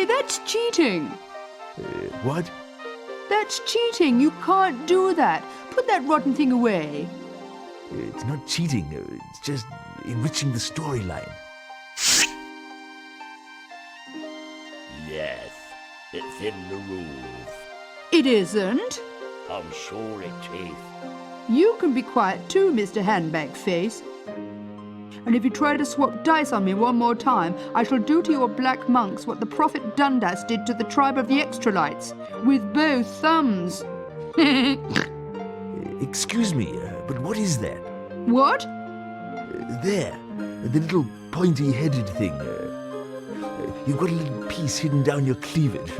That's cheating. What? That's cheating. You can't do that. Put that rotten thing away. It's not cheating. It's just enriching the storyline. Yes, it's in the rules. It isn't. I'm sure it is. You can be quiet too, Mr. Handbag Face. And if you try to swap dice on me one more time, I shall do to your black monks what the prophet Dundas did to the tribe of the Extralites, with both thumbs. Excuse me, but what is that? What? There. The little pointy-headed thing. You've got a little piece hidden down your cleavage.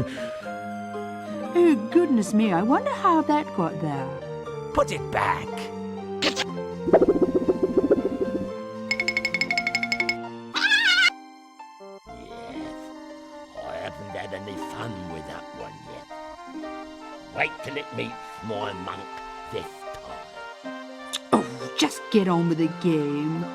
Oh, goodness me, I wonder how that got there. Put it back. I haven't had any fun with that one yet. Wait till it meets my monk this time. Oh, just get on with the game.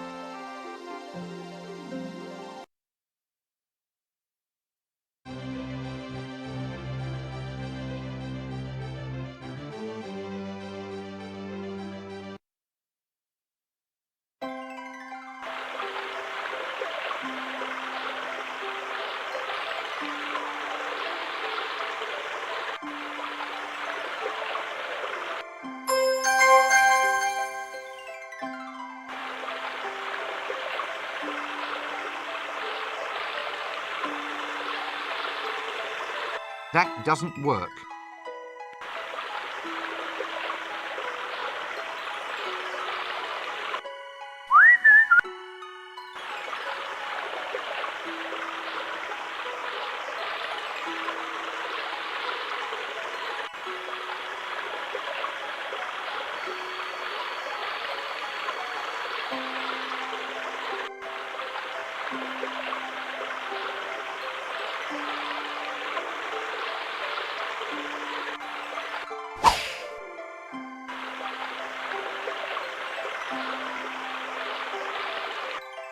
That doesn't work.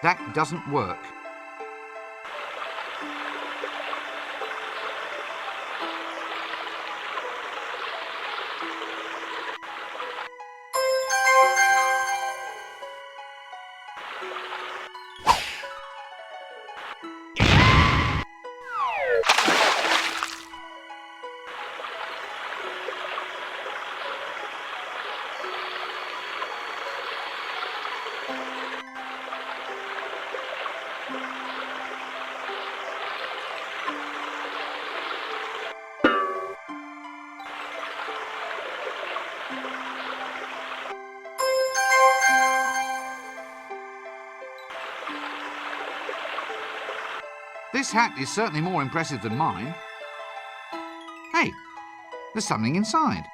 That doesn't work. This hat is certainly more impressive than mine. Hey, there's something inside.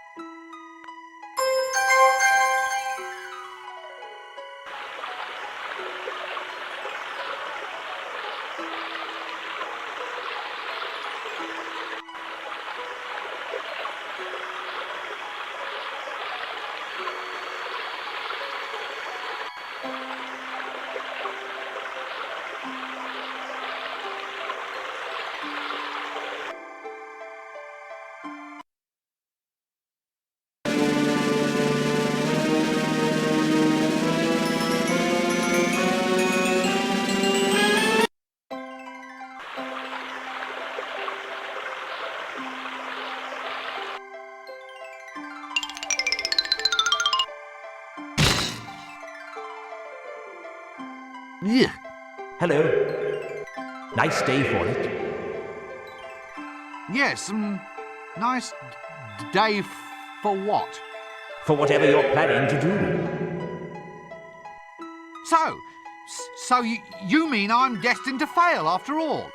Yeah. Hello. Nice day for it. Yes, nice day for what? For whatever you're planning to do. So you mean I'm destined to fail after all?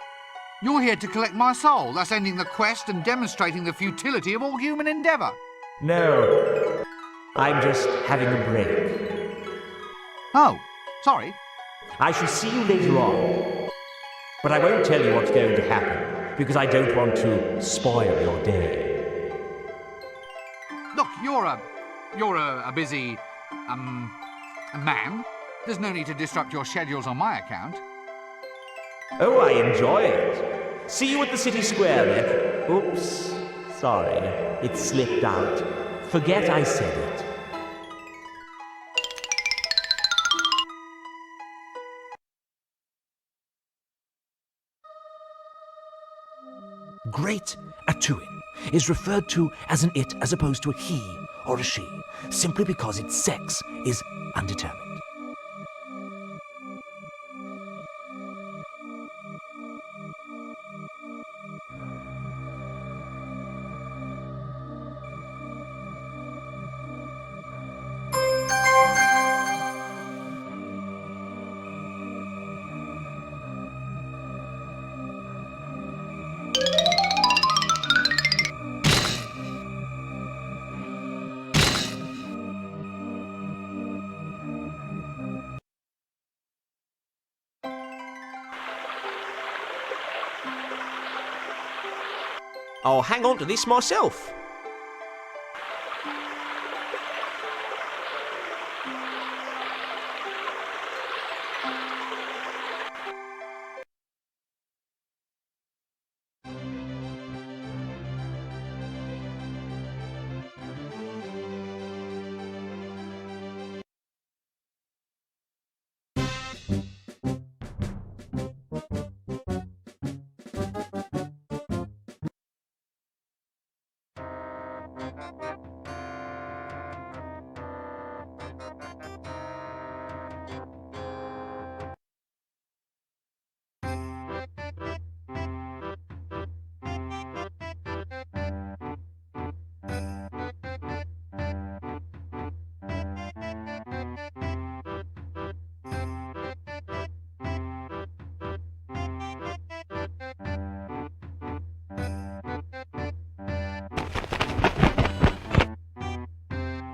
You're here to collect my soul, thus ending the quest and demonstrating the futility of all human endeavour. No. I'm just having a break. Oh, sorry. I shall see you later on. But I won't tell you what's going to happen, because I don't want to spoil your day. Look, you're a busy, man. There's no need to disrupt your schedules on my account. Oh, I enjoy it. See you at the city square then. Oops. Sorry. It slipped out. Forget I said it. Great Atuin is referred to as an it as opposed to a he or a she, simply because its sex is undetermined. I'll hang on to this myself.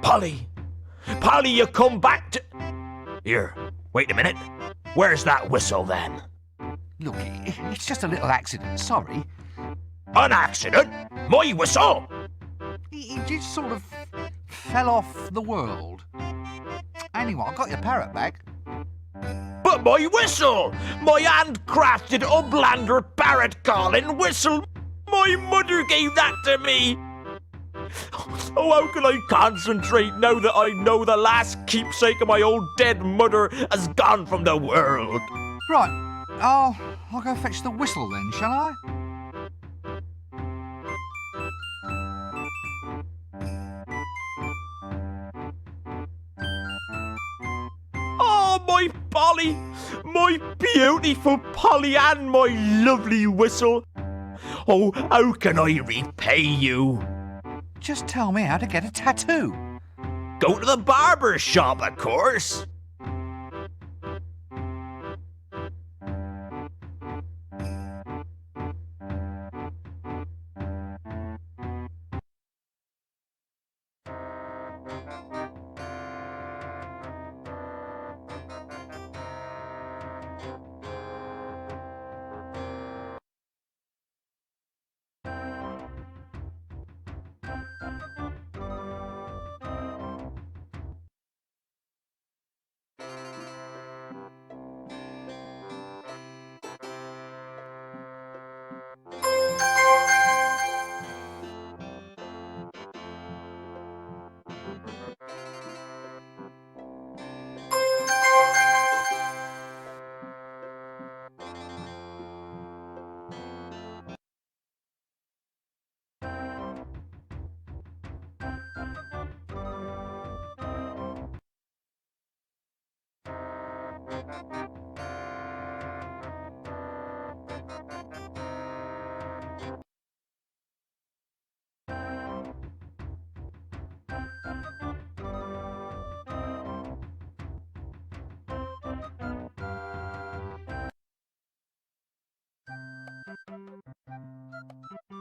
Polly! Polly, you come back to... Here, wait a minute. Where's that whistle, then? Look, it's just a little accident, sorry. An accident? My whistle? It just sort of fell off the world. Anyway, I got your parrot back. But my whistle! My handcrafted Uplander parrot calling whistle! My mother gave that to me! Oh, how can I concentrate now that I know the last keepsake of my old dead mother has gone from the world? Right, I'll go fetch the whistle then, shall I? Oh, my Polly! My beautiful Polly and my lovely whistle! Oh, how can I repay you? Just tell me how to get a tattoo. Go to the barber shop, of course.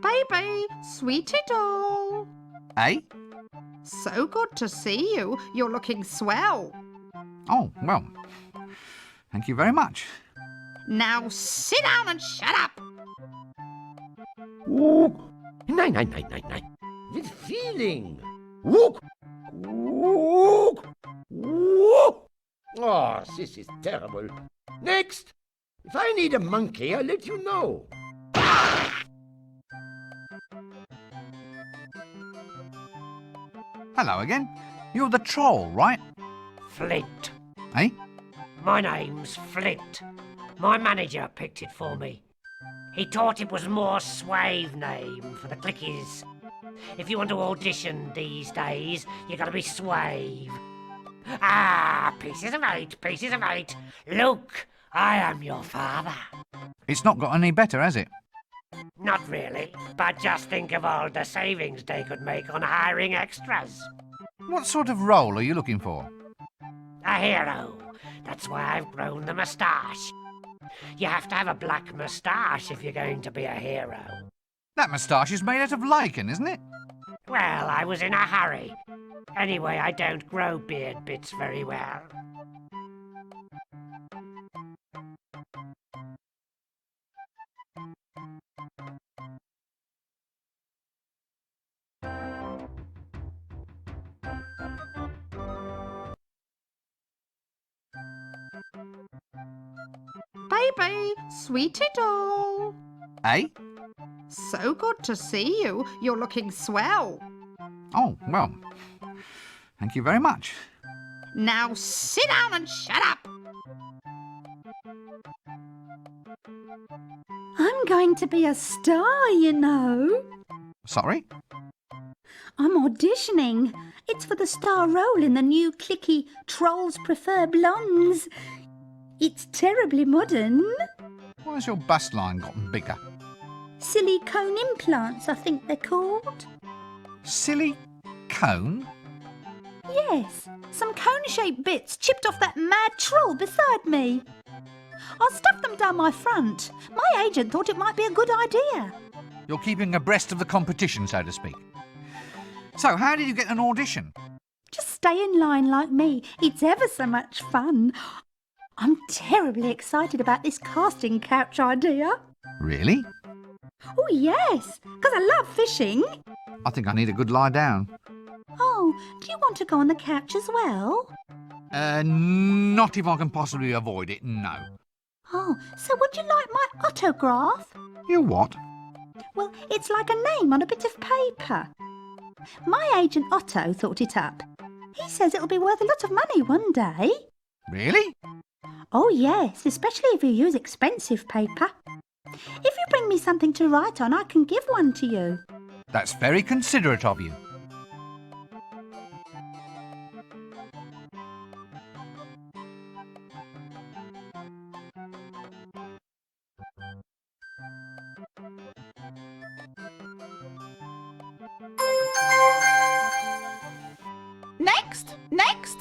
Baby, sweetie doll. Eh? So good to see you. You're looking swell. Oh, well, thank you very much. Now sit down and shut up. Wook! Nein, nein, nein, nein, nein. With feeling. Wook! Wook! Wook! Oh, this is terrible. Next! If I need a monkey, I'll let you know. Hello again. You're the troll, right? Flint. Eh? My name's Flint. My manager picked it for me. He thought it was a more suave name for the clickies. If you want to audition these days, you gotta be suave. Ah, pieces of eight, pieces of eight. Luke, I am your father. It's not got any better, has it? Not really, but just think of all the savings they could make on hiring extras. What sort of role are you looking for? A hero. That's why I've grown the moustache. You have to have a black moustache if you're going to be a hero. That moustache is made out of lichen, isn't it? Well, I was in a hurry. Anyway, I don't grow beard bits very well. Baby, sweetie doll. Eh? So good to see you. You're looking swell. Oh, well, thank you very much. Now sit down and shut up. I'm going to be a star, you know. Sorry? I'm auditioning. It's for the star role in the new clicky Trolls Prefer Blondes. It's terribly modern. Why has your bust line gotten bigger? Silicone implants, I think they're called. Silly cone? Yes, some cone-shaped bits chipped off that mad troll beside me. I'll stuff them down my front. My agent thought it might be a good idea. You're keeping abreast of the competition, so to speak. So, how did you get an audition? Just stay in line like me. It's ever so much fun. I'm terribly excited about this casting couch idea. Really? Oh, yes, because I love fishing. I think I need a good lie down. Oh, do you want to go on the couch as well? Not if I can possibly avoid it, no. Oh, so would you like my autograph? You what? Well, it's like a name on a bit of paper. My agent Otto thought it up. He says it'll be worth a lot of money one day. Really? Oh, yes, especially if you use expensive paper. If you bring me something to write on, I can give one to you. That's very considerate of you. Next, next.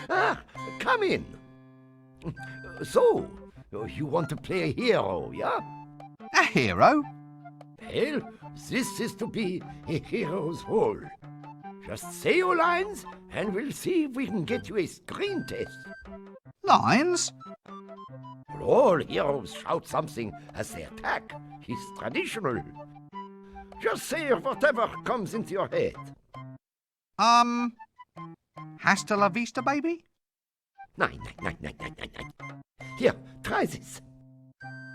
Ah, come in. So, you want to play a hero, yeah? A hero? Well, this is to be a hero's role. Just say your lines, and we'll see if we can get you a screen test. Lines? Well, all heroes shout something as they attack. It's traditional. Just say whatever comes into your head. Hasta la vista, baby? Nein. Here, try this.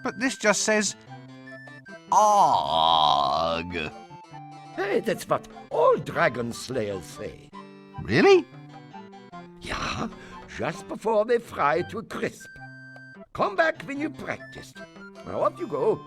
But this just says... Arg. Hey, that's what all dragon slayers say. Really? Yeah, just before they fry to a crisp. Come back when you practiced. Now off you go.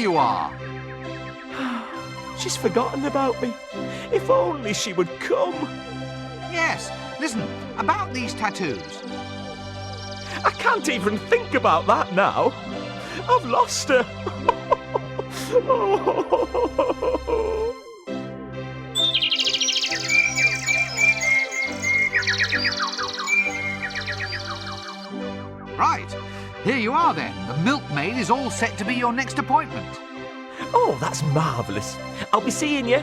you are. She's forgotten about me. If only she would come. Yes, listen, about these tattoos. I can't even think about that now. I've lost her. Right, here you are then. The milkmaid is all set to be your next appointment. Oh, that's marvellous. I'll be seeing you.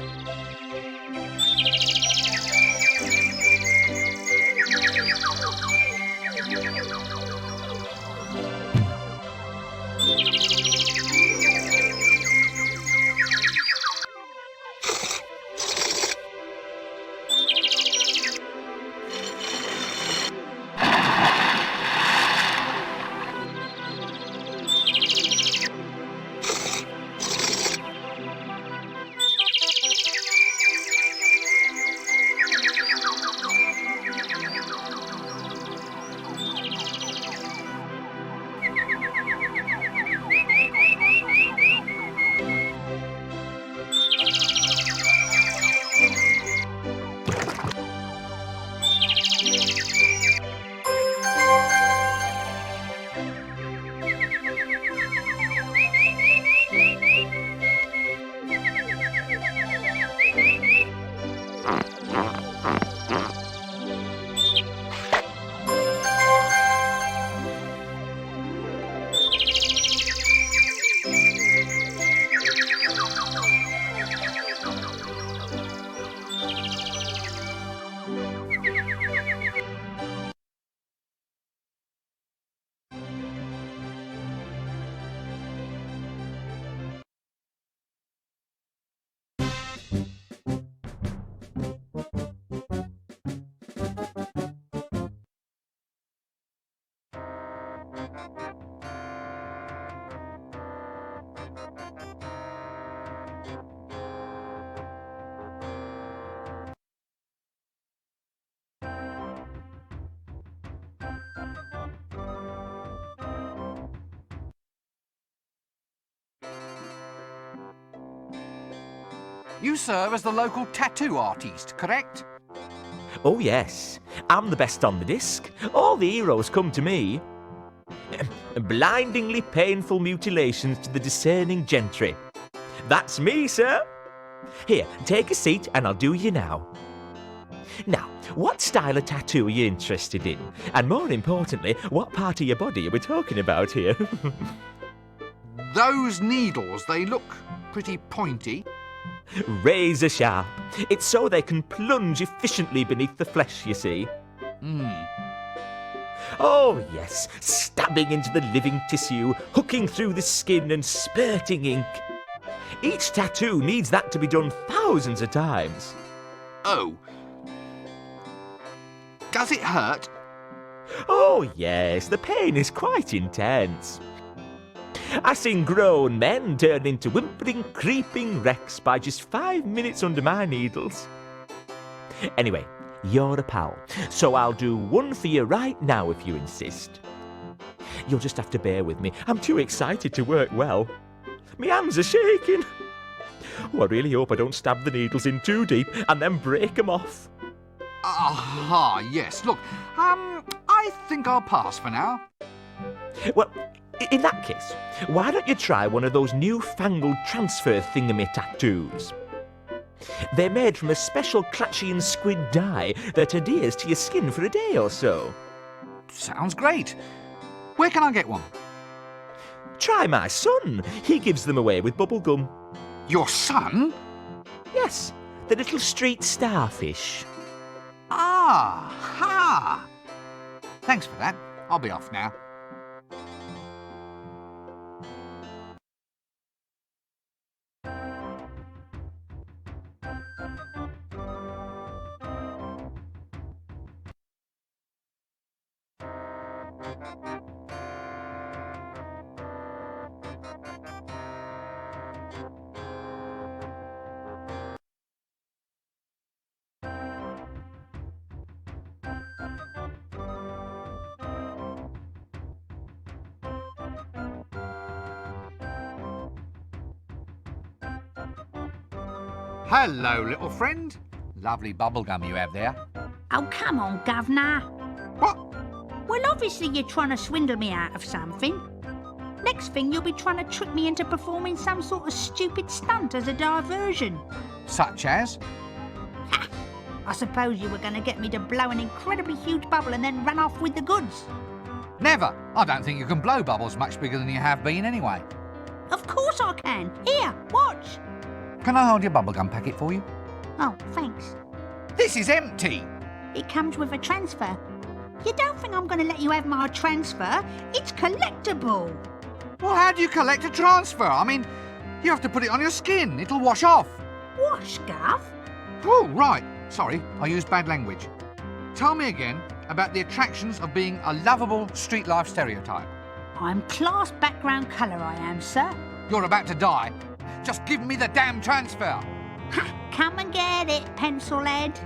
You serve as the local tattoo artiste, correct? Oh, yes. I'm the best on the disc. All the heroes come to me. Blindingly painful mutilations to the discerning gentry. That's me, sir. Here, take a seat and I'll do you now. Now, what style of tattoo are you interested in? And more importantly, what part of your body are we talking about here? Those needles, they look pretty pointy. Razor sharp. It's so they can plunge efficiently beneath the flesh, you see. Oh, yes, stabbing into the living tissue, hooking through the skin and spurting ink. Each tattoo needs that to be done thousands of times. Oh. Does it hurt? Oh, yes, the pain is quite intense. I've seen grown men turn into whimpering, creeping wrecks by just 5 minutes under my needles. Anyway, you're a pal, so I'll do one for you right now if you insist. You'll just have to bear with me. I'm too excited to work well. My hands are shaking. Oh, I really hope I don't stab the needles in too deep and then break them off. Aha, yes. Look, I think I'll pass for now. Well, in that case, why don't you try one of those newfangled transfer thingamy tattoos? They're made from a special Clatchian squid dye that adheres to your skin for a day or so. Sounds great. Where can I get one? Try my son. He gives them away with bubble gum. Your son? Yes, the little street starfish. Ah, ha! Thanks for that. I'll be off now. Hello, little friend. Lovely bubblegum you have there. Oh, come on, Governor. What? Well, obviously you're trying to swindle me out of something. Next thing, you'll be trying to trick me into performing some sort of stupid stunt as a diversion. Such as? Ha! I suppose you were going to get me to blow an incredibly huge bubble and then run off with the goods. Never. I don't think you can blow bubbles much bigger than you have been anyway. Of course I can. Here, watch. Can I hold your bubblegum packet for you? Oh, thanks. This is empty. It comes with a transfer. You don't think I'm going to let you have my transfer? It's collectible. Well, how do you collect a transfer? I mean, you have to put it on your skin. It'll wash off. Wash, Gov? Oh, right. Sorry, I used bad language. Tell me again about the attractions of being a lovable street life stereotype. I'm class background colour, I am, sir. You're about to die. Just give me the damn transfer. Ha! Come and get it, pencilhead.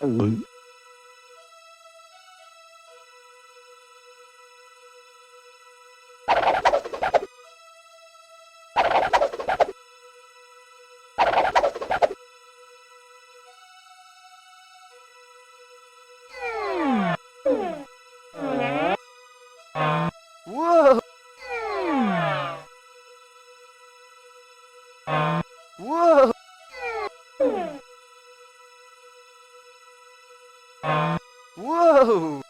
Whoa! Whoa! Whoa!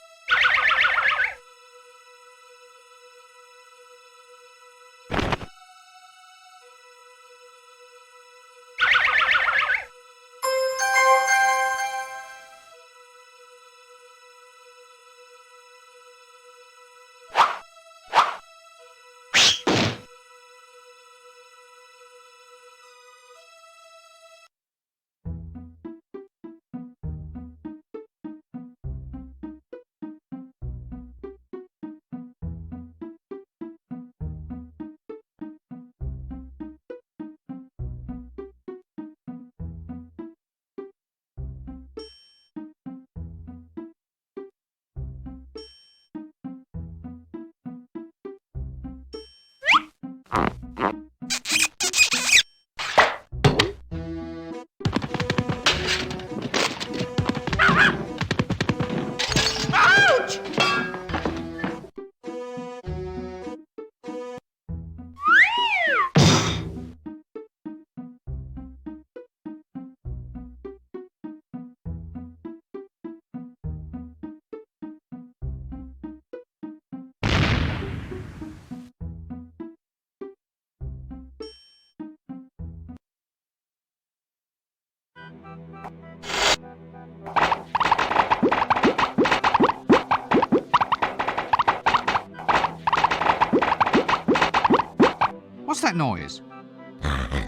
What's that noise?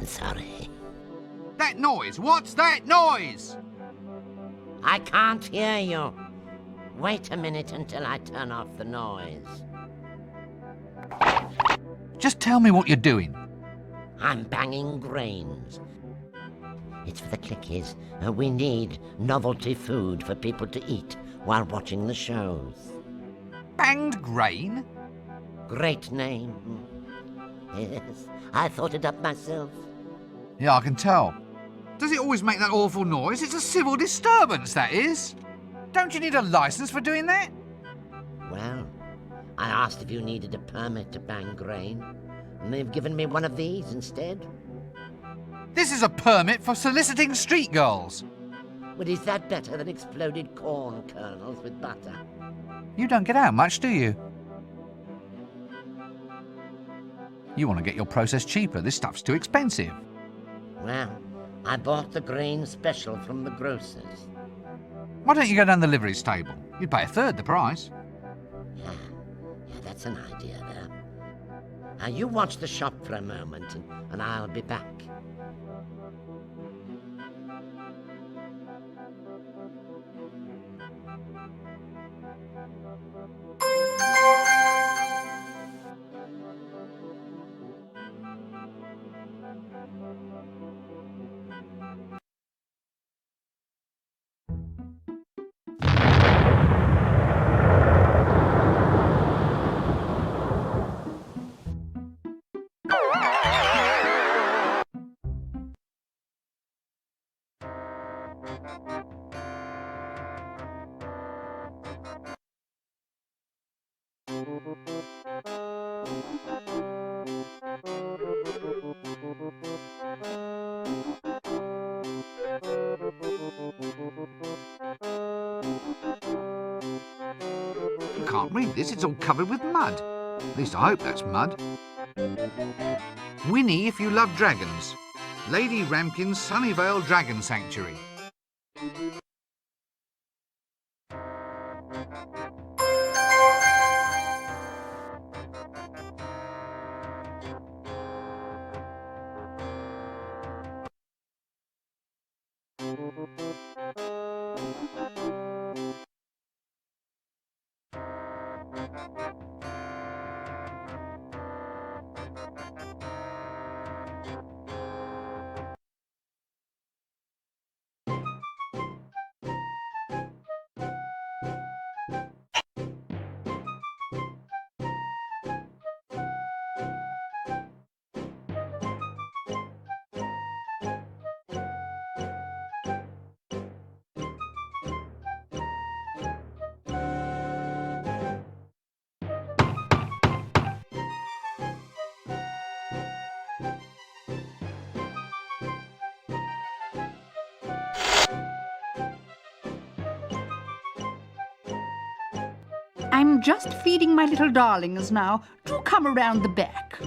Sorry. That noise! What's that noise? I can't hear you. Wait a minute until I turn off the noise. Just tell me what you're doing. I'm banging grains. It's for the clickies. We need novelty food for people to eat while watching the shows. Banged grain? Great name. Yes, I thought it up myself. Yeah, I can tell. Does it always make that awful noise? It's a civil disturbance, that is. Don't you need a licence for doing that? Well, I asked if you needed a permit to bang grain, and they've given me one of these instead. This is a permit for soliciting street girls. But is that better than exploded corn kernels with butter? You don't get out much, do you? You want to get your process cheaper. This stuff's too expensive. Well, I bought the grain special from the grocers. Why don't you go down the livery stable? You'd pay a third the price. Yeah, that's an idea there. Now you watch the shop for a moment and I'll be back. You can't read this, it's all covered with mud. At least I hope that's mud. Winnie if you love dragons. Lady Ramkin's Sunnyvale Dragon Sanctuary. I'm just feeding my little darlings now. Do come around the back.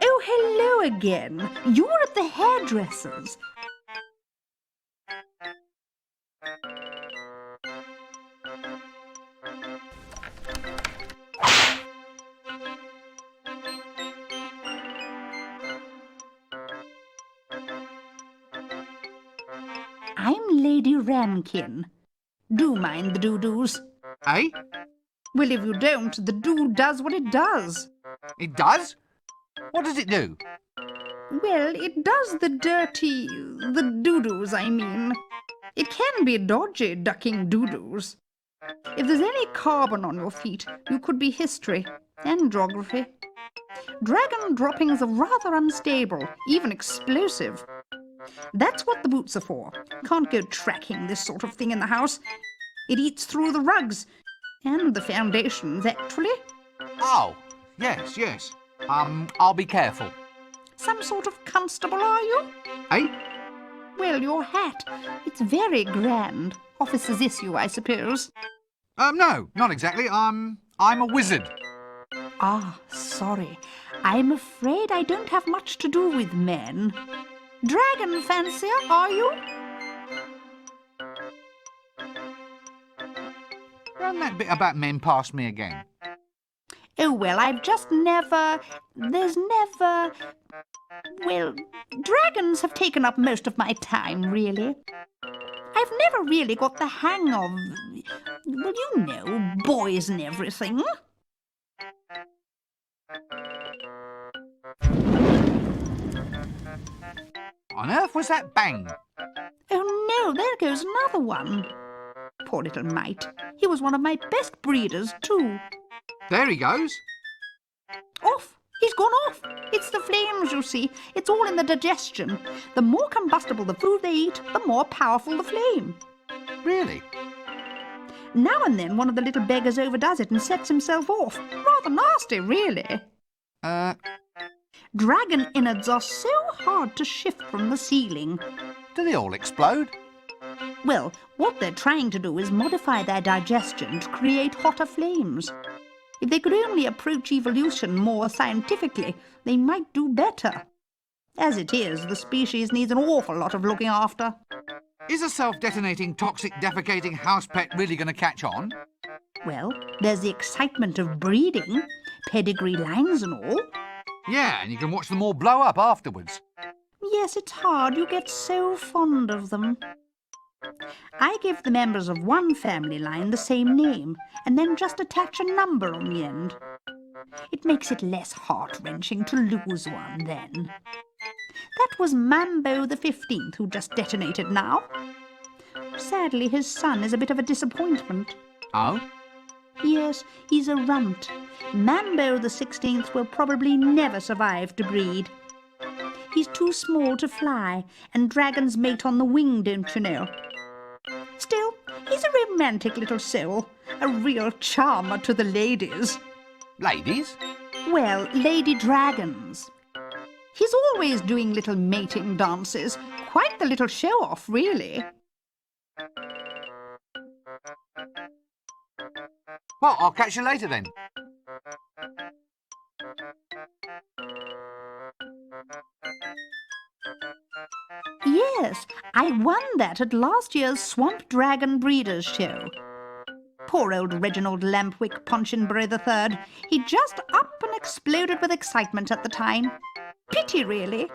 Oh, hello again. You're at the hairdresser's. I'm Lady Ramkin. Do mind the doo-doos. Eh? Well, if you don't, the doo does what it does. It does? What does it do? Well, it does the doo-doos, I mean. It can be dodgy ducking doo-doos. If there's any carbon on your feet, you could be history and geography. Dragon droppings are rather unstable, even explosive. That's what the boots are for. Can't go tracking this sort of thing in the house. It eats through the rugs and the foundations, actually. Oh, yes, yes. I'll be careful. Some sort of constable, are you? Eh? Well, your hat. It's very grand. Officer's issue, I suppose. No, not exactly. I'm a wizard. Ah, sorry. I'm afraid I don't have much to do with men. Dragon fancier, are you? Run that bit about men past me again. Oh, well, I've just there's never... Well, dragons have taken up most of my time, really. I've never really got the hang of, well, you know, boys and everything. On earth was that bang? Oh, no, there goes another one. Poor little mite. He was one of my best breeders, too. There he goes. Off! He's gone off. It's the flames, you see. It's all in the digestion. The more combustible the food they eat, the more powerful the flame. Really? Now and then one of the little beggars overdoes it and sets himself off. Rather nasty, really. Dragon innards are so hard to shift from the ceiling. Do they all explode? Well, what they're trying to do is modify their digestion to create hotter flames. If they could only approach evolution more scientifically, they might do better. As it is, the species needs an awful lot of looking after. Is a self-detonating, toxic, defecating house pet really going to catch on? Well, there's the excitement of breeding, pedigree lines and all. Yeah, and you can watch them all blow up afterwards. Yes, it's hard. You get so fond of them. I give the members of one family line the same name, and then just attach a number on the end. It makes it less heart-wrenching to lose one, then. That was Mambo the 15th, who just detonated now. Sadly, his son is a bit of a disappointment. Oh? Yes, he's a runt. Mambo the 16th will probably never survive to breed. He's too small to fly, and dragons mate on the wing, don't you know? Still, he's a romantic little soul, a real charmer to the ladies. Ladies? Well, lady dragons. He's always doing little mating dances. Quite the little show-off, really. Well, I'll catch you later then. Yes, I won that at last year's Swamp Dragon Breeders' Show. Poor old Reginald Lampwick Punchinbury III. He just up and exploded with excitement at the time. Pity, really.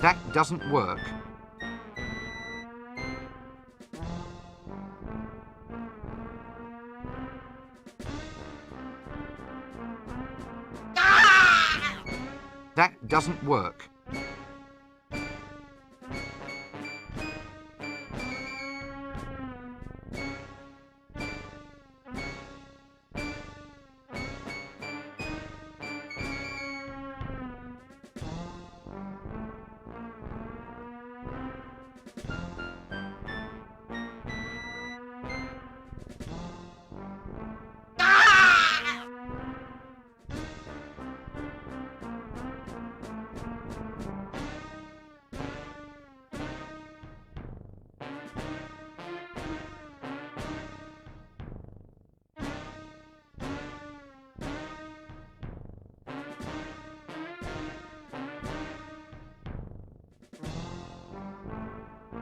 That doesn't work. That doesn't work.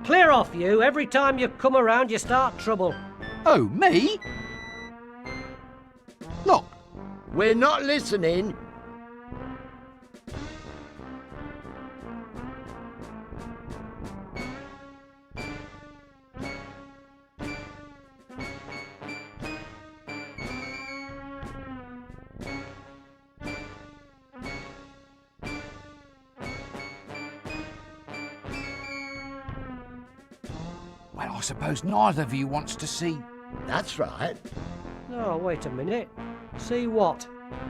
Clear off, you. Every time you come around, you start trouble. Oh, me? Look, We're not listening. well, I suppose neither of you wants to see. That's right. Oh, wait a minute. See what?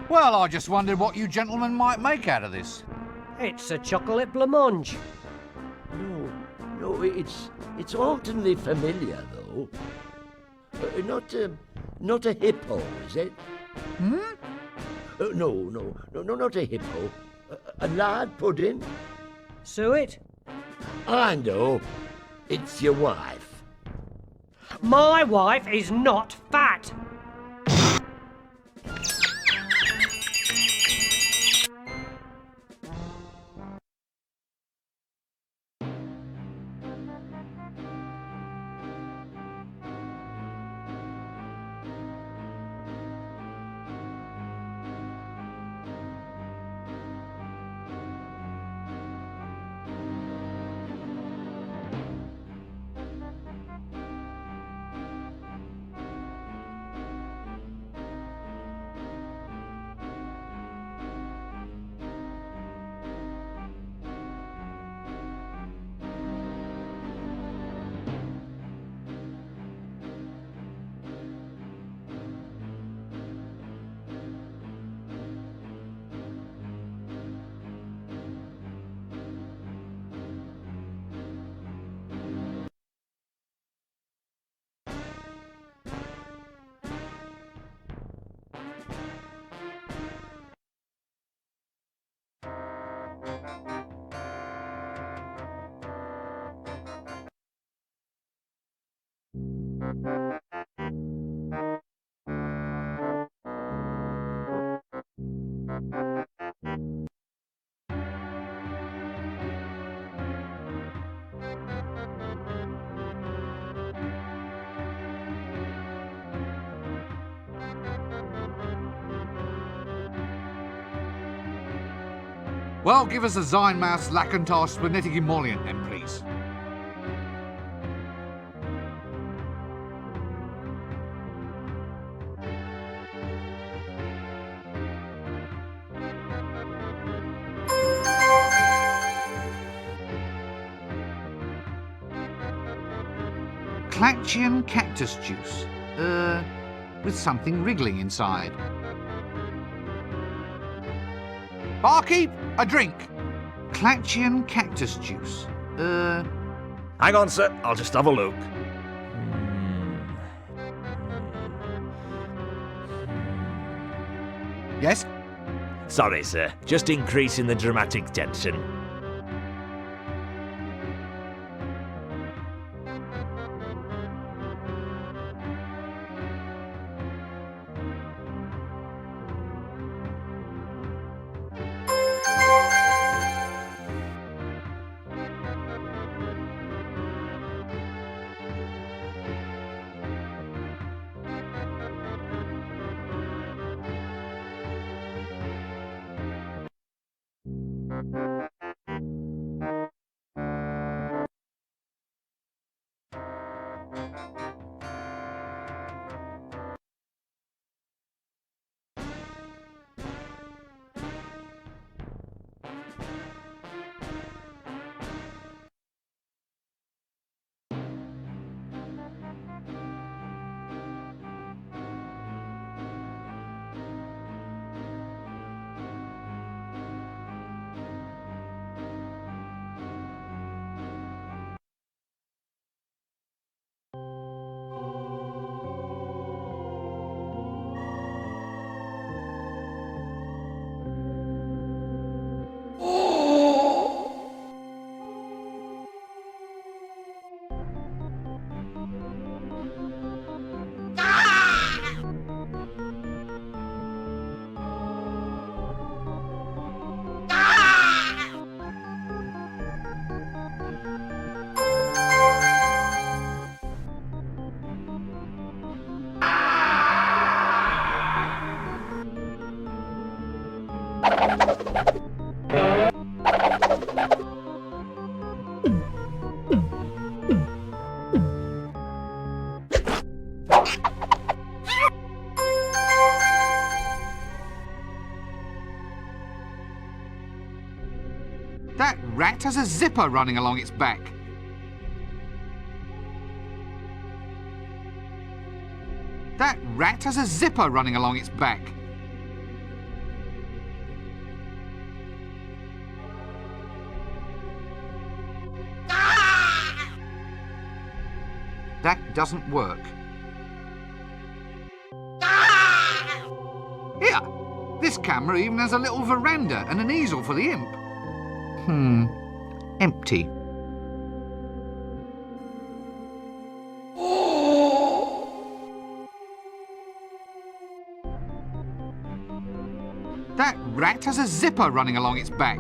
Well, I just wondered what you gentlemen might make out of this. It's a chocolate blancmange. No, it's hauntingly familiar, though. Not a hippo, is it? Hmm? No, not a hippo. A lard pudding? Suet? I know. It's your wife. My wife is not fat. Well, give us a Zynmouse Lacantar Splenetic Emollient then, please. Clactian cactus juice. With something wriggling inside. Barkeep, a drink. Clactian cactus juice. Hang on, sir. I'll just have a look. Yes? Sorry, sir. Just increasing the dramatic tension. That rat has a zipper running along its back. That rat has a zipper running along its back. That doesn't work. Here, this camera even has a little veranda and an easel for the imp. Empty. That rat has a zipper running along its back.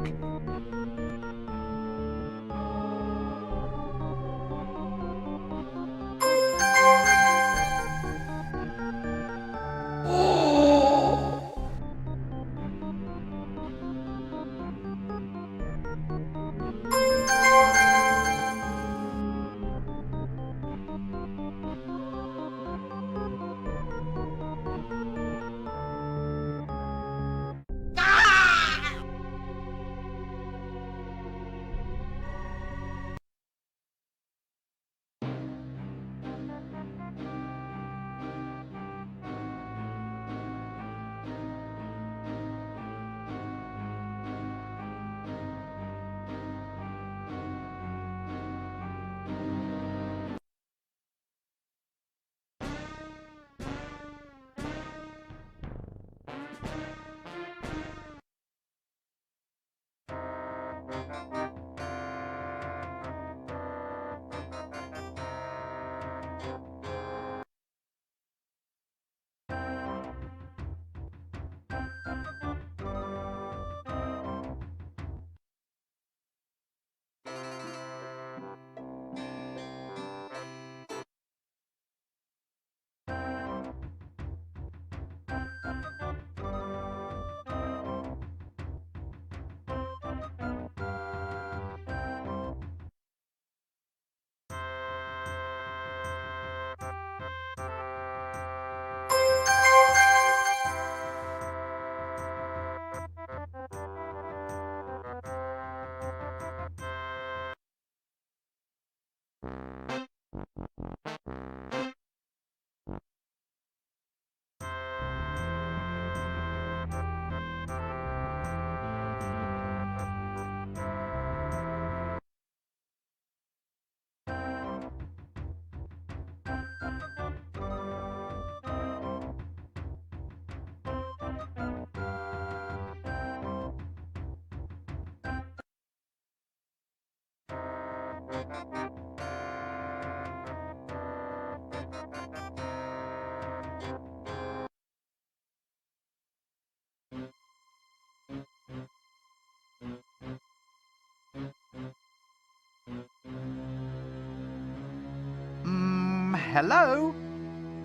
Hello?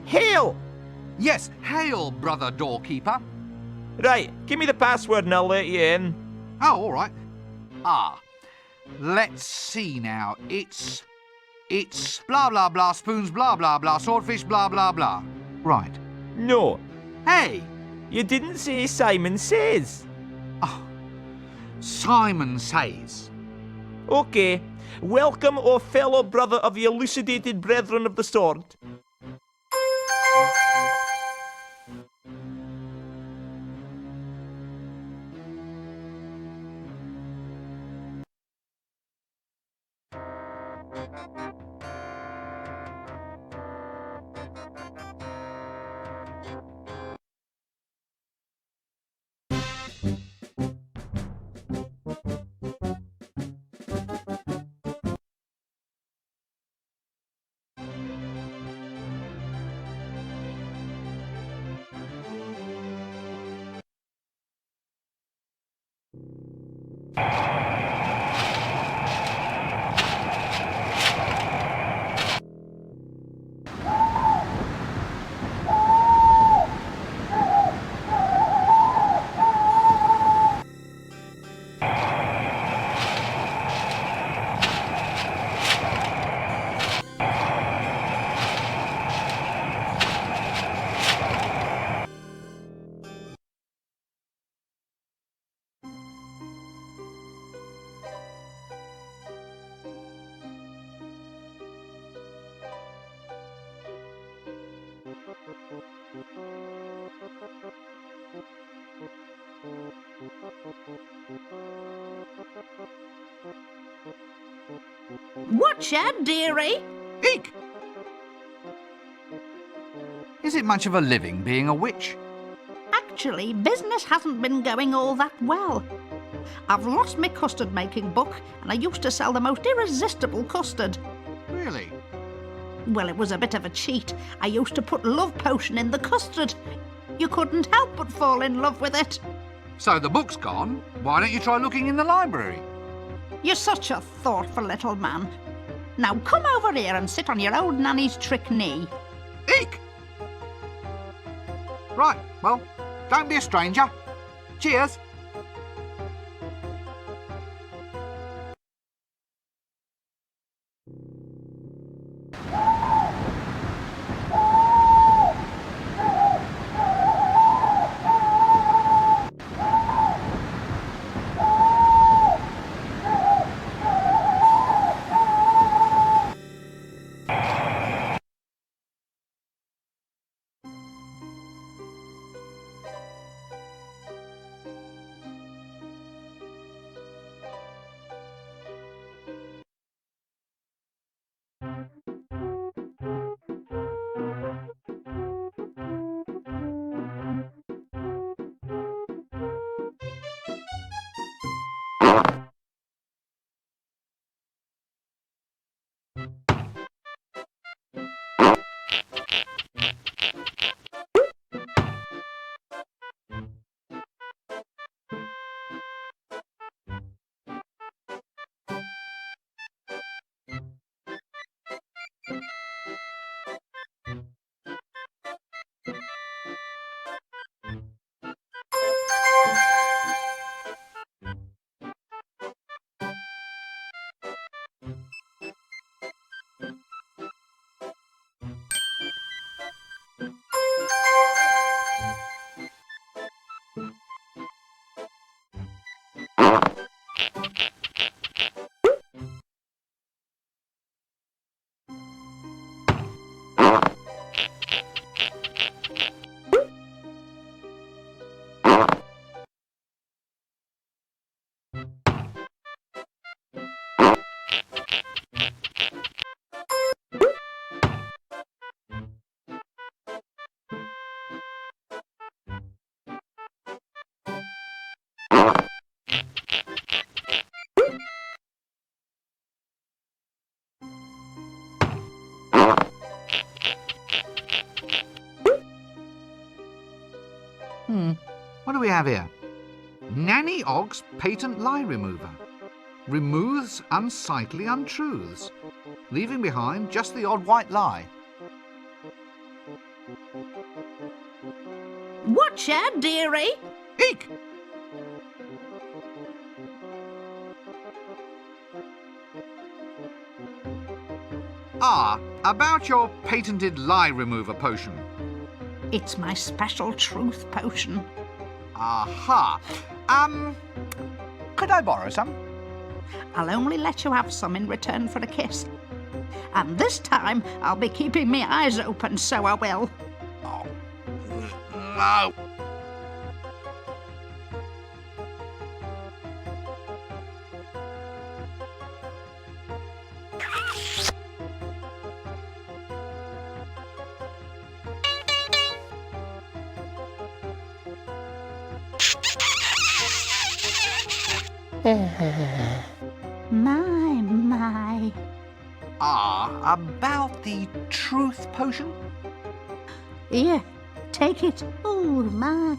Hail! Yes, hail, brother doorkeeper. Right, give me the password and I'll let you in. Oh, all right. Let's see now. It's blah, blah, blah, spoons, blah, blah, blah, swordfish, blah, blah, blah. Right. No, Hey! you didn't say Simon Says. Oh, Simon Says. Okay, welcome, O fellow brother of the elucidated brethren of the sword. Watch out, dearie! Eek! Is it much of a living being a witch? Actually, business hasn't been going all that well. I've lost my custard making book, and I used to sell the most irresistible custard. Really? Well, it was a bit of a cheat. I used to put love potion in the custard. You couldn't help but fall in love with it. So the book's gone. Why don't you try looking in the library? You're such a thoughtful little man. Now come over here and sit on your old nanny's trick knee. Eek! Right, well, don't be a stranger. Cheers. What do we have here? Nanny Ogg's patent lie remover. Removes unsightly untruths, leaving behind just the odd white lie. Watch out, dearie! Eek! About your patented lie remover potion. It's my special truth potion. Aha. Could I borrow some? I'll only let you have some in return for a kiss. And this time, I'll be keeping my eyes open, so I will. Oh, no. My. About the truth potion? Here, take it. Oh, my.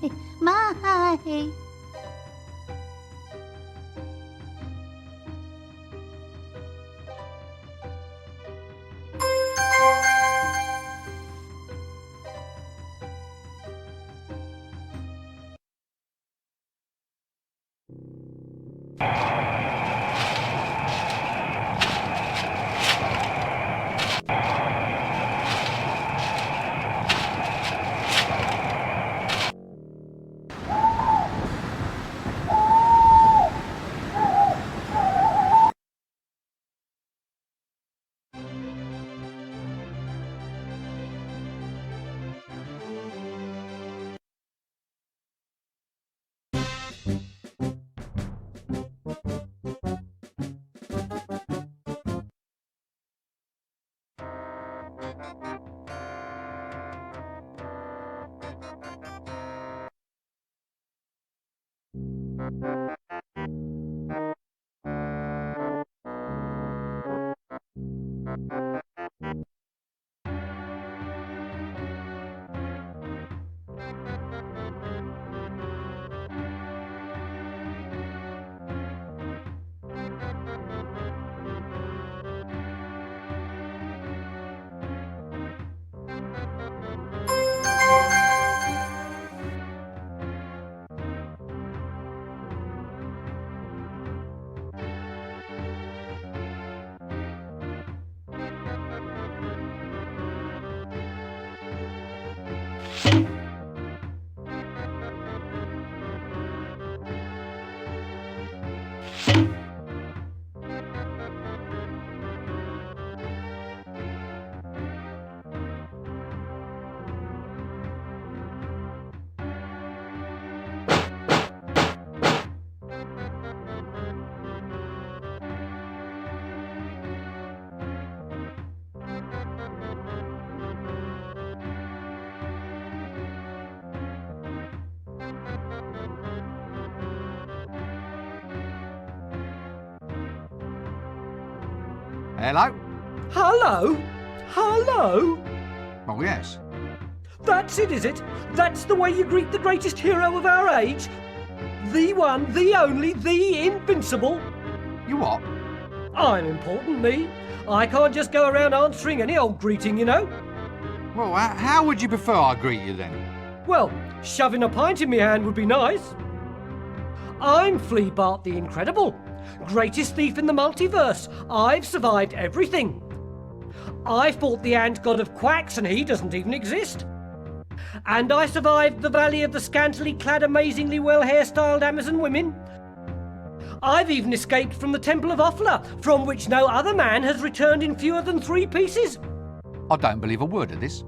Hello? Hello? Hello? Oh, yes. That's it, is it? That's the way you greet the greatest hero of our age? The one, the only, the invincible? You what? I'm important, me. I can't just go around answering any old greeting, you know. Well, how would you prefer I greet you then? Well, shoving a pint in my hand would be nice. I'm Flea Bart the Incredible, greatest thief in the multiverse. I've survived everything. I've fought the ant god of quacks and he doesn't even exist. And I survived the valley of the scantily clad, amazingly well hairstyled Amazon women. I've even escaped from the Temple of Offla, from which no other man has returned in fewer than 3 pieces. I don't believe a word of this.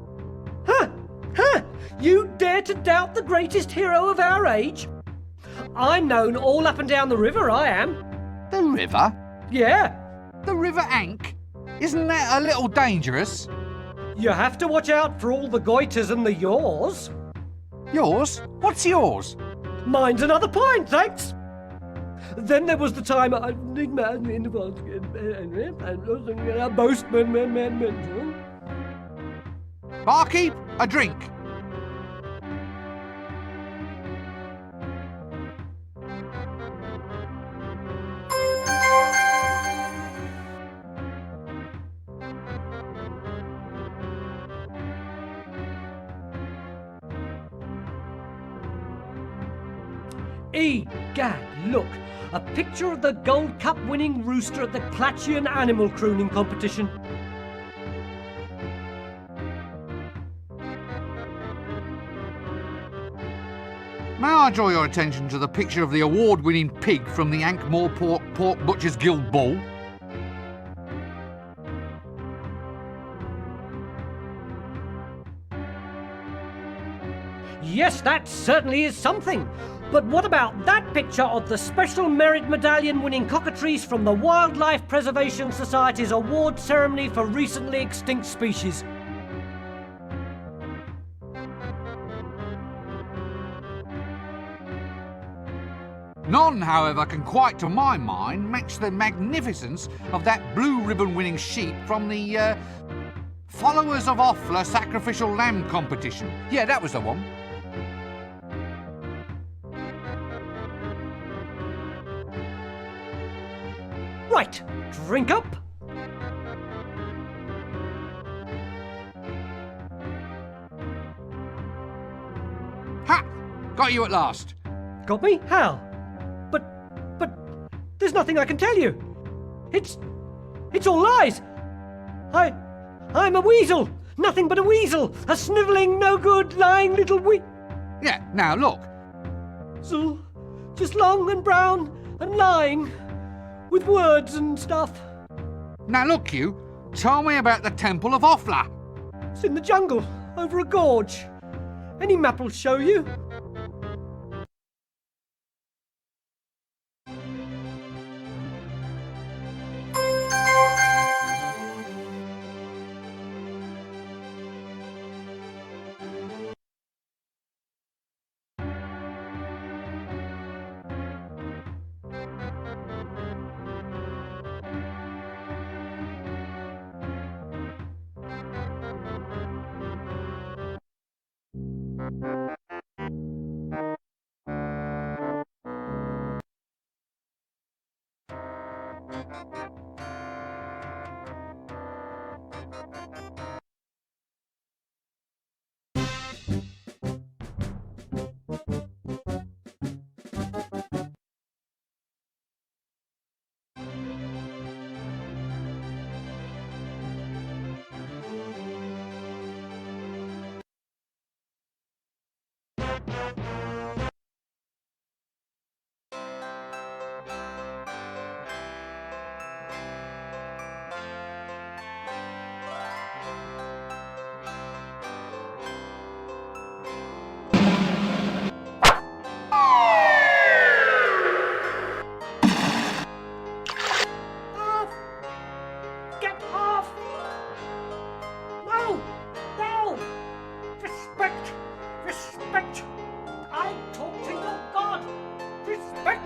Huh? You dare to doubt the greatest hero of our age? I'm known all up and down the river, I am. The river? Yeah. The River Ankh? Isn't that a little dangerous? You have to watch out for all the goiters and the yaws. Yours? What's yours? Mine's another pint, thanks. Then there was the time I... Barkeep, a drink. Egad, look! A picture of the Gold Cup winning rooster at the Clatchian animal crooning competition. May I draw your attention to the picture of the award-winning pig from the Ankh-Morpork Pork Butchers Guild Ball? Yes, that certainly is something. But what about that picture of the Special Merit Medallion winning cockatrice from the Wildlife Preservation Society's award ceremony for recently extinct species? None, however, can quite, to my mind, match the magnificence of that blue ribbon-winning sheep from the Followers of Offla Sacrificial Lamb competition. Yeah, that was the one. Right, drink up. Ha! Got you at last. Got me? How? But there's nothing I can tell you. It's all lies. I'm a weasel. Nothing but a weasel. A snivelling, no good, lying little Yeah, now look. So, just long and brown and lying. With words and stuff. Now look, you. Tell me about the Temple of Offla. It's in the jungle, over a gorge. Any map will show you.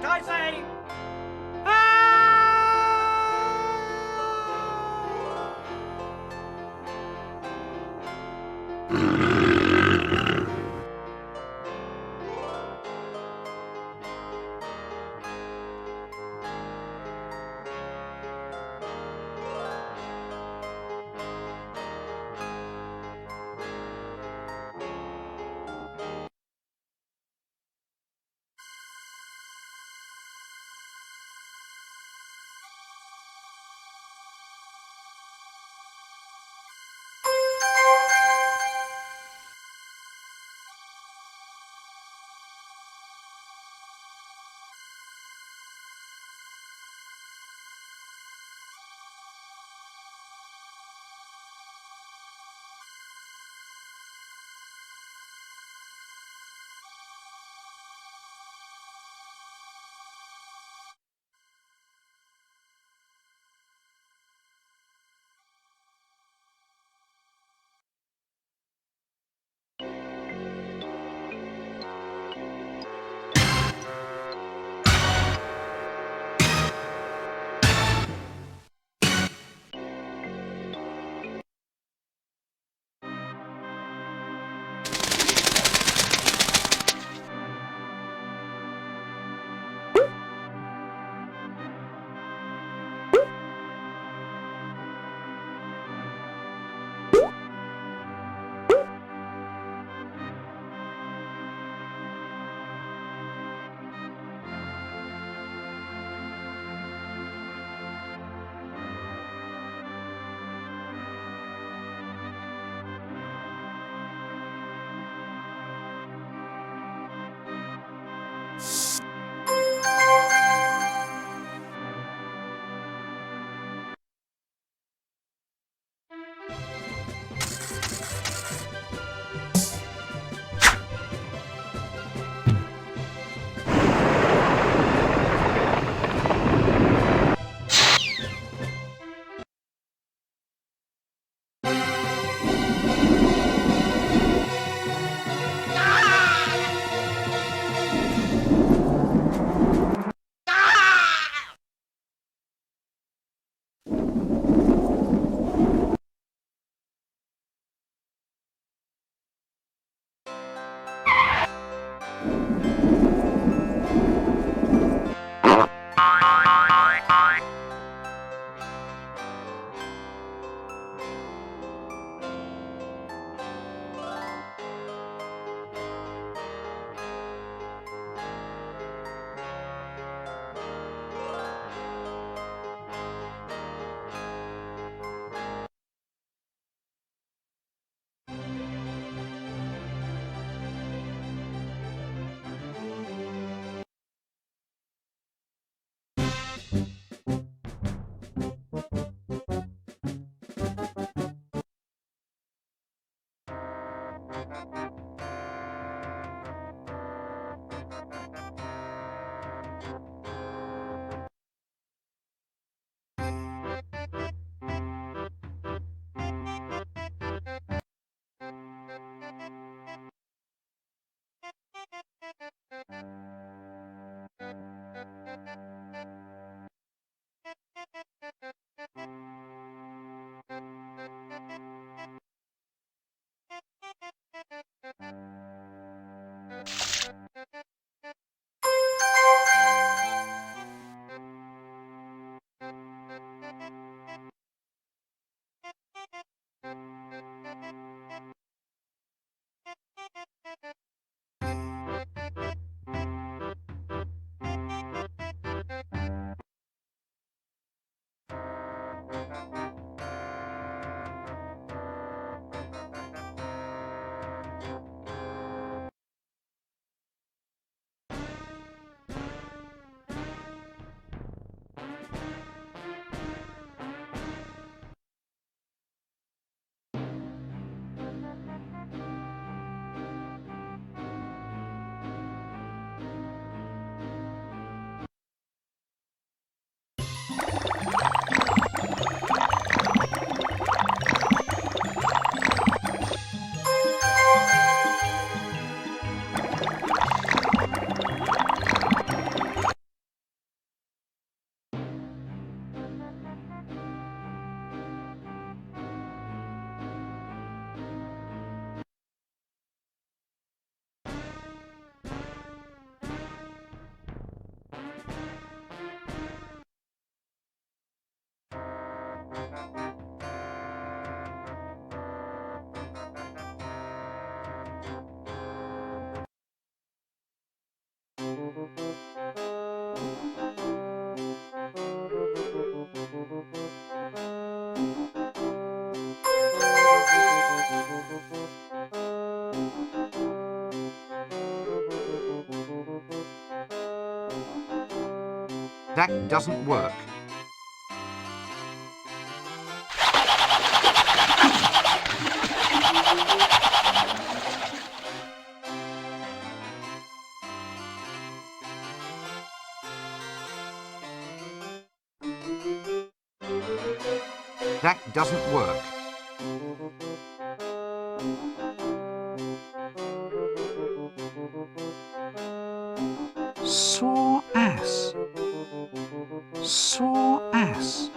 Act, I say! That doesn't work. That doesn't work. Saw ass. Saw ass.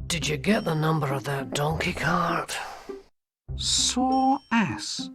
Did you get the number of that donkey cart? Saw ass.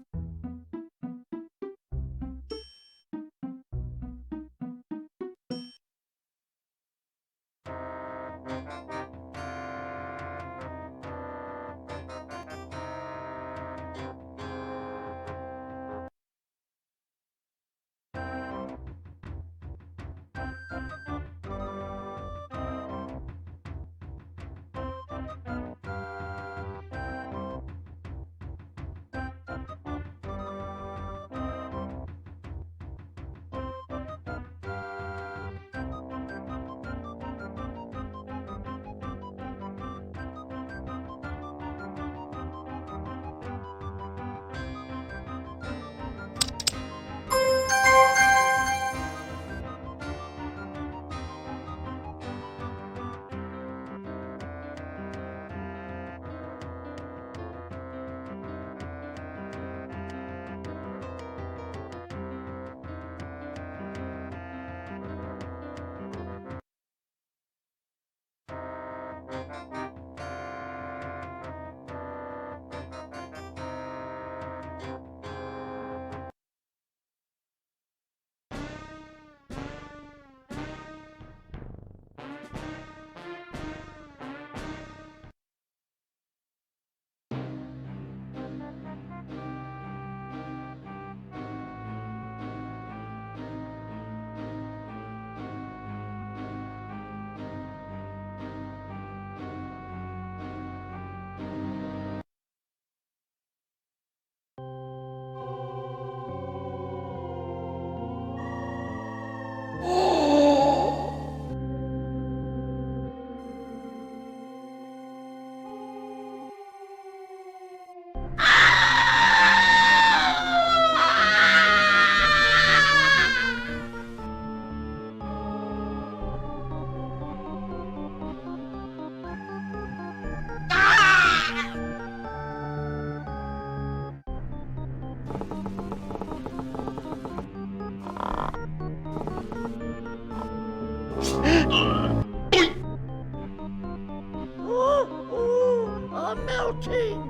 I'm melting.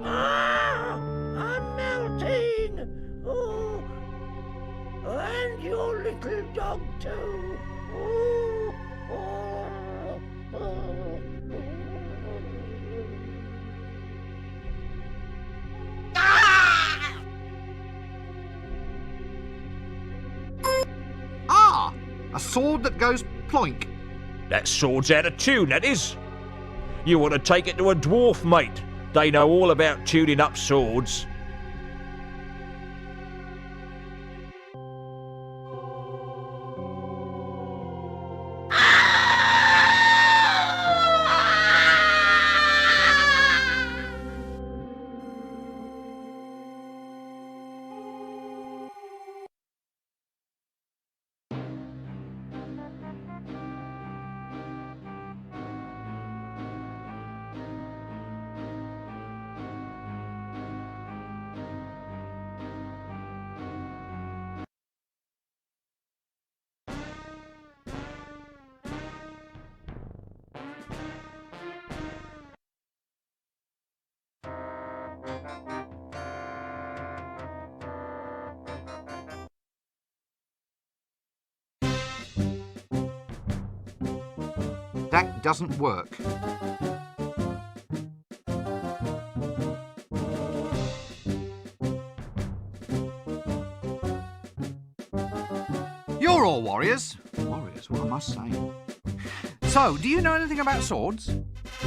I'm melting. Oh, and your little dog too. Oh, oh, oh. Ah! A sword that goes ploink. That sword's out of tune, that is. You want to take it to a dwarf, mate. They know all about tuning up swords. That doesn't work. You're all warriors. Warriors, what am I saying? So, do you know anything about swords?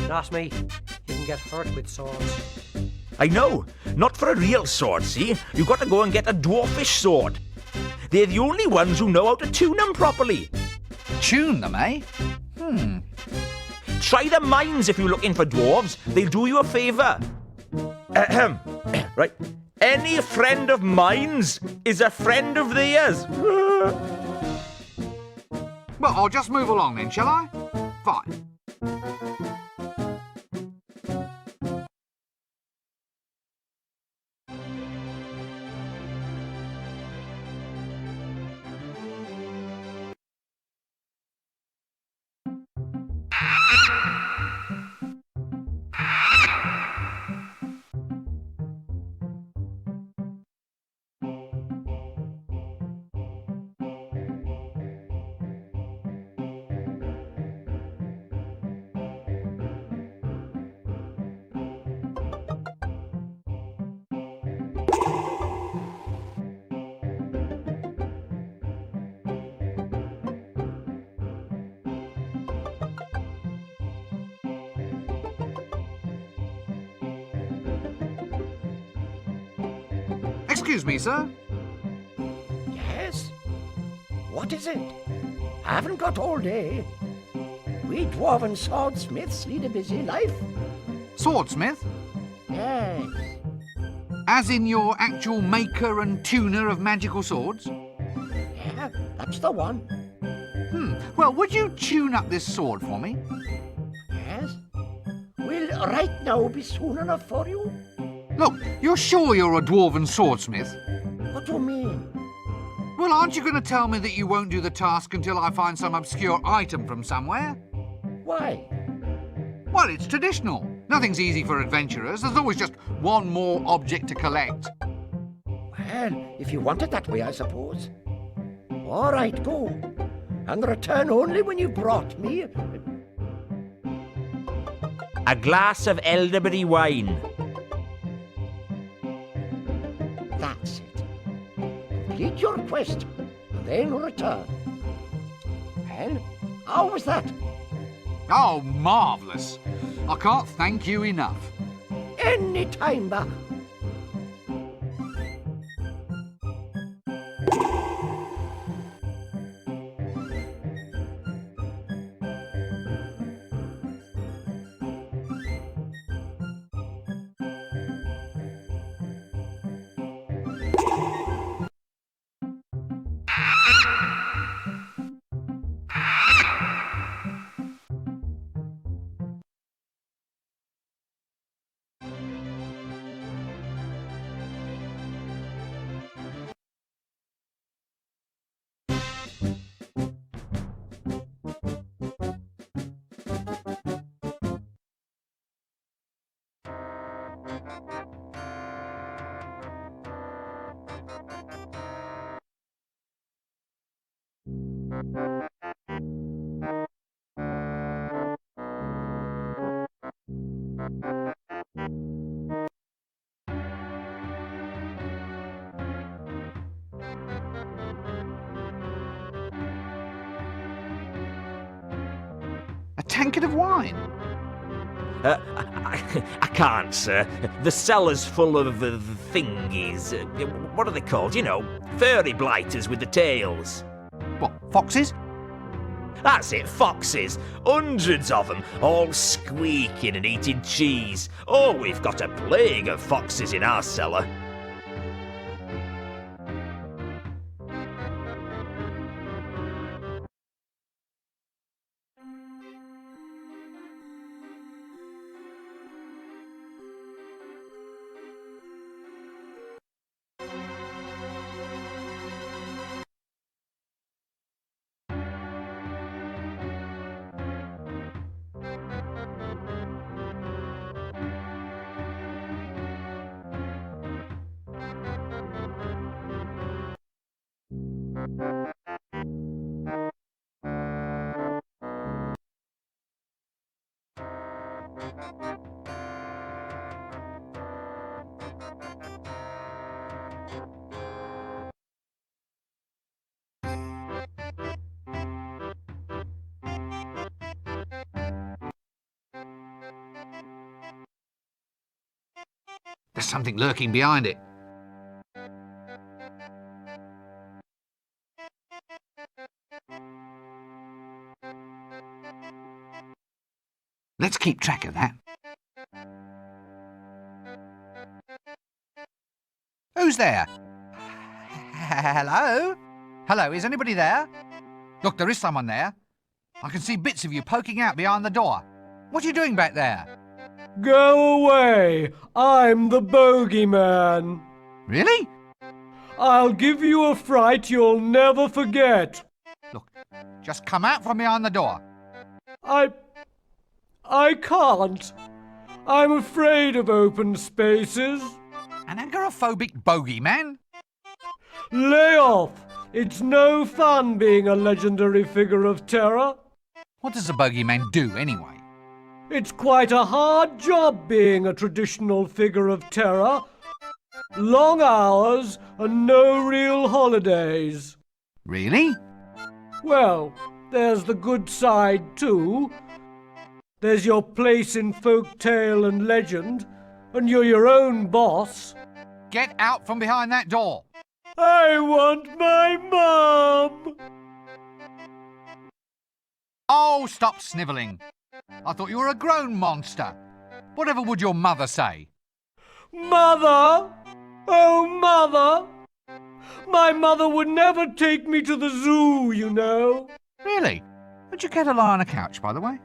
Not me. You can get hurt with swords. I know. Not for a real sword, see? You've got to go and get a dwarfish sword. They're the only ones who know how to tune them properly. Tune them, eh? Try the mines if you're looking for dwarves. They'll do you a favour. Ahem. Right. Any friend of mine's is a friend of theirs. Well, I'll just move along then, shall I? Fine. Excuse me, sir. Yes? What is it? I haven't got all day. We dwarven swordsmiths lead a busy life. Swordsmith? Yes. As in your actual maker and tuner of magical swords? Yeah, that's the one. Well, would you tune up this sword for me? Yes. Will right now be soon enough for you? Look, you're sure you're a dwarven swordsmith? What do you mean? Well, aren't you going to tell me that you won't do the task until I find some obscure item from somewhere? Why? Well, it's traditional. Nothing's easy for adventurers. There's always just one more object to collect. Well, if you want it that way, I suppose. All right, go. And return only when you've brought me... A glass of elderberry wine. That's it. Complete your quest, and then return. Well, how was that? Oh, marvellous. I can't thank you enough. Any time back. A tankard of wine? I can't, sir. The cellar's full of thingies. What are they called? You know, furry blighters with the tails. What, foxes? That's it, foxes. Hundreds of them, all squeaking and eating cheese. Oh, we've got a plague of foxes in our cellar. There's something lurking behind it. Let's keep track of that. Who's there? Hello? Hello, is anybody there? Look, there is someone there. I can see bits of you poking out behind the door. What are you doing back there? Go away! I'm the bogeyman. Really? I'll give you a fright you'll never forget. Look, just come out from behind the door. I can't. I'm afraid of open spaces. An agoraphobic bogeyman? Lay off. It's no fun being a legendary figure of terror. What does a bogeyman do, anyway? It's quite a hard job being a traditional figure of terror. Long hours and no real holidays. Really? Well, there's the good side too. There's your place in folk tale and legend, and you're your own boss. Get out from behind that door. I want my mum! Oh, stop snivelling. I thought you were a grown monster. Whatever would your mother say? Mother! Oh, Mother! My mother would never take me to the zoo, you know. Really? Would you care to lie on a couch, by the way?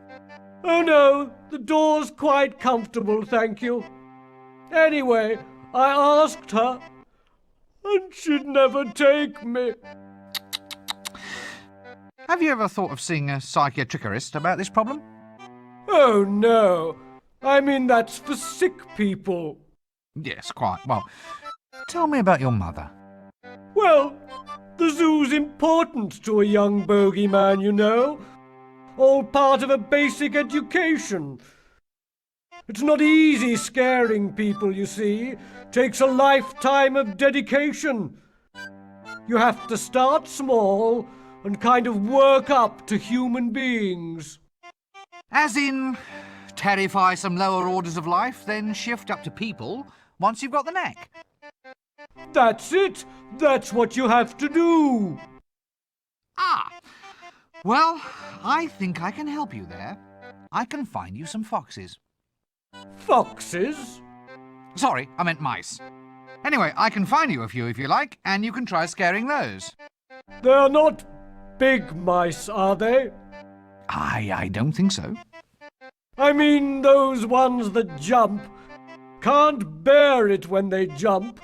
Oh, no, the door's quite comfortable, thank you. Anyway, I asked her, and she'd never take me. Have you ever thought of seeing a psychiatrist about this problem? Oh, no. I mean, that's for sick people. Yes, quite. Well, tell me about your mother. Well, the zoo's important to a young bogeyman, you know. All part of a basic education. It's not easy scaring people, you see. Takes a lifetime of dedication. You have to start small and kind of work up to human beings. As in, terrify some lower orders of life, then shift up to people once you've got the knack. That's it. That's what you have to do. Ah, well, I think I can help you there. I can find you some foxes. Foxes? Sorry, I meant mice. Anyway, I can find you a few if you like, and you can try scaring those. They're not big mice, are they? I don't think so. I mean those ones that jump. Can't bear it when they jump.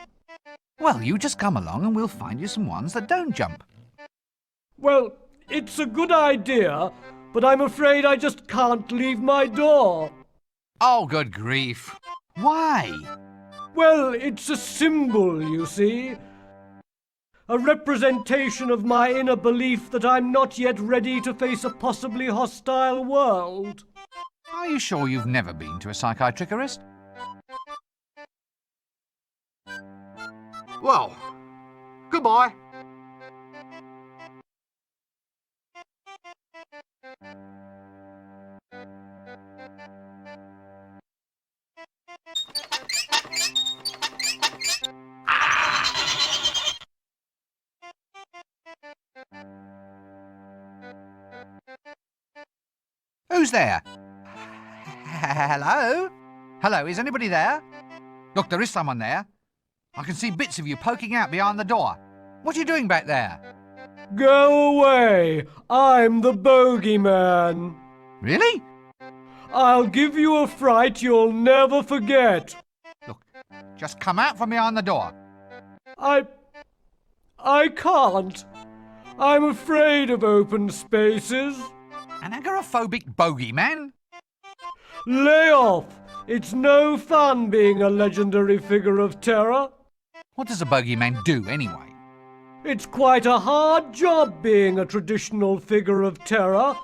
Well, you just come along and we'll find you some ones that don't jump. Well, it's a good idea, but I'm afraid I just can't leave my door. Oh, good grief. Why? Well, it's a symbol, you see. A representation of my inner belief that I'm not yet ready to face a possibly hostile world. Are you sure you've never been to a psychiatrist? Well, goodbye. Who's there? Hello? Hello, is anybody there? Look, there is someone there. I can see bits of you poking out behind the door. What are you doing back there? Go away! I'm the bogeyman. Really? I'll give you a fright you'll never forget. Look, just come out from behind the door. I can't. I'm afraid of open spaces. An agoraphobic bogeyman? Lay off! It's no fun being a legendary figure of terror. What does a bogeyman do, anyway? It's quite a hard job being a traditional figure of terror.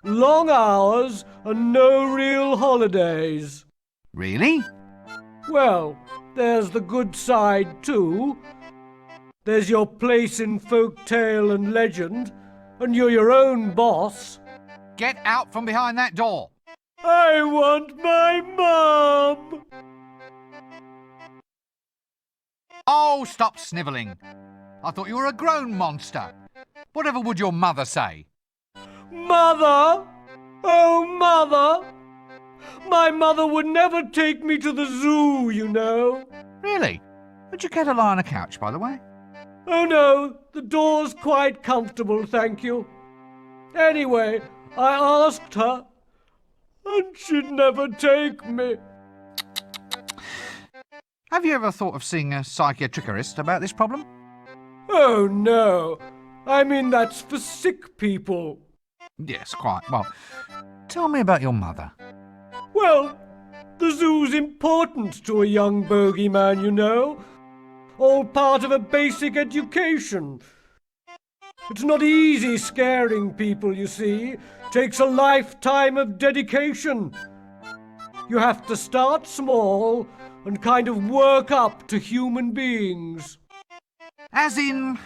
Long hours and no real holidays. Really? Well, there's the good side too. There's your place in folk tale and legend, and you're your own boss. Get out from behind that door. I want my mum! Oh, stop snivelling. I thought you were a grown monster. Whatever would your mother say? Mother! Oh, Mother! My mother would never take me to the zoo, you know. Really? Would you care to lie on a couch, by the way? Oh, no, the door's quite comfortable, thank you. Anyway, I asked her, and she'd never take me. Have you ever thought of seeing a psychiatrist about this problem? Oh, no. I mean, that's for sick people. Yes, quite. Well, tell me about your mother. Well, the zoo's important to a young bogeyman, you know. All part of a basic education. It's not easy scaring people, you see. Takes a lifetime of dedication. You have to start small and kind of work up to human beings. As in,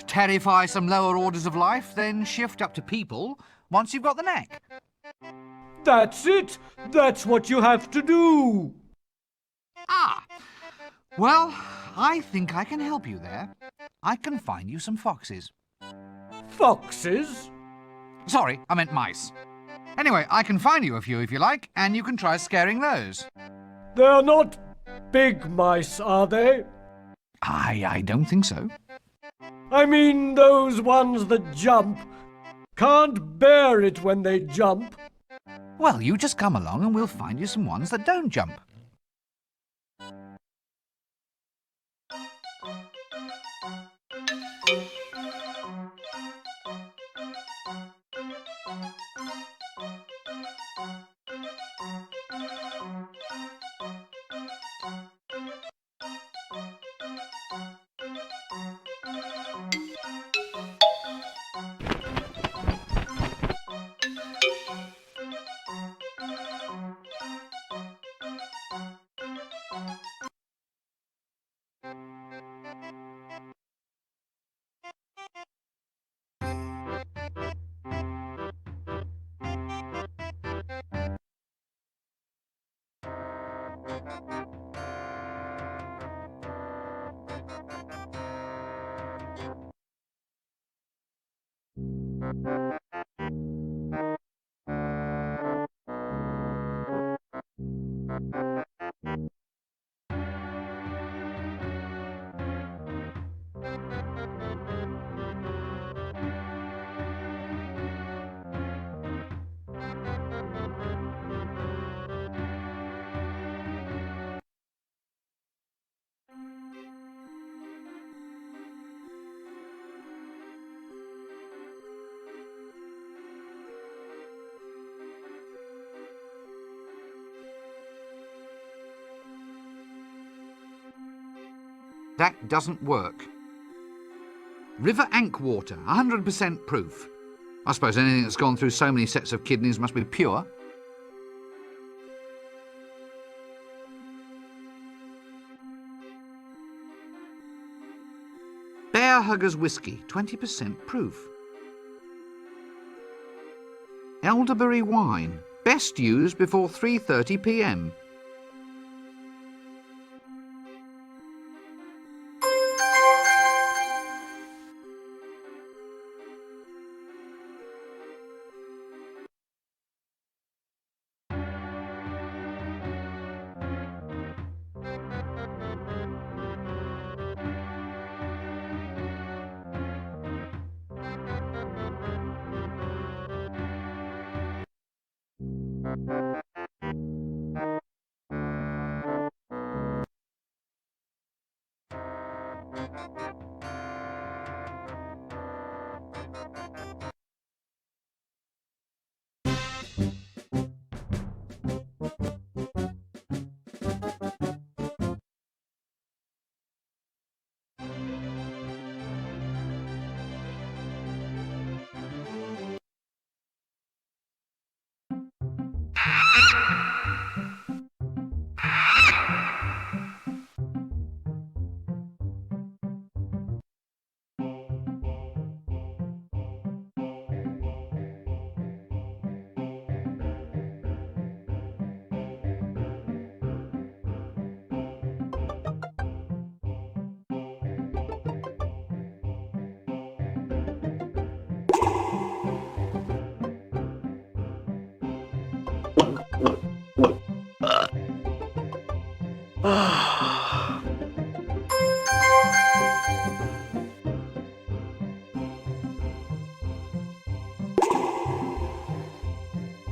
terrify some lower orders of life, then shift up to people once you've got the knack. That's it. That's what you have to do. Ah, well, I think I can help you there. I can find you some foxes. Foxes? Sorry, I meant mice. Anyway, I can find you a few if you like, and you can try scaring those. They're not big mice, are they? I don't think so. I mean those ones that jump. Can't bear it when they jump. Well, you just come along and we'll find you some ones that don't jump. That doesn't work. River Ankh water, 100% proof. I suppose anything that's gone through so many sets of kidneys must be pure. Bear Huggers whiskey, 20% proof. Elderberry wine, best used before 3:30 p.m.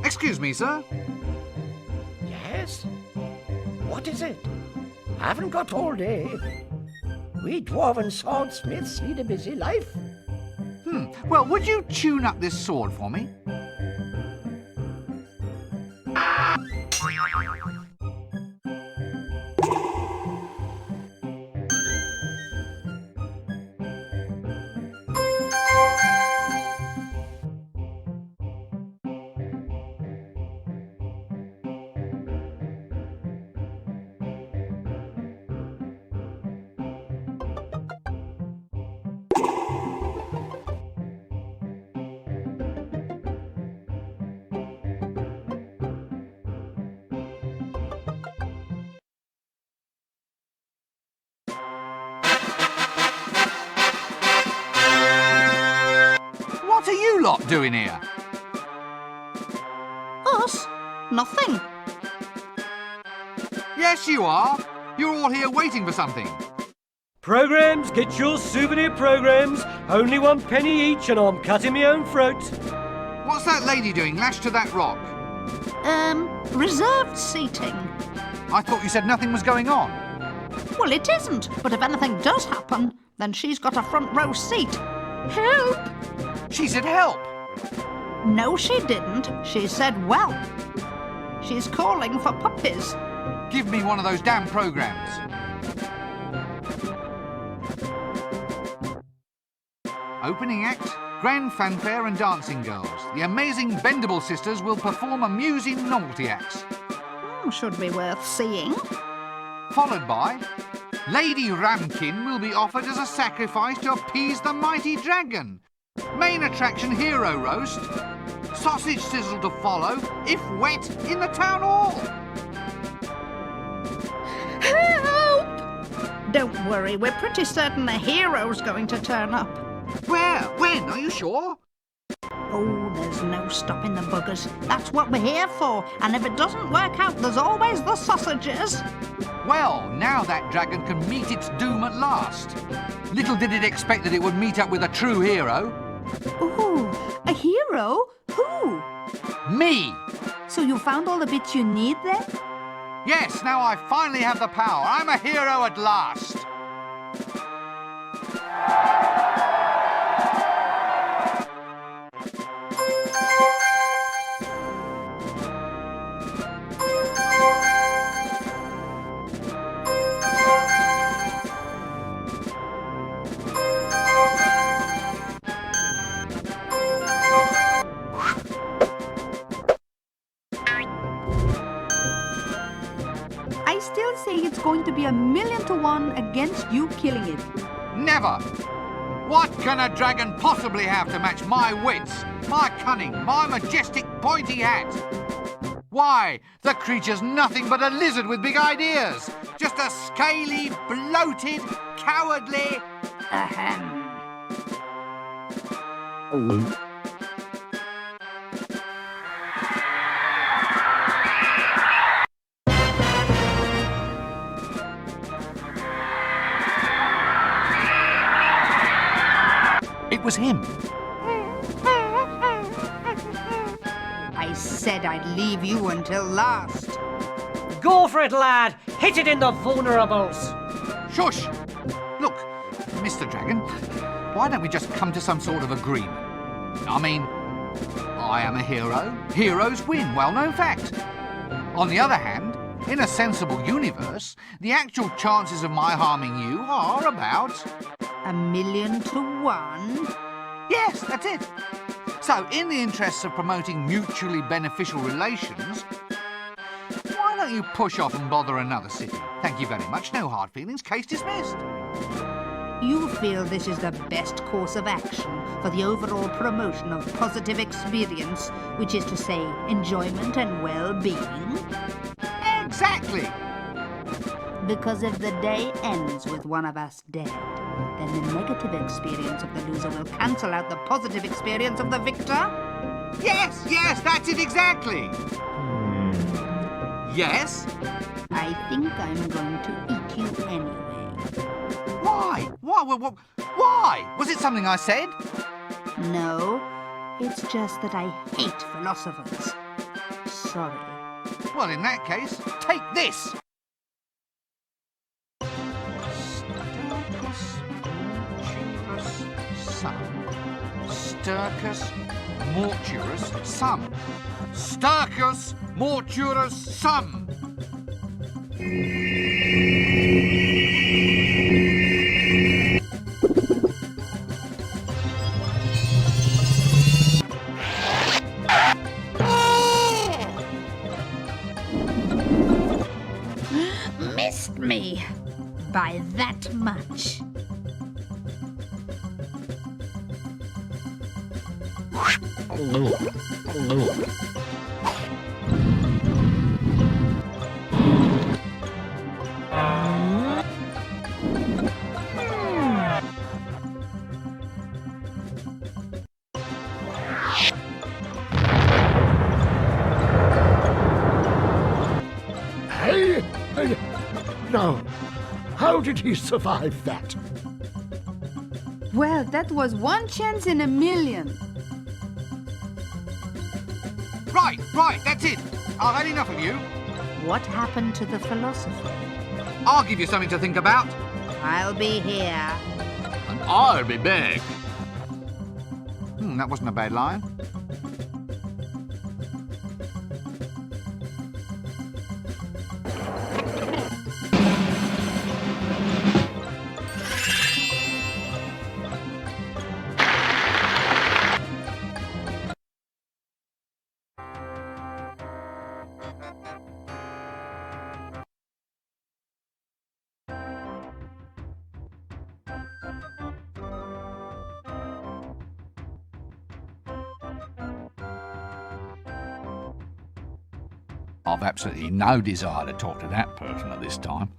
Excuse me, sir. Yes? What is it? Haven't got all day. We dwarven swordsmiths lead a busy life. Well, would you tune up this sword for me? What are you lot doing here? Us? Nothing. Yes, you are. You're all here waiting for something. Programs, get your souvenir programs. Only 1 penny each and I'm cutting my own throat. What's that lady doing lashed to that rock? Reserved seating. I thought you said nothing was going on. Well, it isn't, but if anything does happen, then she's got a front row seat. Help! She said help. No, she didn't. She said, well. She's calling for puppies. Give me one of those damn programs. Opening act, grand fanfare and dancing girls. The amazing Bendable sisters will perform amusing novelty acts. Should be worth seeing. Followed by Lady Ramkin will be offered as a sacrifice to appease the mighty dragon. Main attraction hero roast. Sausage sizzle to follow, if wet, in the town hall. Help! Don't worry, we're pretty certain the hero's going to turn up. Where? When? Are you sure? Oh, there's no stopping the buggers. That's what we're here for. And if it doesn't work out, there's always the sausages. Well, now that dragon can meet its doom at last. Little did it expect that it would meet up with a true hero. Ooh, a hero? Who? Me! So you found all the bits you need then? Yes, now I finally have the power. I'm a hero at last. say it's going to be 1,000,000 to 1 against you killing it. Never! What can a dragon possibly have to match my wits, my cunning, my majestic pointy hat? Why, the creature's nothing but a lizard with big ideas. Just a scaly, bloated, cowardly... Ahem. It was him. I said I'd leave you until last. Go for it, lad! Hit it in the vulnerables! Shush! Look, Mr. Dragon, why don't we just come to some sort of agreement? I mean, I am a hero. Heroes win, well-known fact. On the other hand, in a sensible universe, the actual chances of my harming you are about... 1,000,000 to 1? Yes, that's it. So, in the interests of promoting mutually beneficial relations, why don't you push off and bother another city? Thank you very much. No hard feelings. Case dismissed. You feel this is the best course of action for the overall promotion of positive experience, which is to say, enjoyment and well-being? Exactly. Because if the day ends with one of us dead, then the negative experience of the loser will cancel out the positive experience of the victor? Yes, that's it exactly. Yes? I think I'm going to eat you anyway. Why? Why? Was it something I said? No, it's just that I hate philosophers. Sorry. Well, in that case, take this. Sturcus mortuus sum. Sturcus mortuus sum. Missed me by that much. Hey! No. How did he survive that? Well, that was 1 chance in 1,000,000. Right, that's it. I've had enough of you. What happened to the philosopher? I'll give you something to think about. I'll be here. And I'll be back. That wasn't a bad line. I've absolutely no desire to talk to that person at this time.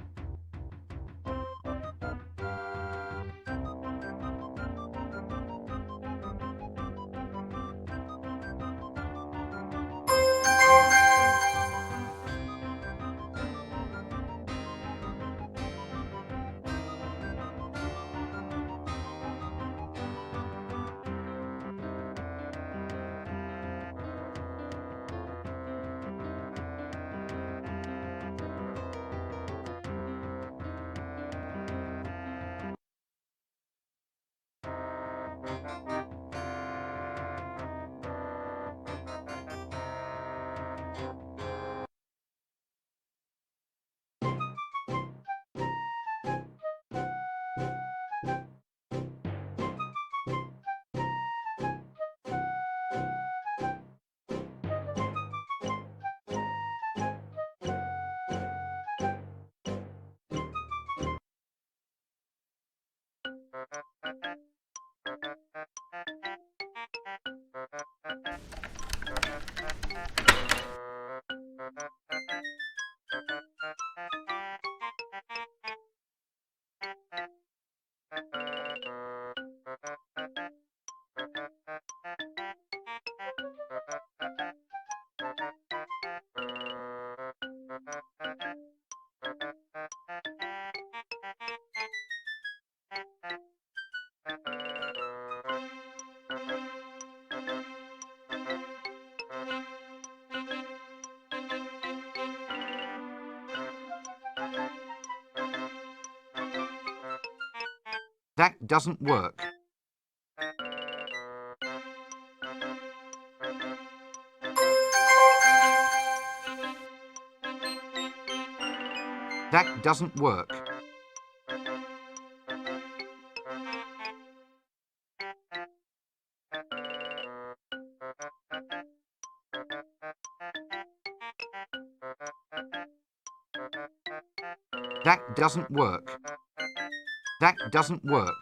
That doesn't work. That doesn't work. That doesn't work. That doesn't work.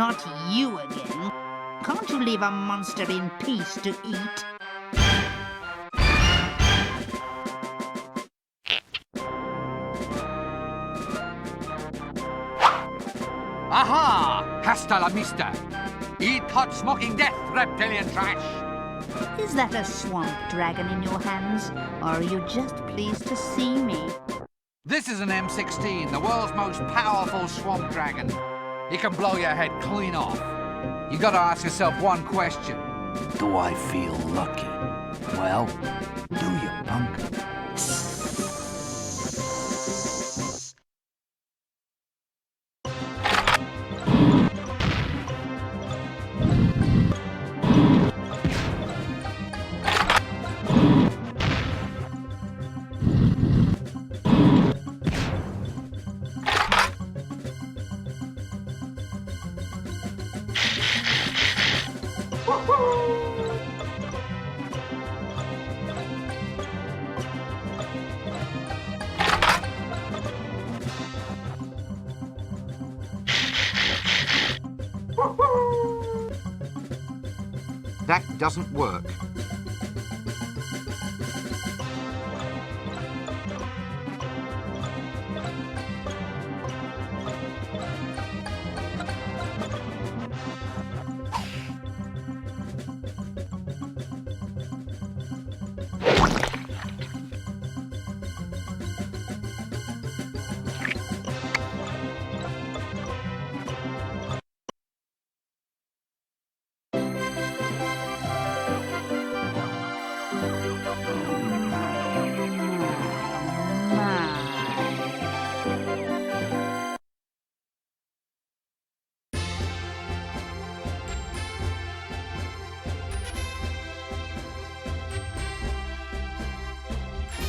Not you again. Can't you leave a monster in peace to eat? Aha! Hasta la vista! Eat hot smoking death, reptilian trash! Is that a swamp dragon in your hands, or are you just pleased to see me? This is an M16, the world's most powerful swamp dragon. It can blow your head clean off. You gotta ask yourself one question. Do I feel lucky? Well, do you, punk? That doesn't work.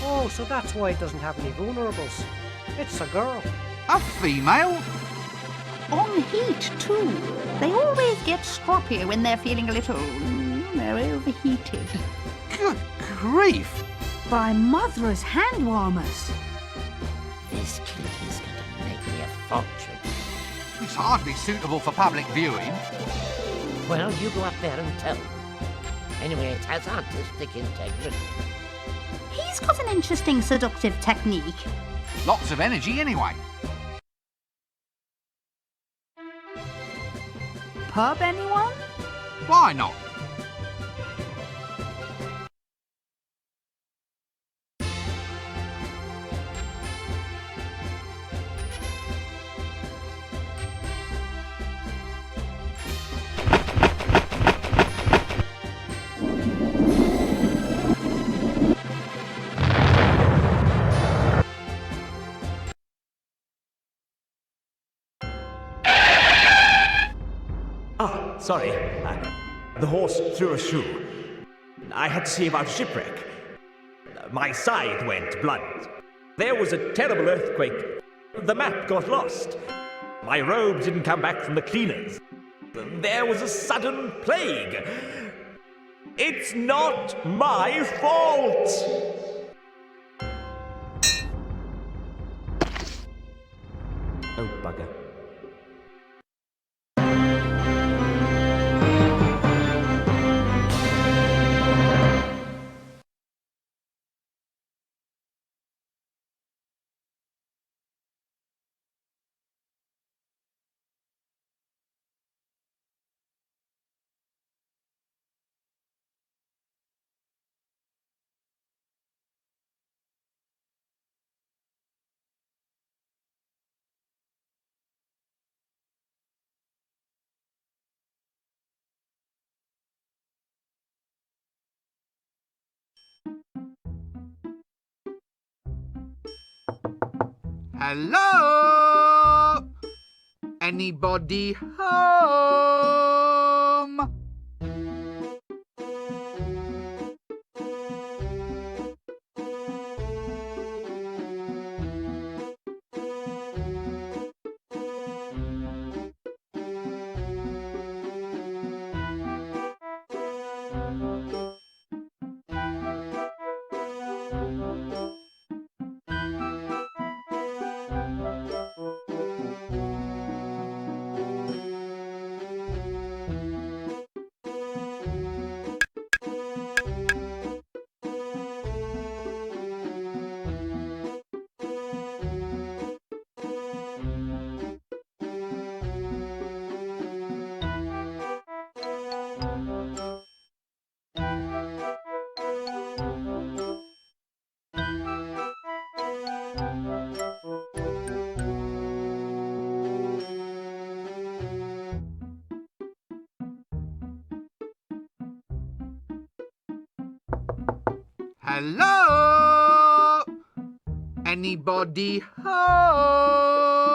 Oh, so that's why it doesn't have any vulnerables. It's a girl. A female? On heat, too. They always get stroppy when they're feeling a little... they're overheated. Good grief! By mother's hand warmers. This click is going to make me a fortune. It's hardly suitable for public viewing. Well, you go up there and tell them. Anyway, it has artistic integrity. He's got an interesting seductive technique. Lots of energy anyway. Pub, anyone? Why not? Sorry. The horse threw a shoe. I had to see about a shipwreck. My scythe went blunt. There was a terrible earthquake. The map got lost. My robes didn't come back from the cleaners. There was a sudden plague. It's not my fault! Oh, bugger. Hello? Anybody home? Hello? Anybody home?